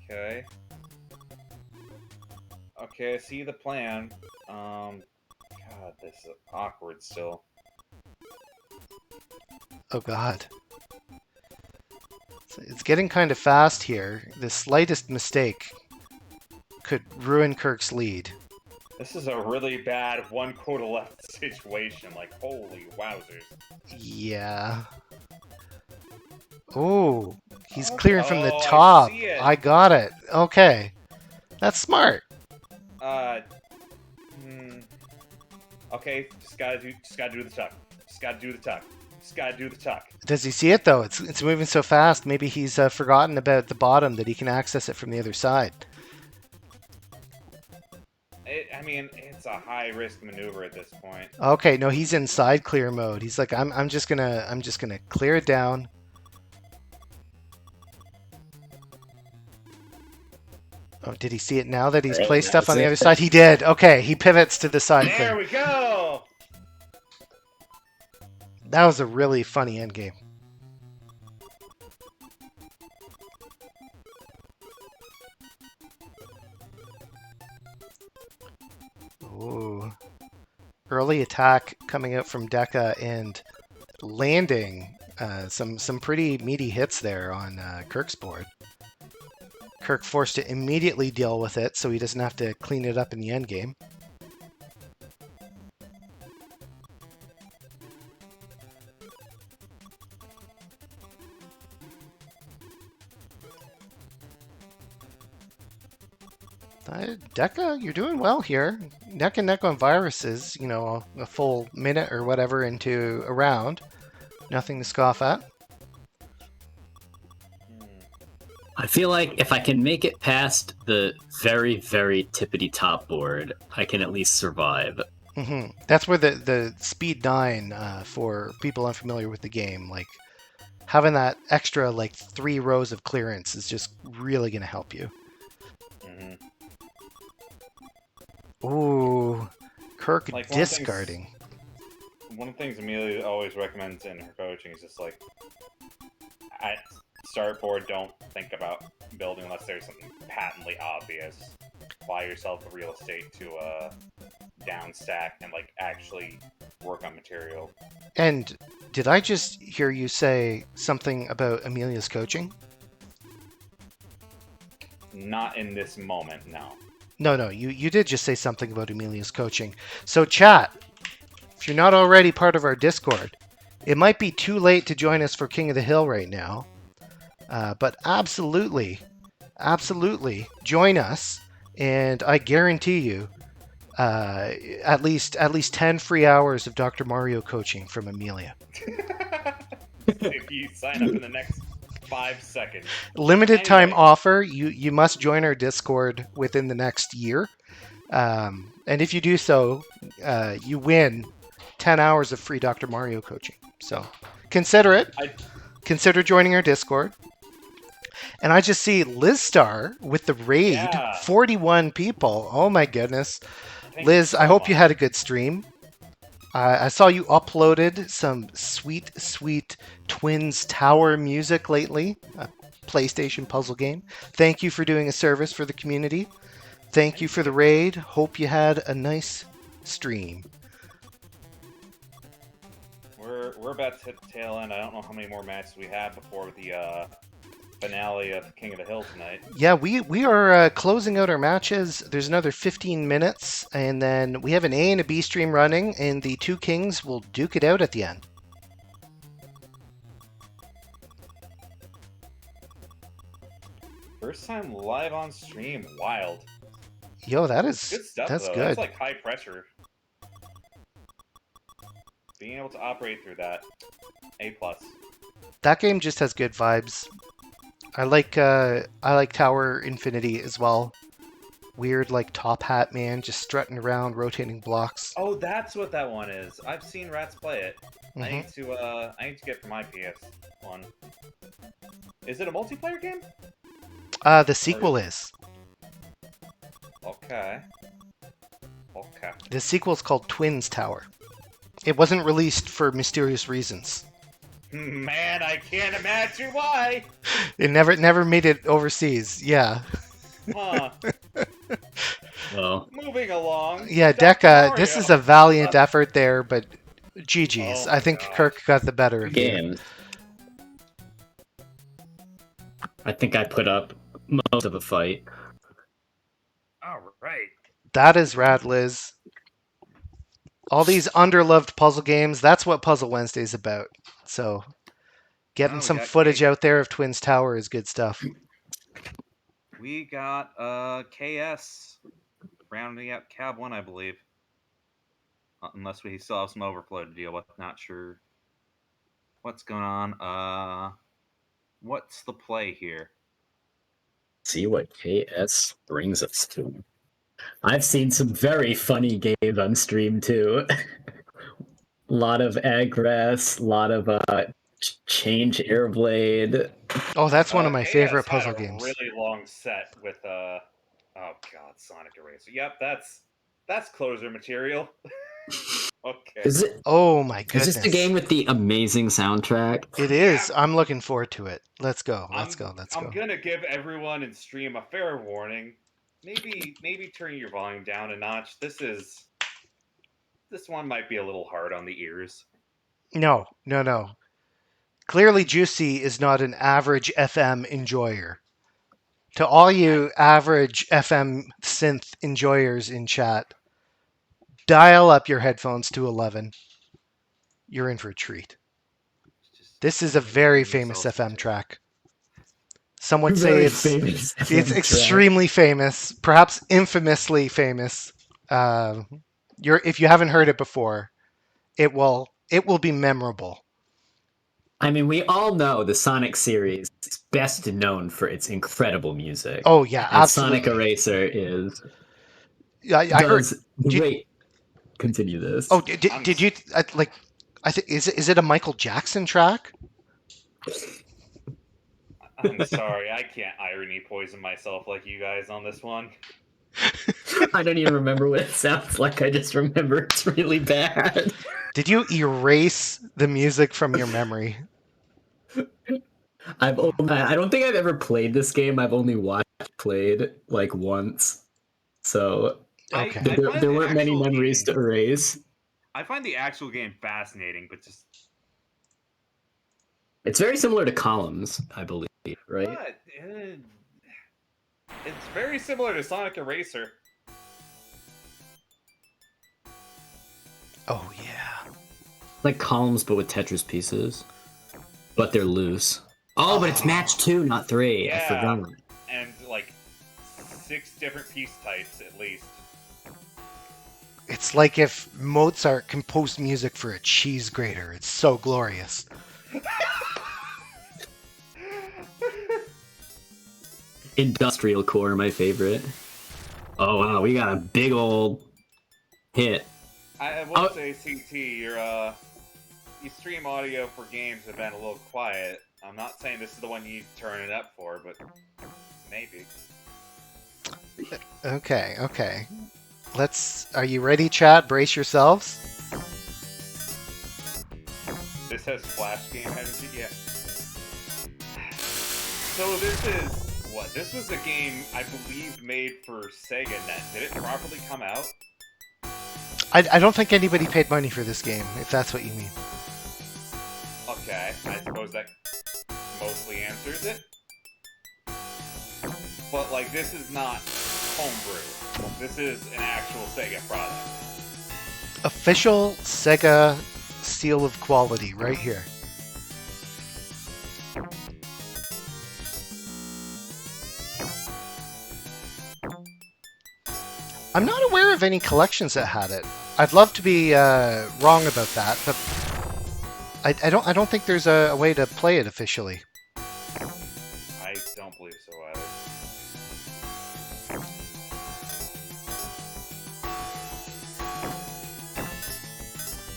Okay. Okay, I see the plan. God, this is awkward still. Oh god. So it's getting kind of fast here. The slightest mistake could ruin Kirk's lead. This is a really bad one quota left situation. Like, holy wowzers. Yeah. Oh, he's clearing from the Oh, top. I see it. I got it. Okay. That's smart. Okay, just gotta do the tuck. Just gotta do the tuck. Just gotta do the tuck. Does he see it though? It's moving so fast. Maybe he's forgotten about the bottom, that he can access it from the other side. I mean, it's a high risk maneuver at this point. Okay, no, he's in side clear mode. He's like, I'm just gonna clear it down. Oh, did he see it now that he's placed stuff on the other side? He did. Okay, he pivots to the side There clear. we go. That was a really funny endgame. Ooh. Early attack coming out from Deka and landing some pretty meaty hits there on Kirk's board. Kirk forced to immediately deal with it so he doesn't have to clean it up in the endgame. Deka, you're doing well here. Neck and neck on viruses, you know, a full minute or whatever into a round. Nothing to scoff at. I feel like if I can make it past the very, very tippity top board, I can at least survive. That's where the speed 9 for people unfamiliar with the game, like having that extra like 3 rows of clearance is just really going to help you. Ooh, Kirk Like, discarding. One of the things Amelia always recommends in her coaching is just like, at start board, don't think about building unless there's something patently obvious. Buy yourself real estate to down stack and like actually work on material. And did I just hear you say something about Amelia's coaching? Not in this moment, no. No, you did just say something about Amelia's coaching. So chat, if you're not already part of our Discord, it might be too late to join us for King of the Hill right now. But absolutely, join us, and I guarantee you at least 10 free hours of Dr. Mario coaching from Amelia. If you sign up in the next 5 seconds. Limited time Anyway. offer. You must join our Discord within the next year. And if you do so, you win 10 hours of free Dr. Mario coaching. So consider it. Consider joining our Discord. And I just see Lizstar with the raid. Yeah. 41 people. Oh my goodness. Thank Liz, you I so hope you much. had a good stream. I saw you uploaded some sweet Twins Tower music lately. A PlayStation puzzle game. Thank you for doing a service for the community. Thank you for the raid. Hope you had a nice stream. We're about to hit the tail end. I don't know how many more matches we have before the finale of King of the Hill tonight. Yeah, we are closing out our matches. There's another 15 minutes, and then we have an A and a B stream running, and the two kings will duke it out at the end. First time live on stream. Wild. Yo, that is Good stuff, that's though. good. That's like high pressure. Being able to operate through that. A+. That game just has good vibes. I like Tower Infinity as well. Weird like top hat man just strutting around rotating blocks. Oh, that's what that one is. I've seen Rats play it. Mhm. I need to get for my PS1. Is it a multiplayer game? The sequel is. Okay. Okay. The sequel is called Twins Tower. It wasn't released for mysterious reasons. Man, I can't imagine why. It never made it overseas. Yeah. Huh. Well, Moving along. Yeah, Dr. Deka, this Mario. is a valiant effort there, but GG's. Oh I my think gosh. Kirk got the better of you. games. I think I put up most of the fight. All right. That is rad, Liz. All these underloved puzzle games, that's what Puzzle Wednesday's about. So getting Oh, some yeah, footage out there of Twins Tower is good stuff. We got KS rounding out Cab 1, I believe. Unless we still have some overflow to deal with. Not sure what's going on. What's the play here? See what KS brings us to. I've seen some very funny games on stream too. A lot of aggress, a lot of change airblade. Oh, that's one of my KS favorite had puzzle a games. Really long set with oh god, Sonic Eraser. Yep, that's closer material. Okay. Oh my goodness. Is this the game with the amazing soundtrack? It is. I'm looking forward to it. Let's go. Let's go. I'm gonna give everyone in stream a fair warning. Maybe turn your volume down a notch. This one might be a little hard on the ears. No. Clearly, Juicey is not an average FM enjoyer. To all you average FM synth enjoyers in chat, dial up your headphones to 11. You're in for a treat. This is a very famous FM track. Some would say it's extremely famous, perhaps infamously famous. If you haven't heard it before, it will be memorable. I mean, we all know the Sonic series is best known for its incredible music. Oh yeah, and absolutely. Sonic Eraser is. I heard. Wait, continue this. Oh, did you like? I think is it a Michael Jackson track? I'm sorry, I can't irony poison myself like you guys on this one. I don't even remember what it sounds like. I just remember it's really bad. Did you erase the music from your memory? I don't think I've ever played this game. I've only watched it played like once. So okay. there weren't many memories to erase. I find the actual game fascinating, but just it's very similar to Columns, I believe, right? But, it's very similar to Sonic Eraser. Oh yeah. Like Columns, but with Tetris pieces. But they're loose. Oh, but it's match 2, not 3. I Yeah. forgot. And like 6 different piece types at least. It's like if Mozart composed music for a cheese grater. It's so glorious. Industrial core, my favorite. Oh wow, we got a big old hit. I will say, CT, your stream audio for games have been a little quiet. I'm not saying this is the one you turn it up for, but maybe. Okay. Are you ready, chat? Brace yourselves. This has flash game energy, yeah. So this is what? This was a game I believe made for Sega Net. Did it properly come out? I don't think anybody paid money for this game, if that's what you mean. Okay, I suppose that mostly answers it. But like, this is not homebrew. This is an actual Sega product. Official Sega seal of quality right here. I'm not aware of any collections that had it. I'd love to be wrong about that, but I don't think there's a way to play it officially. I don't believe so either.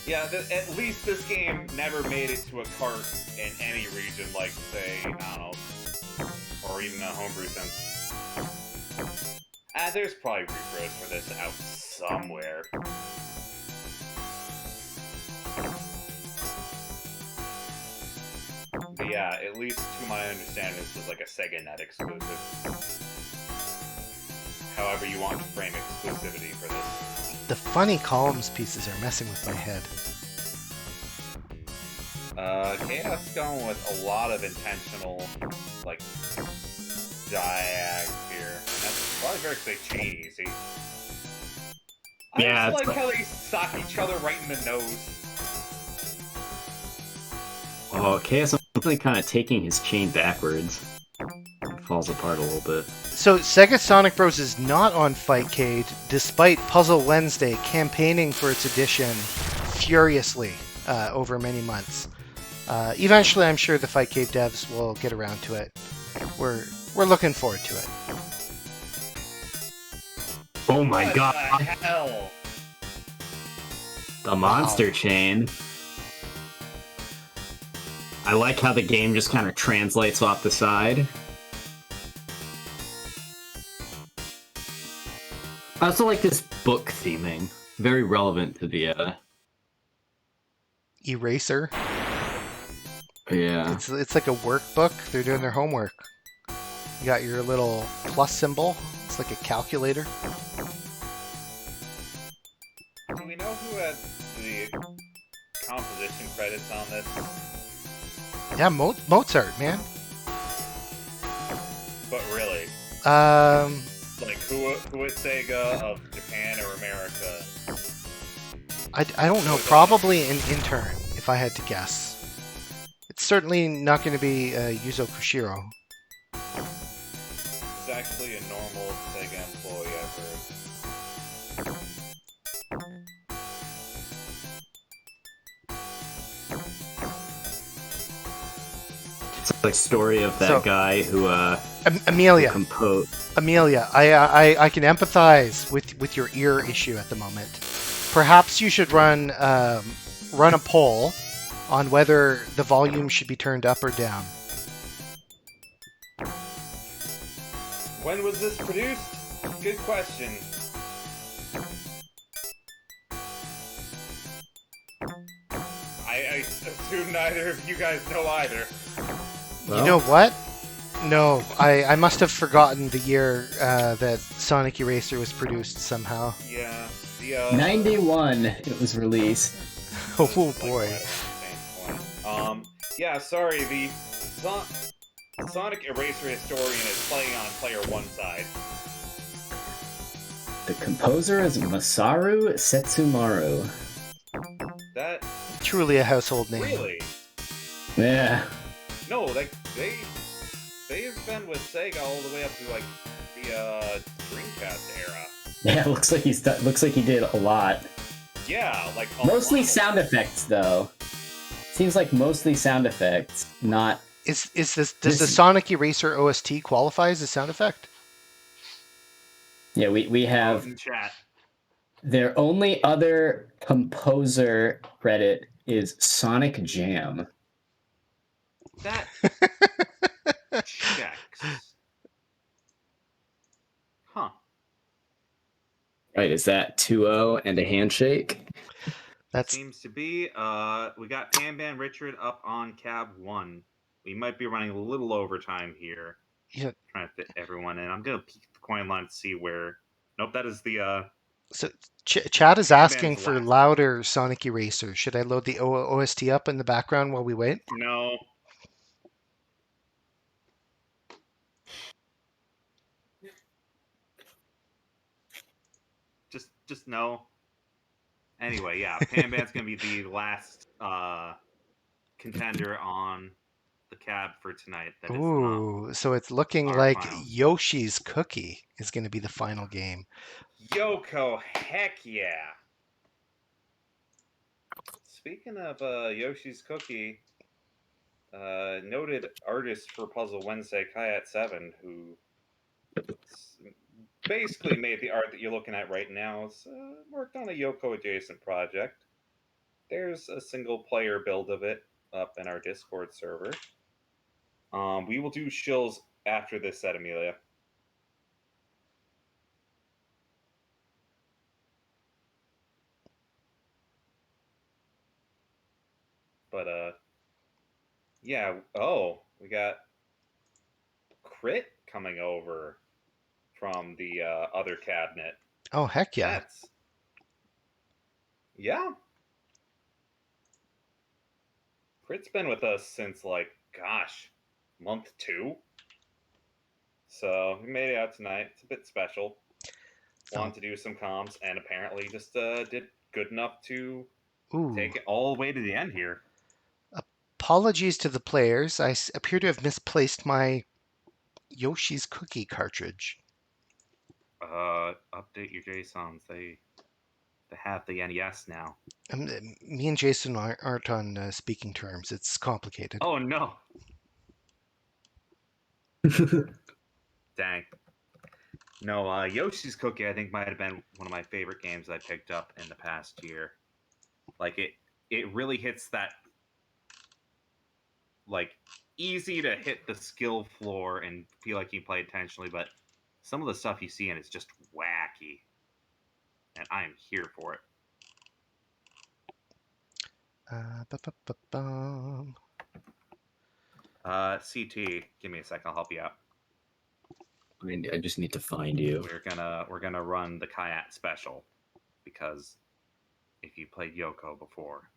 Yeah, at least this game never made it to a cart in any region, like, say, I don't know, or even a homebrew sense. There's probably repros for this out somewhere. But yeah, at least to my understanding, this was like a Sega Net exclusive. However you want to frame exclusivity for this. The funny columns pieces are messing with my head. Chaos going with a lot of intentional, like, diags here. And that's probably very chain easy. I Yeah, just like how they sock each other right in the nose. Oh, Chaos is really kind of taking his chain backwards. It falls apart a little bit. So Sega Sonic Bros. Is not on Fightcade, despite Puzzle Wednesday campaigning for its edition furiously over many months. Eventually, I'm sure the Fightcade devs will get around to it. We're looking forward to it. Oh my god! What the hell? The monster chain. I like how the game just kind of translates off the side. I also like this book theming. Very relevant to the, Eraser. Yeah. It's like a workbook. They're doing their homework. You got your little plus symbol. It's like a calculator. Do we know who had the composition credits on this? Yeah, Mozart, man. But really, like who at Sega of Japan or America? I don't know. Probably an intern, if I had to guess. It's certainly not going to be Yuzo Koshiro. It's actually a normal Sega employee, I've heard. It's like story of that guy who Amelia. composed. Amelia, I can empathize with your ear issue at the moment. Perhaps you should run a poll on whether the volume should be turned up or down. When was this produced? Good question. I assume neither of you guys know either. Well, You know what? No, I must have forgotten the year that Sonic Eraser was produced somehow. Yeah, the 91 it was released. Oh like, boy. right at the same point. Yeah, sorry, the Sonic Eraser historian is playing on player one side. The composer is Masaru Setsumaru. That Truly a household name. really? Yeah. No, they've been with Sega all the way up to like the Dreamcast era. Yeah, looks like looks like he did a lot. Yeah, like Mostly sound effects, though. Seems like mostly sound effects, not. Does the Sonic Eraser OST qualify as a sound effect? Yeah, we have in chat. their only other composer credit is Sonic Jam. That checks. Huh. Right, is that 2-0 and a handshake? That seems to be. We got panbanrichard up on cab 1. We might be running a little overtime here. Yeah. Trying to fit everyone in. I'm gonna peek the coin line to see where. Nope, that is the. So Chad is asking Panban's for last. louder Sonic Eraser. Should I load the OST up in the background while we wait? No. Just no. Anyway, yeah, Panban's gonna be the last contender on the cab for tonight. That is Ooh, so it's looking like Yoshi's Cookie is going to be the final game. Yoko, heck yeah! Speaking of Yoshi's Cookie, noted artist for Puzzle Wednesday, Kayat7, who basically made the art that you're looking at right now, has worked on a Yoko adjacent project. There's a single player build of it up in our Discord server. We will do shills after this set, Amelia. But yeah. Oh, we got Crit coming over from the other cabinet. Oh, heck yeah. Yeah. Crit's been with us since, like, gosh, month 2. So he made it out tonight. It's a bit special. Wanted to do some comms, and apparently just did good enough to take it all the way to the end here. Apologies to the players. I appear to have misplaced my Yoshi's Cookie cartridge. Update your JSONs. They have the NES now. Me and Jason aren't on speaking terms. It's complicated. Oh, no. Dang. No, Yoshi's Cookie, I think, might have been one of my favorite games I picked up in the past year. Like, it really hits that, like, easy to hit the skill floor and feel like you play intentionally, but some of the stuff you see in it's just wacky. And I am here for it. CT, give me a second, I'll help you out. I just need to find you. We're gonna run the Kayat special, because if you played Yoko before,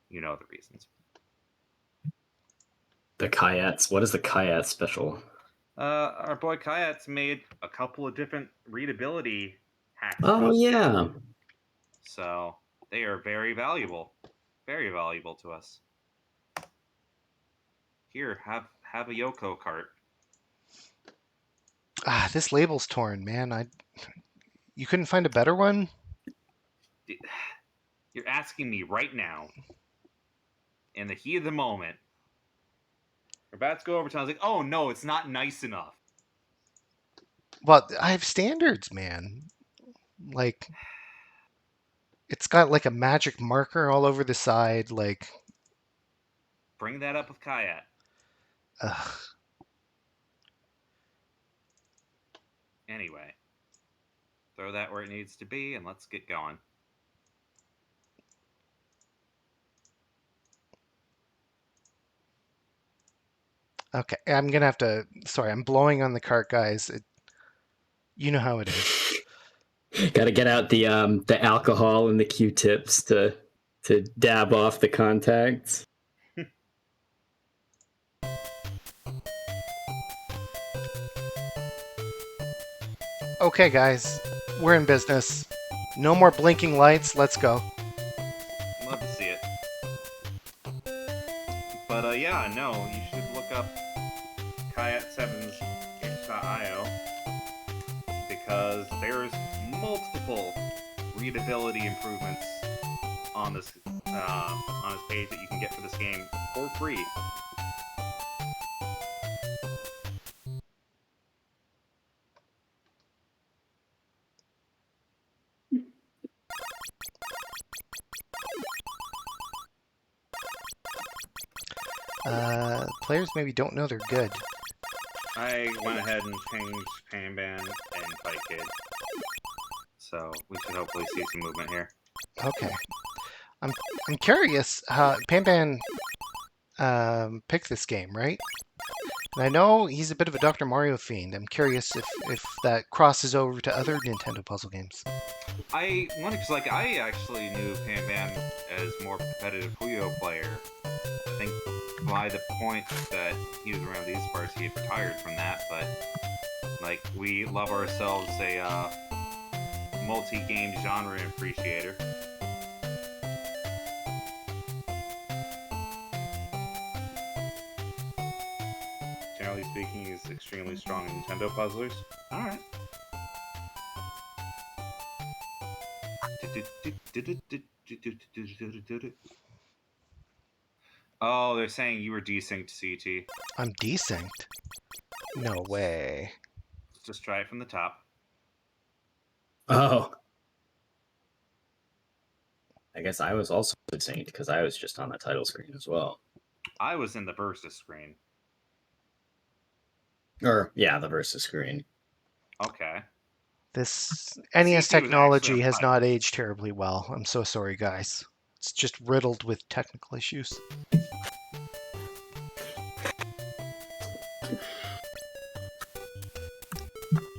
you know the reasons. The Kayats. What is the Kayat special? Our boy Kayat's made a couple of different readability hacks. Oh yeah. So they are very valuable to us. Here, have a Yoko cart. This label's torn, man. You couldn't find a better one? You're asking me right now, in the heat of the moment. We're about to go over time. I was like, oh no, it's not nice enough. Well, I have standards, man. Like, it's got like a magic marker all over the side. Like, bring that up with Kayat. Ugh. Anyway, throw that where it needs to be, and let's get going. Okay, I'm gonna have to. Sorry, I'm blowing on the cart, guys. You know how it is. Got to get out the alcohol and the Q-tips to dab off the contacts. Okay, guys, we're in business. No more blinking lights. Let's go. Love to see it. But But yeah, no, you should look up Kayat7's itch.io because there's multiple readability improvements on this page that you can get for this game for free. Players maybe don't know they're good. I went ahead and changed Panban and Fight Kid, so we should hopefully see some movement here. Okay. I'm curious how Panban picked this game, right? And I know he's a bit of a Dr. Mario fiend. I'm curious if that crosses over to other Nintendo puzzle games. I wonder, because like I actually knew Panban as more of a competitive Puyo player. I think by the point that he was around these parts, he had retired from that. But like, we love ourselves a multi-game genre appreciator. Generally speaking, he's extremely strong in Nintendo puzzlers. Alright. Oh, they're saying you were desynced, CT. I'm desynced? No way. Just try it from the top. Oh. I guess I was also synced because I was just on the title screen as well. I was in the versus screen. Or, yeah, the versus screen. Okay. This NES CT was technology actually on has title. not aged terribly well. I'm so sorry, guys. It's just riddled with technical issues.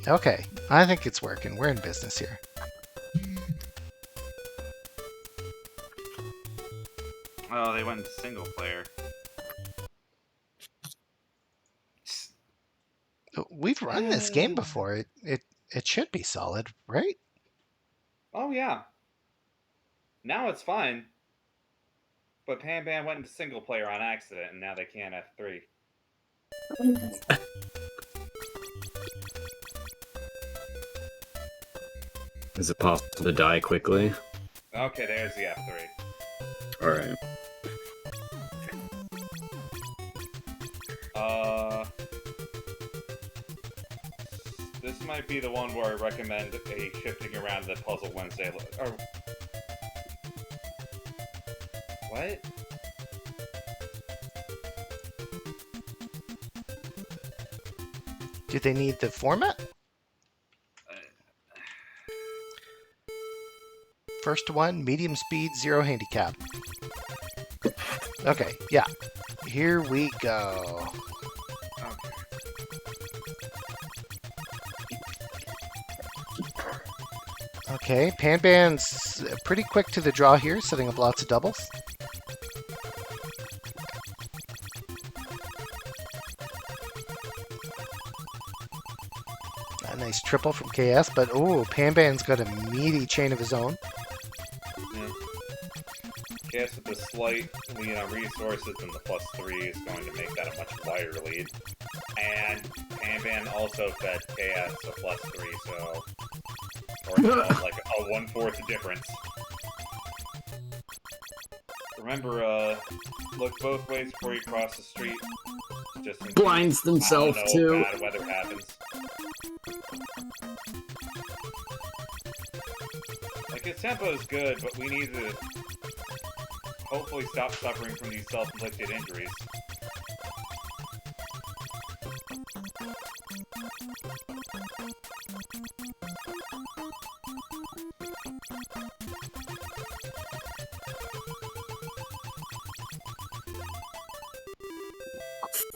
Okay, I think it's working. We're in business here. Oh, they went into single player. We've run this game before. It should be solid, right? Oh, yeah. Now it's fine. But Panban went into single player on accident, and now they can't F3. Is it possible to die quickly? Okay, there's the F3. Alright. This might be the one where I recommend a shifting around the Puzzle Wednesday. Or what? Do they need the format? First one, medium speed, 0 handicap. Okay, yeah. Here we go. Okay, Panban's pretty quick to the draw here, setting up lots of doubles. A nice triple from KS, but oh, Panban's got a meaty chain of his own. Yeah. KS with the slight lead on resources and the +3 is going to make that a much wider lead. And Panban also fed KS a +3, so... Or like a 1/4 difference. Remember, look both ways before you cross the street. Just in Blinds case, themselves, I don't too. know, bad weather happens. Like, his tempo is good, but we need to hopefully stop suffering from these self-inflicted injuries.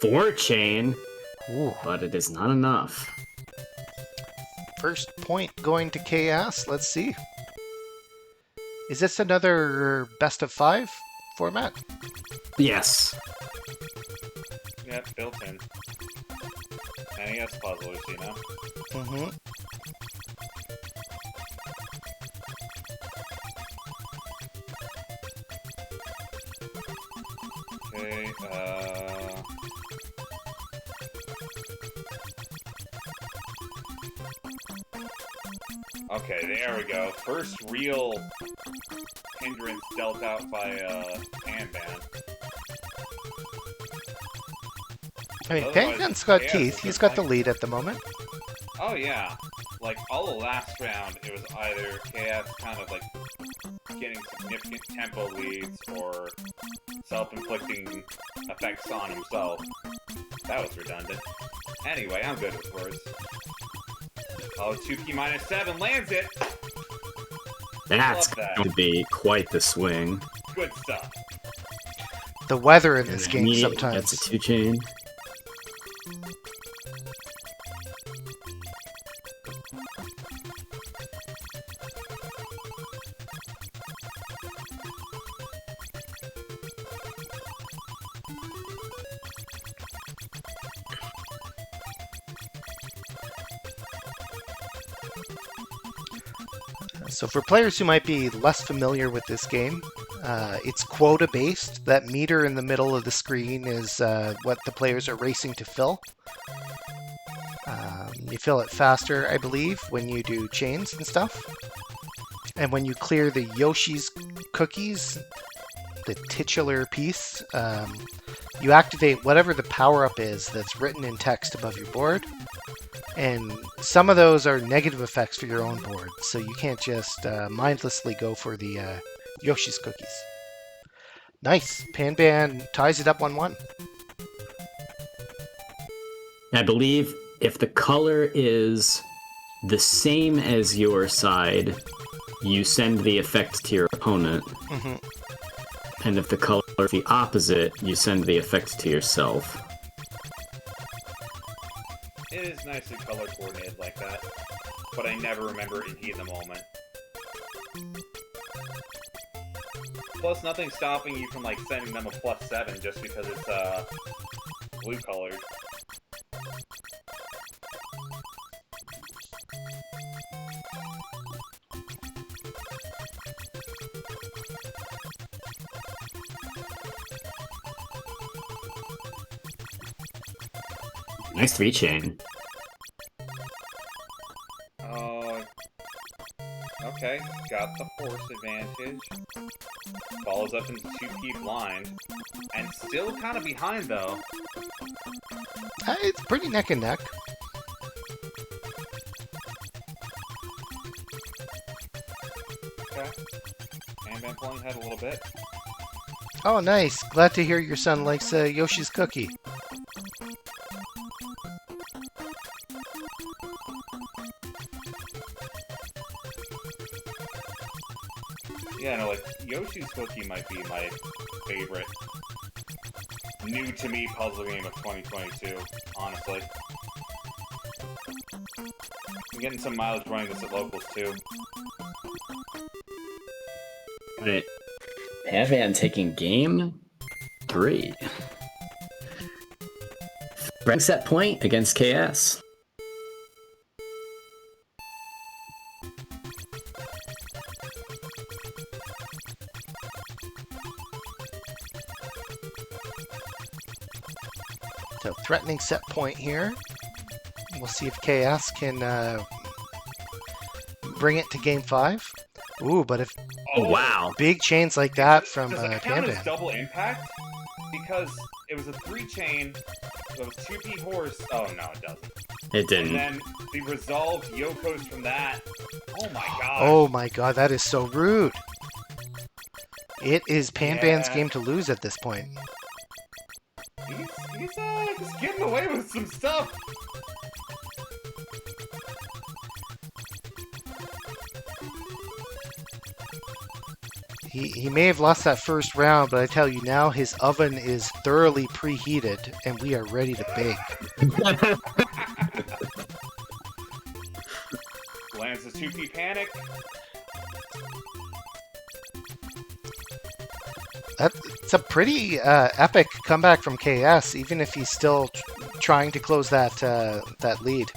Four chain, Ooh. but it is not enough. First point going to KS. Let's see. Is this another best of 5 format? Yes. Yep, built in. NES puzzlers, you know? Mm-hmm. Okay. Okay, there we go. First real hindrance dealt out by Panban. I mean, Otherwise, Panban's got Chaos teeth. has He's been got the lead at the moment. Oh yeah, like all the last round, it was either KS kind of like getting significant tempo leads or self-inflicting effects on himself. That was redundant. Anyway, I'm good with words. Oh, 2P minus 7 lands it! That's Love that. going to be quite the swing. Good stuff. The weather in And this then game immediately sometimes. gets a 2-chain. So for players who might be less familiar with this game, it's quota-based. That meter in the middle of the screen is what the players are racing to fill. You fill it faster, I believe, when you do chains and stuff. And when you clear the Yoshi's cookies, the titular piece, you activate whatever the power-up is that's written in text above your board. And some of those are negative effects for your own board, so you can't just mindlessly go for the Yoshi's cookies. Nice. Panban ties it up 1-1. I believe if the color is the same as your side, you send the effect to your opponent. Mm-hmm. And if the color is the opposite, you send the effect to yourself. It is nicely color coordinated like that, but I never remember it in heat of the moment. Plus, nothing's stopping you from like sending them a +7 just because it's blue colored. Nice 3-chain. Okay, got the force advantage. Follows up into 2P blind. And still kind of behind, though. It's pretty neck and neck. Okay. And then pulling ahead a little bit. Oh, nice. Glad to hear your son likes Yoshi's cookie. Yeah, no, like, Yoshi's Cookie might be my favorite new-to-me puzzle game of 2022, honestly. I'm getting some mileage running this at locals, too. Right. Panban taking game 3. Break set point against KS. So threatening set point here. We'll see if KS can bring it to game 5. Ooh, but if Oh, wow. big chains like that from Does it count as Panban. double impact? Because it was a 3-chain, so it was 2P horse. Oh, no, it doesn't. It And didn't. then the resolved Yokos from that. Oh my gosh. Oh my god, that is so rude. It is Panban's Yeah. game to lose at this point. He's getting away with some stuff. He may have lost that first round, but I tell you now, his oven is thoroughly preheated, and we are ready to bake. Lands a 2P panic. It's a pretty epic comeback from KS, even if he's still trying to close that that lead.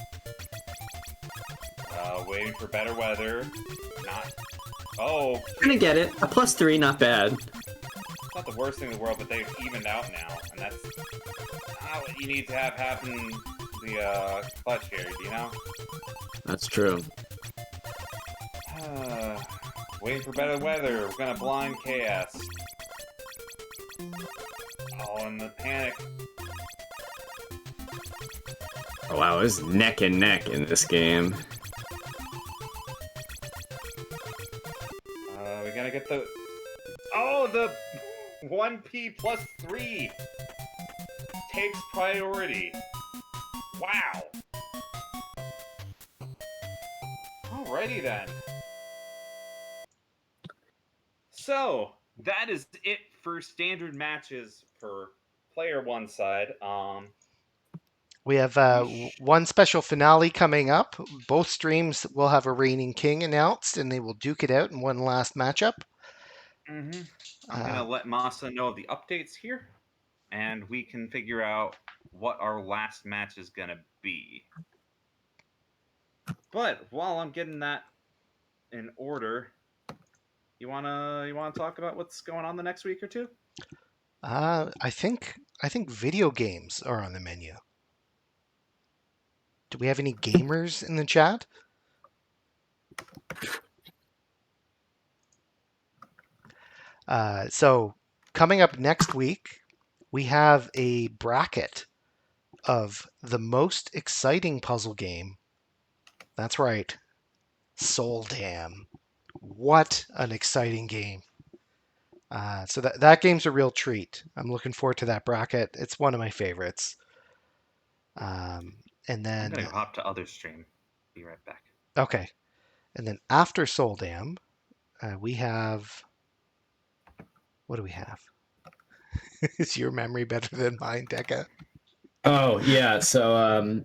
Waiting for better weather. Not. Oh, Gonna get it. A +3, not bad. It's not the worst thing in the world, but they've evened out now, and that's not what you need to have happen the clutch here, you know? That's true. Waiting for better weather. We're gonna blind chaos. Oh, and the panic. Oh wow, it's neck and neck in this game. We're gonna get the... Oh, the 1P plus 3 takes priority. Wow. Alrighty then. So, that is it for standard matches for player one side. We have one special finale coming up. Both streams will have a reigning king announced, and they will duke it out in one last matchup. I'm going to let Masa know the updates here, and we can figure out what our last match is going to be. But while I'm getting that in order, you wanna talk about what's going on the next week or two? I think video games are on the menu. Do we have any gamers in the chat? So coming up next week, we have a bracket of the most exciting puzzle game. That's right, Soldam. What an exciting game. So that game's a real treat. I'm looking forward to that bracket. It's one of my favorites. And then I'm gonna hop to other stream. Be right back. Okay. And then after Soldam, we have... What do we have? Is your memory better than mine, Deka? Oh yeah, so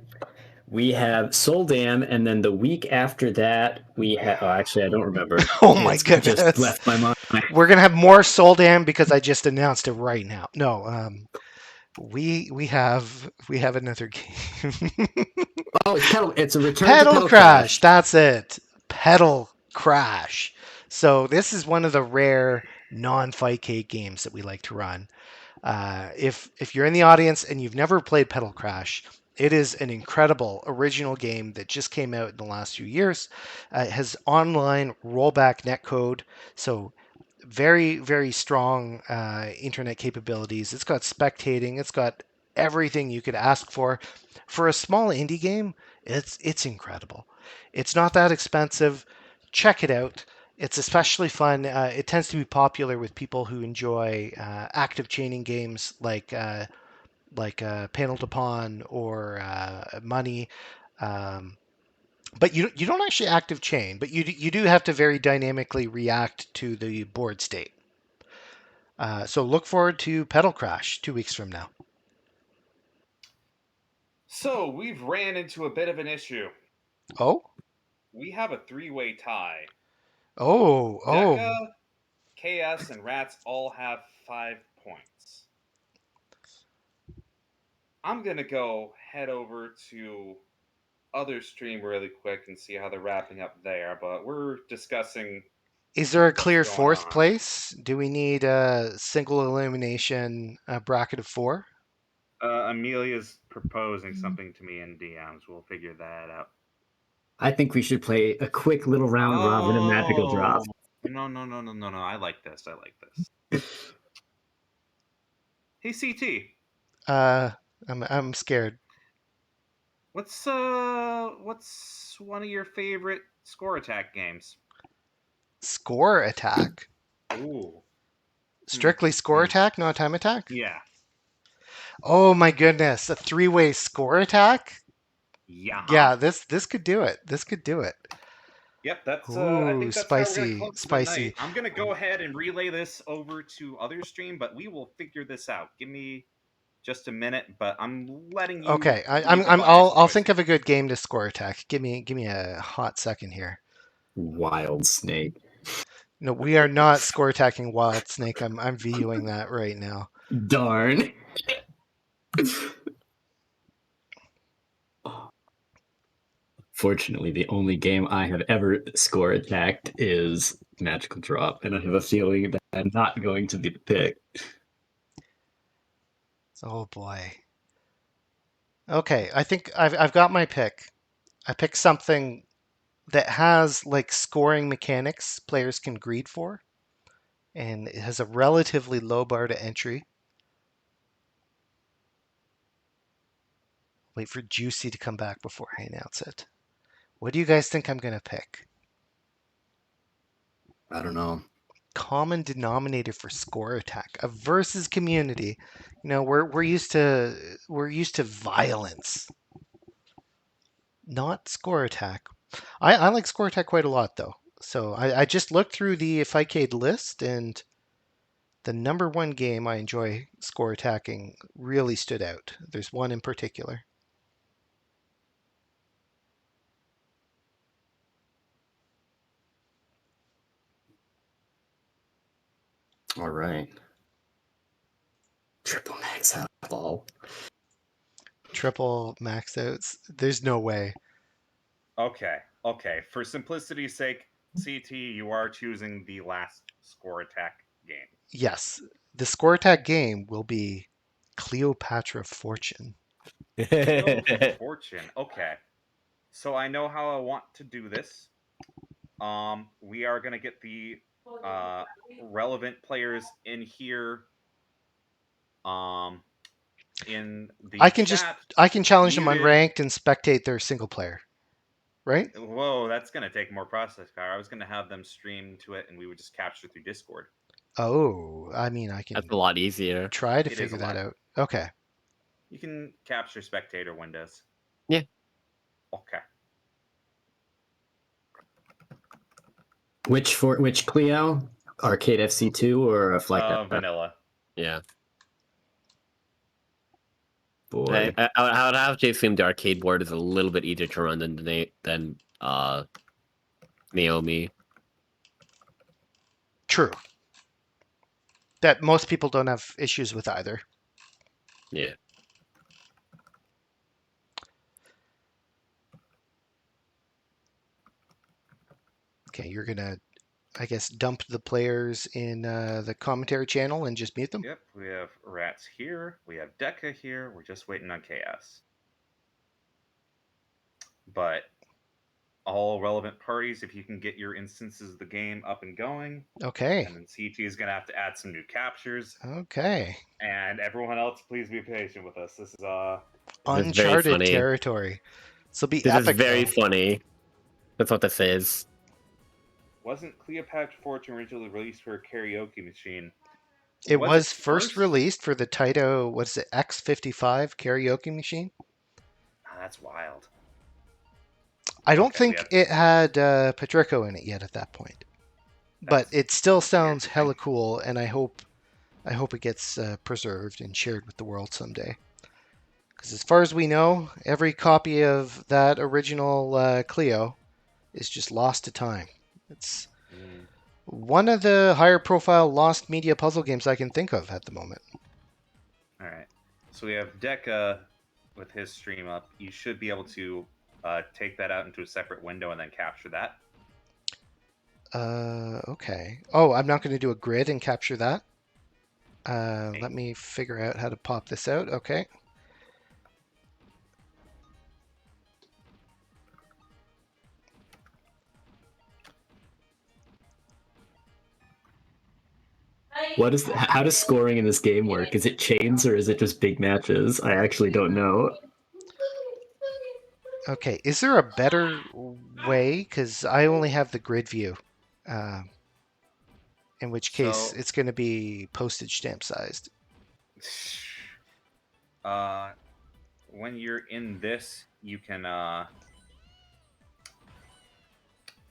we have Soldam, and then the week after that we have. Oh, actually, I don't remember. Oh my It's goodness! Just left my mind. We're gonna have more Soldam because I just announced it right now. No, we have another game. Oh, it's a return Pedal to Pedal Crash. That's it. Pedal Crash. So this is one of the rare non-Fightcade games that we like to run. If you're in the audience and you've never played Pedal Crash, it is an incredible original game that just came out in the last few years. It has online rollback netcode, so very, very strong internet capabilities. It's got spectating. It's got everything you could ask for. For a small indie game, it's incredible. It's not that expensive. Check it out. It's especially fun. It tends to be popular with people who enjoy active chaining games like Panel to Pawn or Money. But you don't actually active chain, but you do have to very dynamically react to the board state. So look forward to Pedal Crash 2 weeks from now. So we've ran into a bit of an issue. Oh? We have a 3-way tie. Oh. Deka, KS, and Rats all have 5 points. I'm gonna go head over to other stream really quick and see how they're wrapping up there, but we're discussing... Is there a clear going fourth on. place? Do we need a single elimination bracket of 4? Amelia's proposing something to me in DMs. We'll figure that out. I think we should play a quick little round robin of magical drop. No. I like this. Hey, CT. I'm scared. What's one of your favorite score attack games? Score attack? Ooh. Strictly score attack, not time attack? Yeah. Oh my goodness, a 3-way score attack? Yeah. Yeah, this could do it. This could do it. Yep, that's Ooh, I think that's spicy, how we're gonna close spicy. the night. I'm gonna go ahead and relay this over to other stream, but we will figure this out. Give me just a minute, but I'm letting you. Okay, I'll think of a good game to score attack. Give me a hot second here. Wild Snake. No, we are not score attacking Wild Snake. I'm viewing that right now. Darn. Fortunately, the only game I have ever score attacked is magical drop, and I have a feeling that I'm not going to be the pick. Oh boy. Okay, I think I've got my pick. I picked something that has like scoring mechanics players can greed for, and it has a relatively low bar to entry. Wait for Juicey to come back before I announce it. What do you guys think I'm gonna pick? I don't know. Common denominator for score attack, a versus community. You know, we're used to violence, not score attack. I like score attack quite a lot though. So I just looked through the Fightcade list, and the number one game I enjoy score attacking really stood out. There's one in particular. All right. Triple max out ball. Triple max outs. There's no way. Okay. For simplicity's sake, CT, you are choosing the last score attack game. Yes, the score attack game will be Cleopatra Fortune. Fortune. Okay. So I know how I want to do this. We are gonna get the relevant players in here. In the I can challenge them muted. unranked and spectate their single player, right? Whoa, that's gonna take more process power. I was gonna have them stream to it, and we would just capture through Discord. Oh, I mean, I can That's a lot easier. try to It is figure a that lot. out. Okay. You can capture spectator windows. Yeah. Okay. Which Cleo? Arcade FC2 or a flight? Vanilla. Yeah. Boy. I would have to assume the arcade board is a little bit easier to run than Naomi. True. That most people don't have issues with either. Yeah. Okay, you're gonna, I guess, dump the players in the commentary channel and just mute them? Yep, we have Rats here. We have Deka here. We're just waiting on Chaos. But all relevant parties, if you can get your instances of the game up and going. Okay. And then CT is going to have to add some new captures. Okay. And everyone else, please be patient with us. This is very Uncharted funny. territory. This will be This epic. is very though. funny. That's what this is. Wasn't Cleopatra Fortune originally released for a karaoke machine? It was first released for the Taito, what is it, X55 karaoke machine? Oh, that's wild. I don't Okay, think it had Patrico in it yet at that point. But it still sounds hella cool, and I hope it gets preserved and shared with the world someday. Because as far as we know, every copy of that original Clio is just lost to time. It's one of the higher profile lost media puzzle games I can think of at the moment. All right. So we have Deka with his stream up. You should be able to take that out into a separate window and then capture that. Okay. Oh, I'm not going to do a grid and capture that. Let me figure out how to pop this out. Okay. How does scoring in this game work? Is it chains or is it just big matches? I actually don't know. Okay, is there a better way? Because I only have the grid view. In which case, it's going to be postage stamp sized. When you're in this, you can...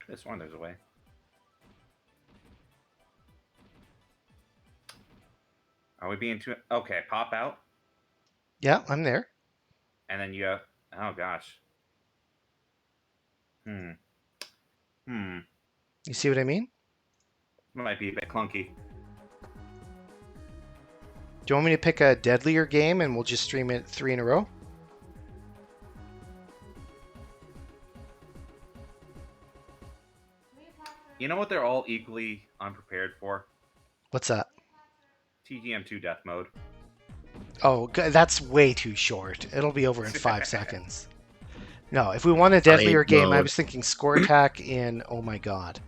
This one, there's a way. Are we being too... Okay, pop out. Yeah, I'm there. And then you have... Oh, gosh. You see what I mean? Might be a bit clunky. Do you want me to pick a deadlier game and we'll just stream it 3 in a row? You know what they're all equally unprepared for? What's that? TGM2 Death Mode. Oh, that's way too short. It'll be over in 5 seconds. No, if we want a deadlier game, I mode. was thinking Score Attack in Oh My God.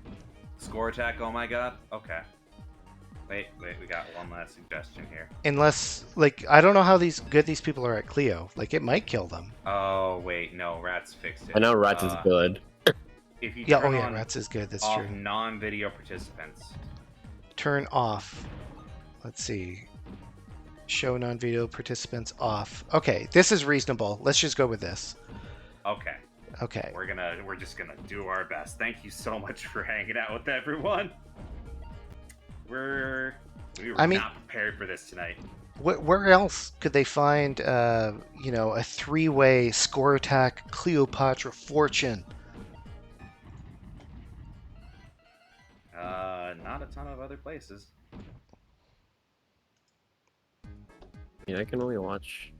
Score Attack, oh my god. Okay. Wait, we got one last suggestion here. Unless, like, I don't know how good these people are at Cleo. Like, it might kill them. Oh, wait, no, Rats fixed it. I know Rats is good. If you Yeah, turn oh yeah, on Rats is good. That's off true. non-video participants. Turn off. Let's see. Show non-video participants off. Okay, this is reasonable. Let's just go with this. Okay. Okay. We're just gonna do our best. Thank you so much for hanging out with everyone. We were not prepared for this tonight. Where else could they find, a 3-way Score Attack Cleopatra fortune? Not a ton of other places. Yeah, I can only watch.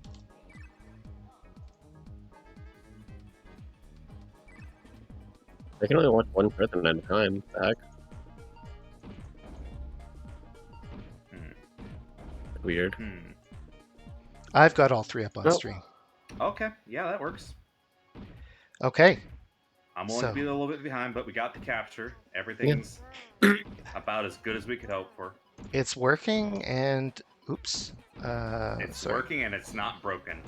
I can only watch one person at a time. What the heck? Weird. I've got all 3 up on stream. Okay, yeah, that works. Okay. I'm willing to be a little bit behind, but we got the capture. Everything's about as good as we could hope for. It's working, and oops. It's working, and it's not broken.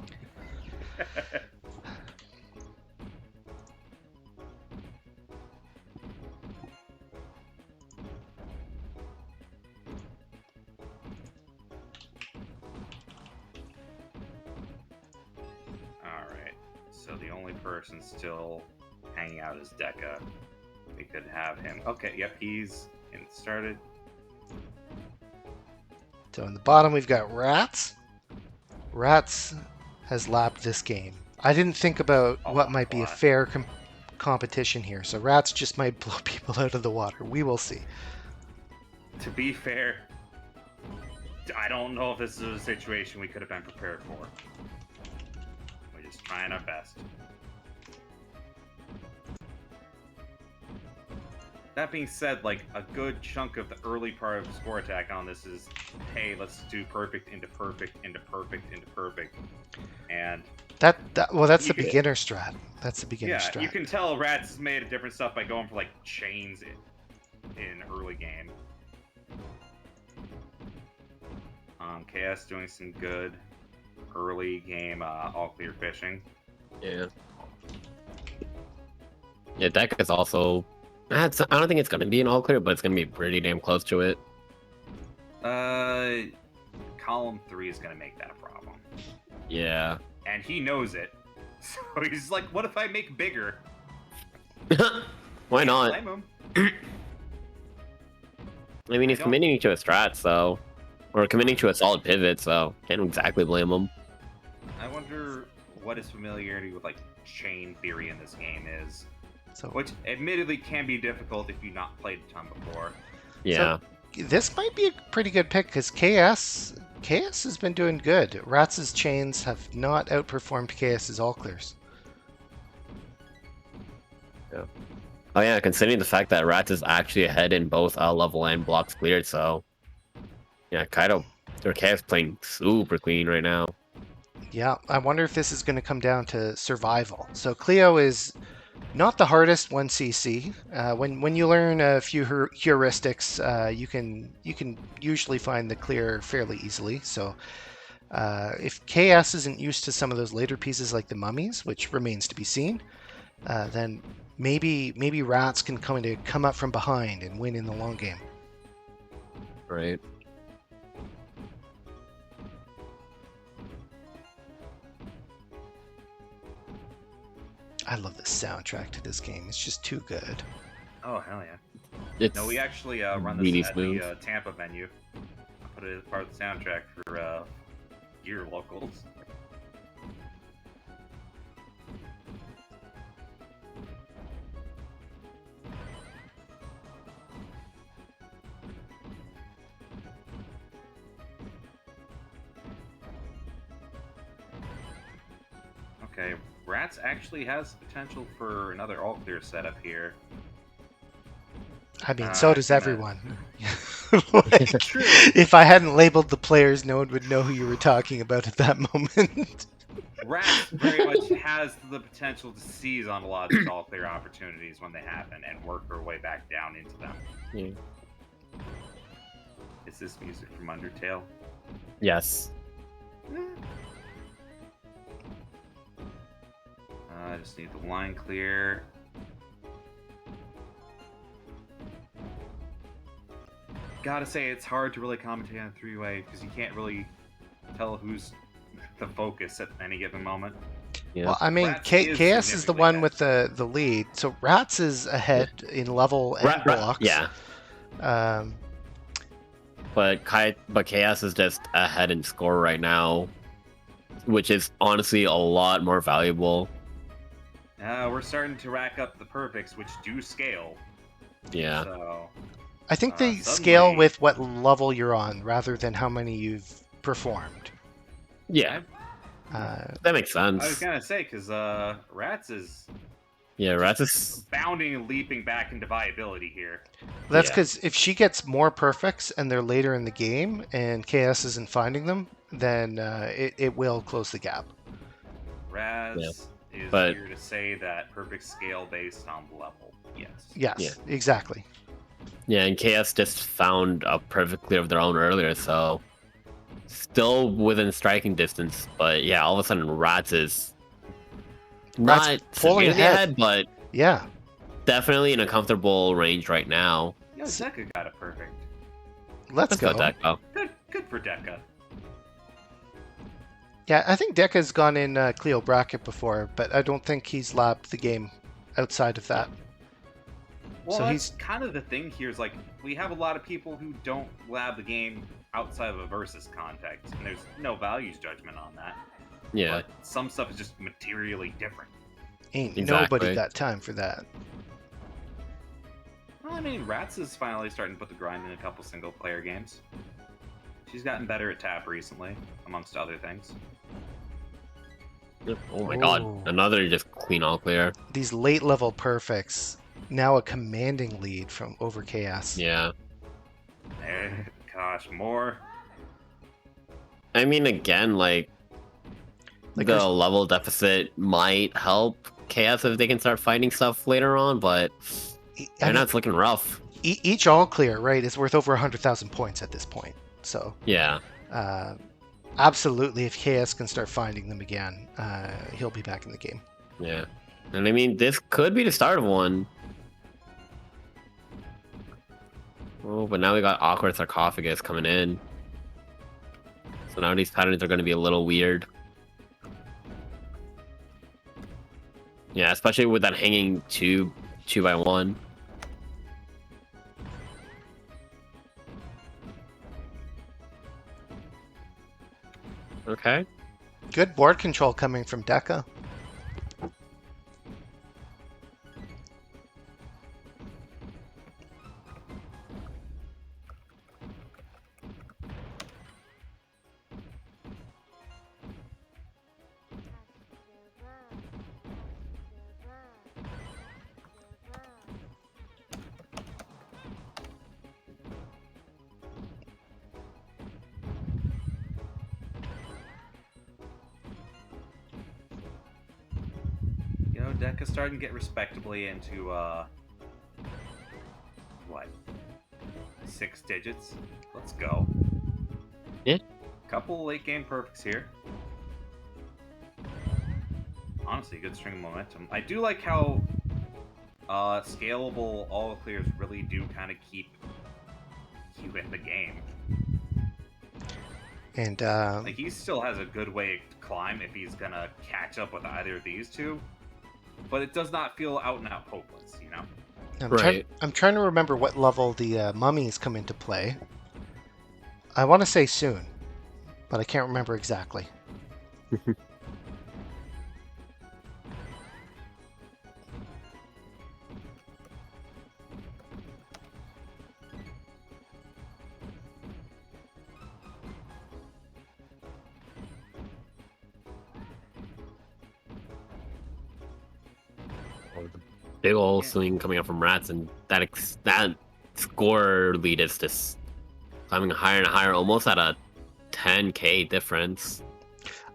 Alright, so the only person still hanging out is Deka. We could have him. Okay, yep, he's started. So in the bottom we've got Rats. Rats has lapped this game. I didn't think about what might be a fair competition here, so Rats just might blow people out of the water. We will see. To be fair, I don't know if this is a situation we could have been prepared for. We're just trying our best. That being said, like, a good chunk of the early part of Score Attack on this is, hey, let's do perfect into perfect into perfect into perfect. And that's the beginner strat. That's the beginner strat. Yeah, you can tell Rats has made a different stuff by going for like chains in early game. KS doing some good early game all clear fishing. Yeah. Yeah, Deck is also. I don't think it's gonna be an all clear, but it's gonna be pretty damn close to it. Column 3 is gonna make that a problem. Yeah. And he knows it. So he's like, what if I make bigger? Why not? Blame him. I mean, he's committing to a strat, so. Or committing to a solid pivot, so can't exactly blame him. I wonder what his familiarity with like chain theory in this game is. So, which admittedly can be difficult if you've not played a ton before. Yeah. So this might be a pretty good pick because KS has been doing good. Rats' chains have not outperformed KS's all clears. Yeah. Oh yeah, considering the fact that Rats is actually ahead in both level and blocks cleared, so yeah, Kaito or KS playing super clean right now. Yeah, I wonder if this is going to come down to survival. So Cleo is not the hardest 1cc. When you learn a few heuristics, you can usually find the clear fairly easily. So if KS isn't used to some of those later pieces like the mummies, which remains to be seen, then maybe Rats can come up from behind and win in the long game. Right. I love the soundtrack to this game. It's just too good. Oh, hell yeah. It's No, we actually run this really at smooth. the Tampa venue. I put it as part of the soundtrack for your locals. Okay, Rats actually has potential for another all clear setup here. I mean, so does kinda- everyone. Like, if I hadn't labeled the players, no one would know who you were talking about at that moment. Rats very much has the potential to seize on a lot of these all-clear opportunities when they happen and work her way back down into them. Yeah. Is this music from Undertale? Yes. I just need the line clear. Gotta say, it's hard to really commentate on a three-way because you can't really tell who's the focus at any given moment. Yeah. Well, I mean, Rats KS is the significantly one ahead. with the lead. So Rats is ahead in level and blocks. Yeah. But KS is just ahead in score right now, which is honestly a lot more valuable. We're starting to rack up the perfects, which do scale. Yeah. So, I think they suddenly- scale with what level you're on rather than how many you've performed. Yeah. That makes I was sense. gonna say, because Rats is Yeah, Rats is. bounding and leaping back into viability here. That's Yeah. because if she gets more perfects and they're later in the game and KS isn't finding them, then it will close the gap. Raz Yeah, is but- here to say that perfect scale based on the level. Yes. Yes, Yeah. exactly. Yeah, and KS just found a perfect clear of their own earlier, so still within striking distance. But yeah, all of a sudden Rats is Rats not pulling severely ahead. ahead, but Yeah. definitely in a comfortable range right now. Yo, Deka got it perfect. Let's go. Deka. Good for Deka. Yeah, I think Deka's gone in Cleo bracket before, but I don't think he's labbed the game outside of that. Well, So that's kind of the thing here is like we have a lot of people who don't lab the game outside of a versus context, and there's no values judgment on that. Yeah. But some stuff is just materially different. Ain't Exactly. nobody got time for that. Well, I mean, Rats is finally starting to put the grind in a couple single-player games. She's gotten better at tap recently, amongst other things. Oh my Ooh. god, another just clean all clear. These late level perfects, now a commanding lead from over KS. Yeah. Gosh, more. I mean, again, like Like the there's- level deficit might help KS if they can start fighting stuff later on, but I right mean, now it's looking rough. each all clear, right, is worth over 100,000 points at this point. So, Yeah. absolutely, if KS can start finding them again, he'll be back in the game. Yeah. And I mean, this could be the start of one. Oh, but now we got awkward sarcophagus coming in. So now these patterns are going to be a little weird. Yeah, especially with that hanging two by one. Okay. Good board control coming from Deka. You know, Deka's starting to get respectably into, what? 6 digits? Let's go. Yeah. Couple late game perfects here. Honestly, good string of momentum. I do like how scalable all clears really do kind of keep you in the game. And Like, he still has a good way to climb if he's gonna catch up with either of these two. But it does not feel out and out hopeless, you know? Right. I'm trying to remember what level the mummies come into play. I want to say soon, but I can't remember exactly. Big old swing coming up from Rats, and that score lead is just climbing higher and higher, almost at a 10k difference.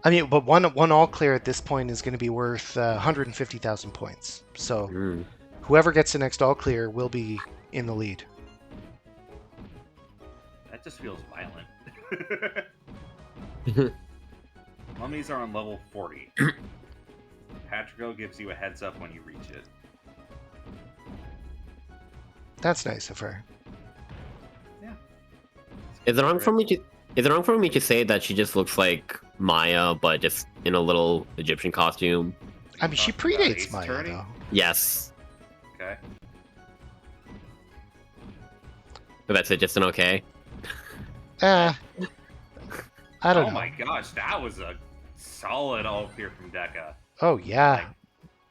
I mean, but one all clear at this point is going to be worth 150,000 points. So Mm. whoever gets the next all clear will be in the lead. That just feels violent. Mummies are on level 40. Patrico gives you a heads up when you reach it. That's nice of her. Yeah. Is it wrong for me to? Is it wrong for me to say that she just looks like Maya, but just in a little Egyptian costume? I mean, she Talking about predates Ace Maya, Attorney? though. Yes. Okay. So that's it. Just an okay. I don't know. Oh my gosh, that was a solid all clear from Deka. Oh, yeah.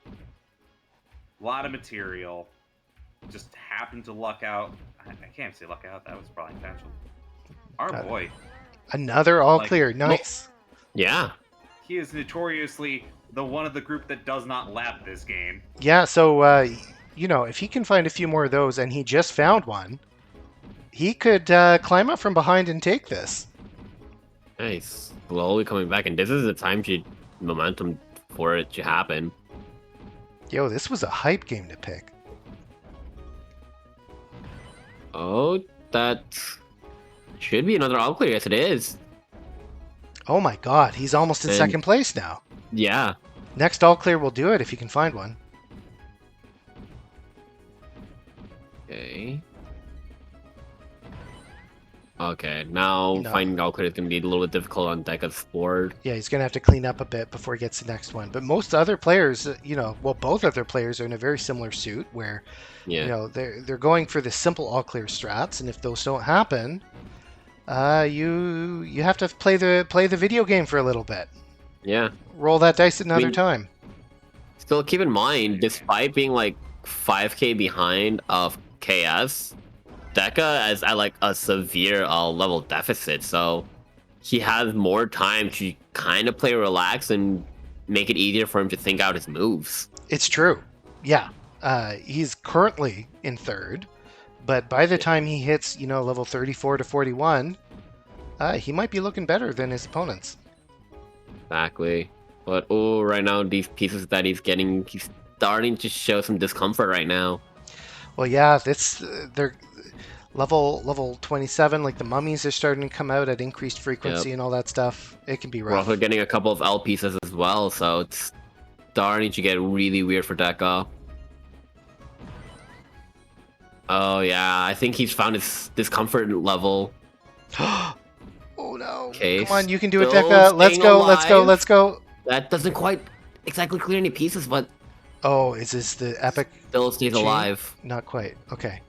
A lot of material. Just happened to luck out. I can't say luck out. That was probably intentional. Our Got it. boy, Another all Like, clear. Nice. Yeah. he is notoriously the one of the group that does not lap this game. Yeah, so, if he can find a few more of those, and he just found one, he could climb up from behind and take this. Nice. Slowly coming back, and this is the time momentum for it to happen. Yo, this was a hype game to pick. Oh, that should be another all clear. Yes, it is. Oh my god, he's almost in And- second place now. Yeah. Next all clear will do it if he can find one. Okay. Okay, now No. finding all clear is going to be a little bit difficult on Deka's board. Yeah, he's going to have to clean up a bit before he gets the next one. But most other players, both other players are in a very similar suit where, Yeah. they're going for the simple all clear strats, and if those don't happen, you have to play the video game for a little bit. Yeah. Roll that dice another mean- time. Still keep in mind, despite being like 5k behind of KS, Deka is at like a severe level deficit, so he has more time to kind of play relaxed and make it easier for him to think out his moves. It's true. Yeah. He's currently in third, but by the time he hits, level 34 to 41, he might be looking better than his opponents. Exactly. But right now these pieces that he's getting, he's starting to show some discomfort right now. Well, yeah, they're level 27. Like the mummies are starting to come out at increased frequency and all that stuff. It can be We're rough. also getting a couple of L pieces as well, so it's starting to get really weird for Deka. Oh yeah, I think he's found his discomfort level. Oh no! Okay, Come on, you can do it, still Deka. Let's staying go! Let's go! alive. Let's go! That doesn't quite exactly clear any pieces, but Oh, is this the epic? still stays chain? alive. Not quite. Okay.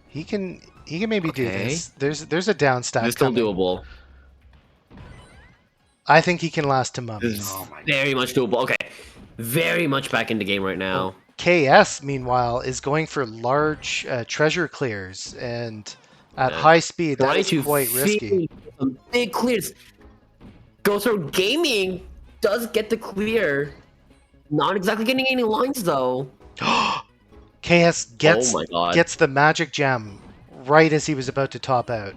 He can maybe do Okay. this. There's a down stack It's still coming. doable. I think he can last to This mummies. is Oh my very much doable. Okay, very much back in the game right now. KS, meanwhile, is going for large treasure clears, and at Yeah. high speed, that Trying is to quite risky. feed some big clears. Ghostlop Gaming does get the clear. Not exactly getting any lines though. KS gets Oh my god. gets the magic gem right as he was about to top out.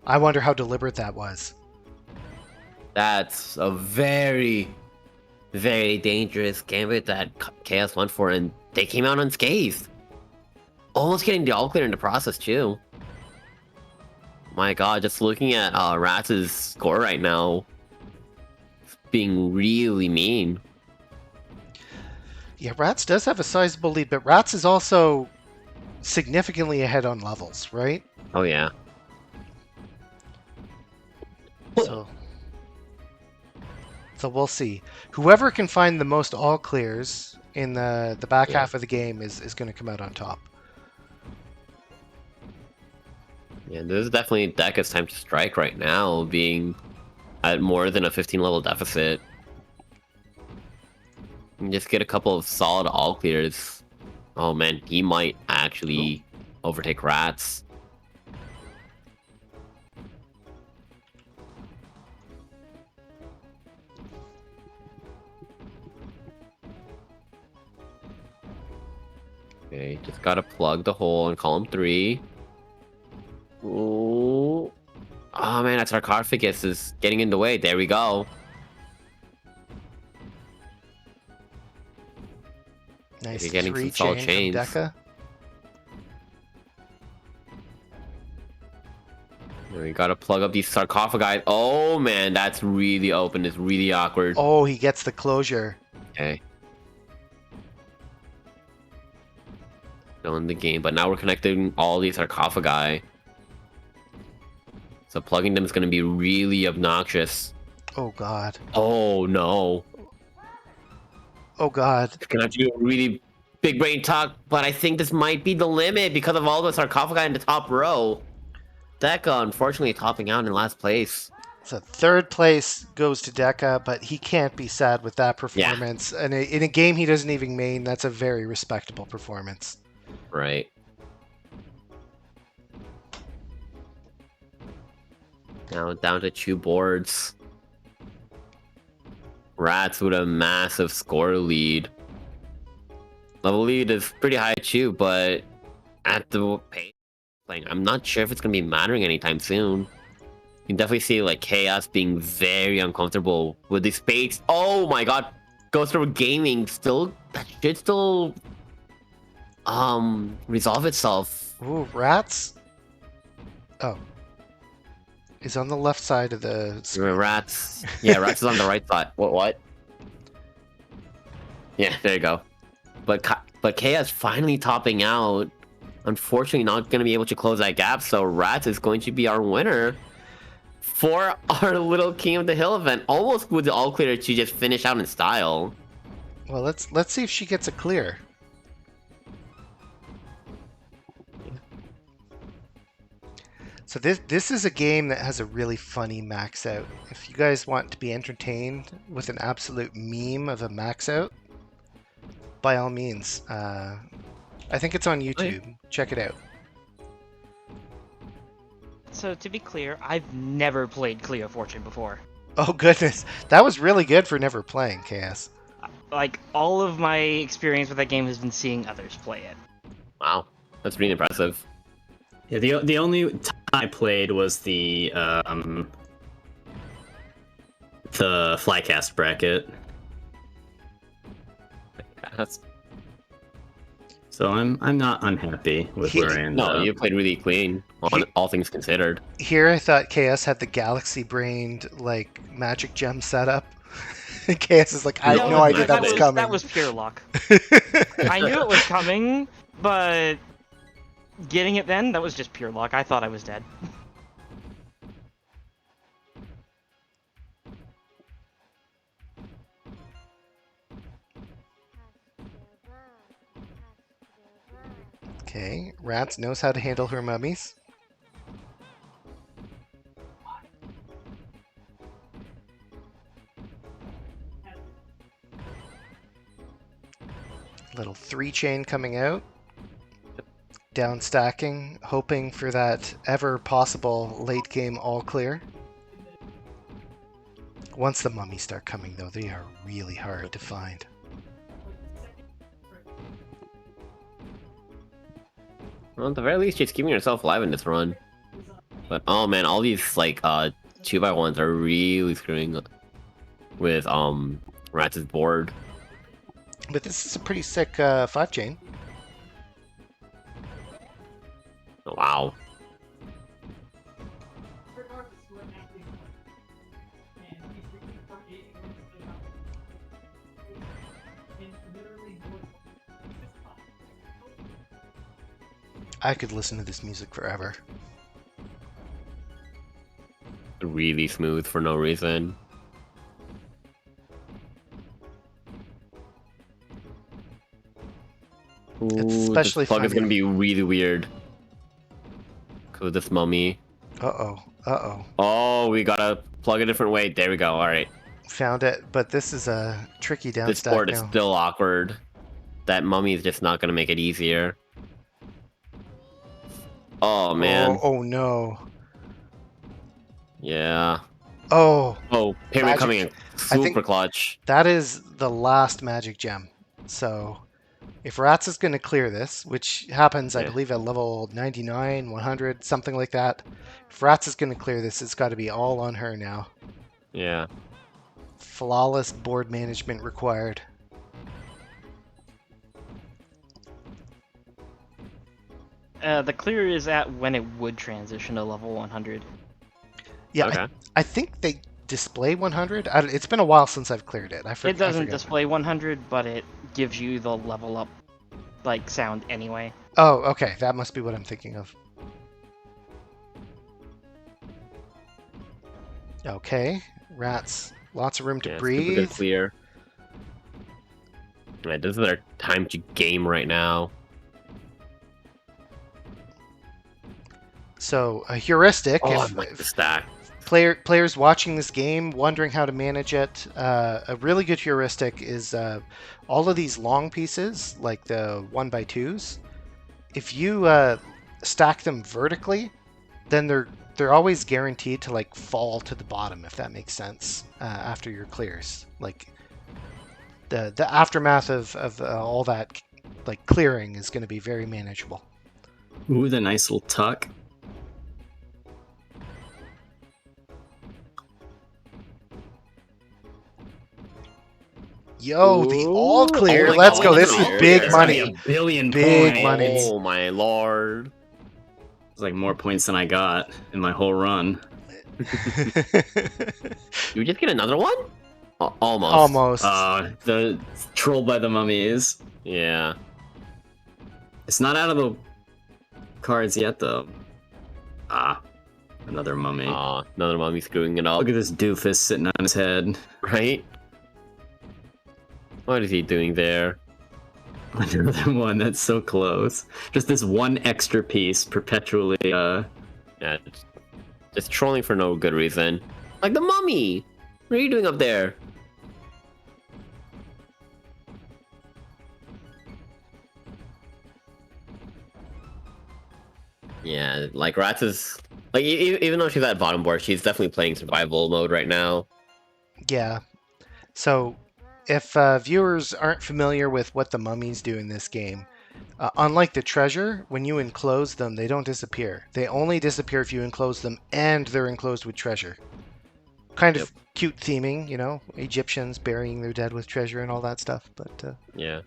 I wonder how deliberate that was. That's a very, very dangerous gambit that KS went for, and they came out unscathed. Almost getting the all clear in the process too. My god, just looking at Rats' score right now, it's being really mean. Yeah, Rats does have a sizable lead, but Rats is also significantly ahead on levels, right? Oh yeah. So we'll see. Whoever can find the most all clears in the back half of the game is going to come out on top. Yeah, this is definitely Deka's time to strike right now, being at more than a 15 level deficit. And just get a couple of solid all clears. Oh man, he might actually overtake Rats. Okay, just gotta plug the hole in column 3. Ooh. Oh man, that sarcophagus is getting in the way. There we go. Nice You're getting 3 some solid chain from chains. Deka. We gotta plug up these sarcophagi. Oh man, that's really open. It's really awkward. Oh, he gets the closure. Okay. Still in the game, but now we're connecting all these sarcophagi. So plugging them is gonna be really obnoxious. Oh god. Oh no. Oh god. It's gonna have to do a really big brain talk, but I think this might be the limit because of all the sarcophagi in the top row. Deka, unfortunately, topping out in last place. So 3rd place goes to Deka, but he can't be sad with that performance. And in a game he doesn't even main, that's a very respectable performance. Right. Now down to 2 boards. Rats with a massive score lead. Level lead is pretty high too, but at the pace playing, I'm not sure if it's gonna be mattering anytime soon. You can definitely see like Chaos being very uncomfortable with the space. Oh my god, Ghostlop Gaming still that should still resolve itself. Ooh, Rats? Oh. He's on the left side of the screen. Rats. Yeah, Rats is on the right side. What? Yeah, there you go. But Chaos finally topping out. Unfortunately, not going to be able to close that gap. So Rats is going to be our winner for our little King of the Hill event. Almost with the all clear to just finish out in style. Well, let's see if she gets a clear. So this is a game that has a really funny max out. If you guys want to be entertained with an absolute meme of a max out, by all means. I think it's on YouTube. Check it out. So to be clear, I've never played Cleo Fortune before. Oh goodness, that was really good for never playing, Chaos. Like, all of my experience with that game has been seeing others play it. Wow, that's pretty impressive. Yeah, the only time I played was the Flycast bracket. That's... So I'm not unhappy with where I ended No, up. you played really clean, all things considered. Here I thought Chaos had the galaxy brained like magic gem setup. And Chaos is like, I had no idea that was coming. That was pure luck. I knew it was coming, but getting it then, that was just pure luck. I thought I was dead. Okay, Rats knows how to handle her mummies. Little 3-chain coming out. Down stacking, hoping for that ever possible late game all clear. Once the mummies start coming though, they are really hard to find. Well, at the very least, she's keeping herself alive in this run. But oh man, all these like 2x1s are really screwing with Rats' board. But this is a pretty sick 5-chain. Wow. I could listen to this music forever. Really smooth for no reason. Ooh, especially this plug is funny. gonna be really weird. With this mummy. Uh-oh. Uh-oh. Oh, we gotta plug a different way. There we go. All right. Found it, but this is a tricky down This stack board is now. still awkward. That mummy is just not gonna make it easier. Oh man. Oh no. Yeah. Oh, Oh, here we coming in. I think- Super clutch. that is the last magic gem. So If Rats is going to clear this, which happens, I Yeah. believe, at level 99, 100, something like that. If Rats is going to clear this, it's got to be all on her now. Yeah. Flawless board management required. The clear is at when it would transition to level 100. Yeah, Okay. I think they display 100. It's been a while since I've cleared it. I It forget. doesn't display 100, but it gives you the level up like sound anyway. Oh, okay. That must be what I'm thinking of. Okay. Rats. Lots of room to Yeah, super breathe. good clear. Right, this is their time to game right now. So, a heuristic. Oh, I if, like the if stack. players watching this game wondering how to manage it, a really good heuristic is all of these long pieces, like the 1x2s. If you stack them vertically, then they're always guaranteed to like fall to the bottom, if that makes sense, after your clears. Like the aftermath of all that like clearing is going to be very manageable. Ooh, the nice little tuck. Yo, the all clear. Oh my Let's God, go. look at This the is all big clear. money. A billion Big points. money. Oh my lord. It's like more points than I got in my whole run. You just get another one? Almost. Almost. The troll by the mummies. Yeah. It's not out of the cards yet, though. Ah, another mummy. Aw, another mummy screwing it up. Look at this doofus sitting on his head. Right? What is he doing there? Another one that's so close. Just this one extra piece perpetually. Yeah, just trolling for no good reason. Like the mummy! What are you doing up there? Yeah, like Rats is like even though she's at bottom board, she's definitely playing survival mode right now. Yeah. So, if viewers aren't familiar with what the mummies do in this game, unlike the treasure, when you enclose them, they don't disappear. They only disappear if you enclose them and they're enclosed with treasure. Kind of cute theming, you know, Egyptians burying their dead with treasure and all that stuff. But Yeah.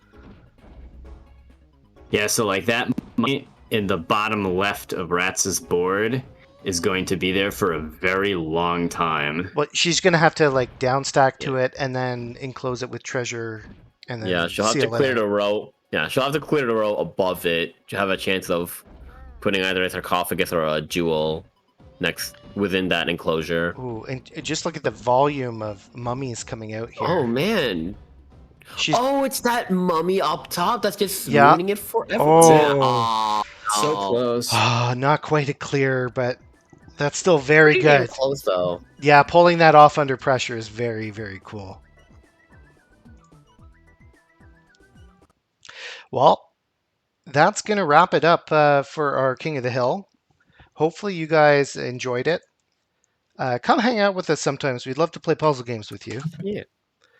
Yeah, so like that mummy in the bottom left of Rats's board is going to be there for a very long time. well, she's gonna have to like downstack to it and then enclose it with treasure, and then Yeah, she'll have to seal it clear out. the row. Yeah, she'll have to clear the row above it to have a chance of putting either a sarcophagus or a jewel next within that enclosure. Ooh, and just look at the volume of mummies coming out here. Oh man. She's Oh, it's that mummy up top that's just Yeah. ruining it forever. Oh. Aw, So no. close. not quite a clear, but that's still very Pretty damn good. close though. Yeah, pulling that off under pressure is very, very cool. Well, that's going to wrap it up for our King of the Hill. Hopefully you guys enjoyed it. Come hang out with us sometimes. We'd love to play puzzle games with you. Yeah.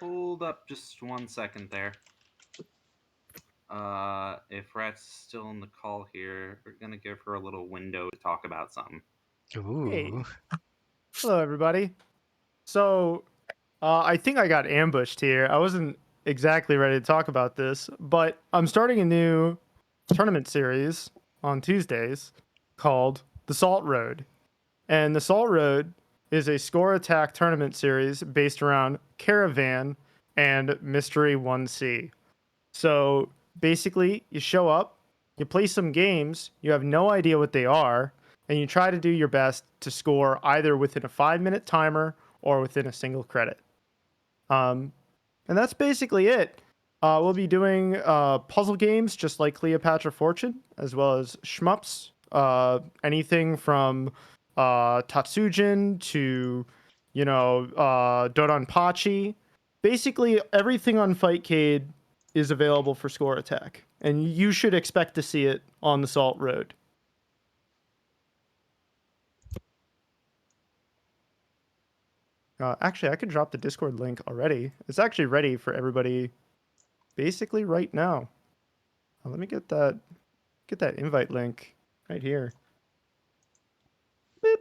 Hold up just 1 second there. If Rat's still on the call here, we're gonna give her a little window to talk about something. Ooh. Hey. Hello, everybody. So, I think I got ambushed here. I wasn't exactly ready to talk about this, but I'm starting a new tournament series on Tuesdays called The Salt Road. And The Salt Road is a score attack tournament series based around Caravan and Mystery 1C. So, basically, you show up, you play some games, you have no idea what they are, and you try to do your best to score either within a 5-minute timer or within a single credit. And that's basically it. We'll be doing puzzle games just like Cleopatra Fortune, as well as shmups. Anything from Tatsujin to, Doronpachi. Basically, everything on Fightcade is available for score attack, and you should expect to see it on the Salt Road. Actually, I could drop the Discord link already. It's actually ready for everybody basically right now. Let me get that invite link right here. Beep.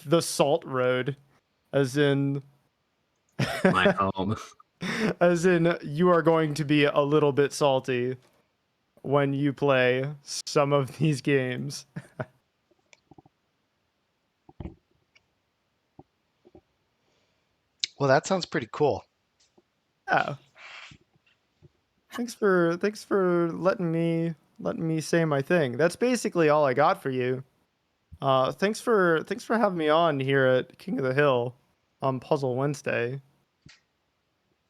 The Salt Road, as in My home. as in you are going to be a little bit salty when you play some of these games. Well, that sounds pretty cool. Yeah. Thanks for letting me say my thing. That's basically all I got for you. Thanks for having me on here at King of the Hill on Puzzle Wednesday.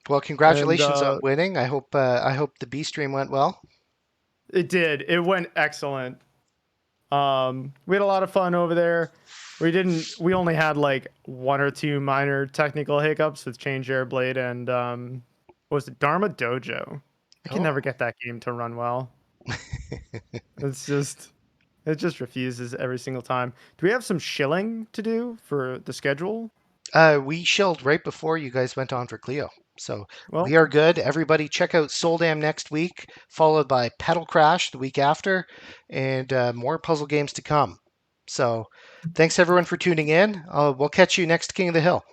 Well, congratulations And on winning. I hope the B stream went well. it did. It went excellent. We had a lot of fun over there. We only had like one or two minor technical hiccups with Change Air Blade and what was it, Dharma Dojo? I can never get that game to run well. It just refuses every single time. Do we have some shilling to do for the schedule? We shilled right before you guys went on for Cleo. So Well, we are good. Everybody check out Soldam next week, followed by Pedal Crash the week after, and more puzzle games to come. So thanks everyone for tuning in. We'll catch you next King of the Hill.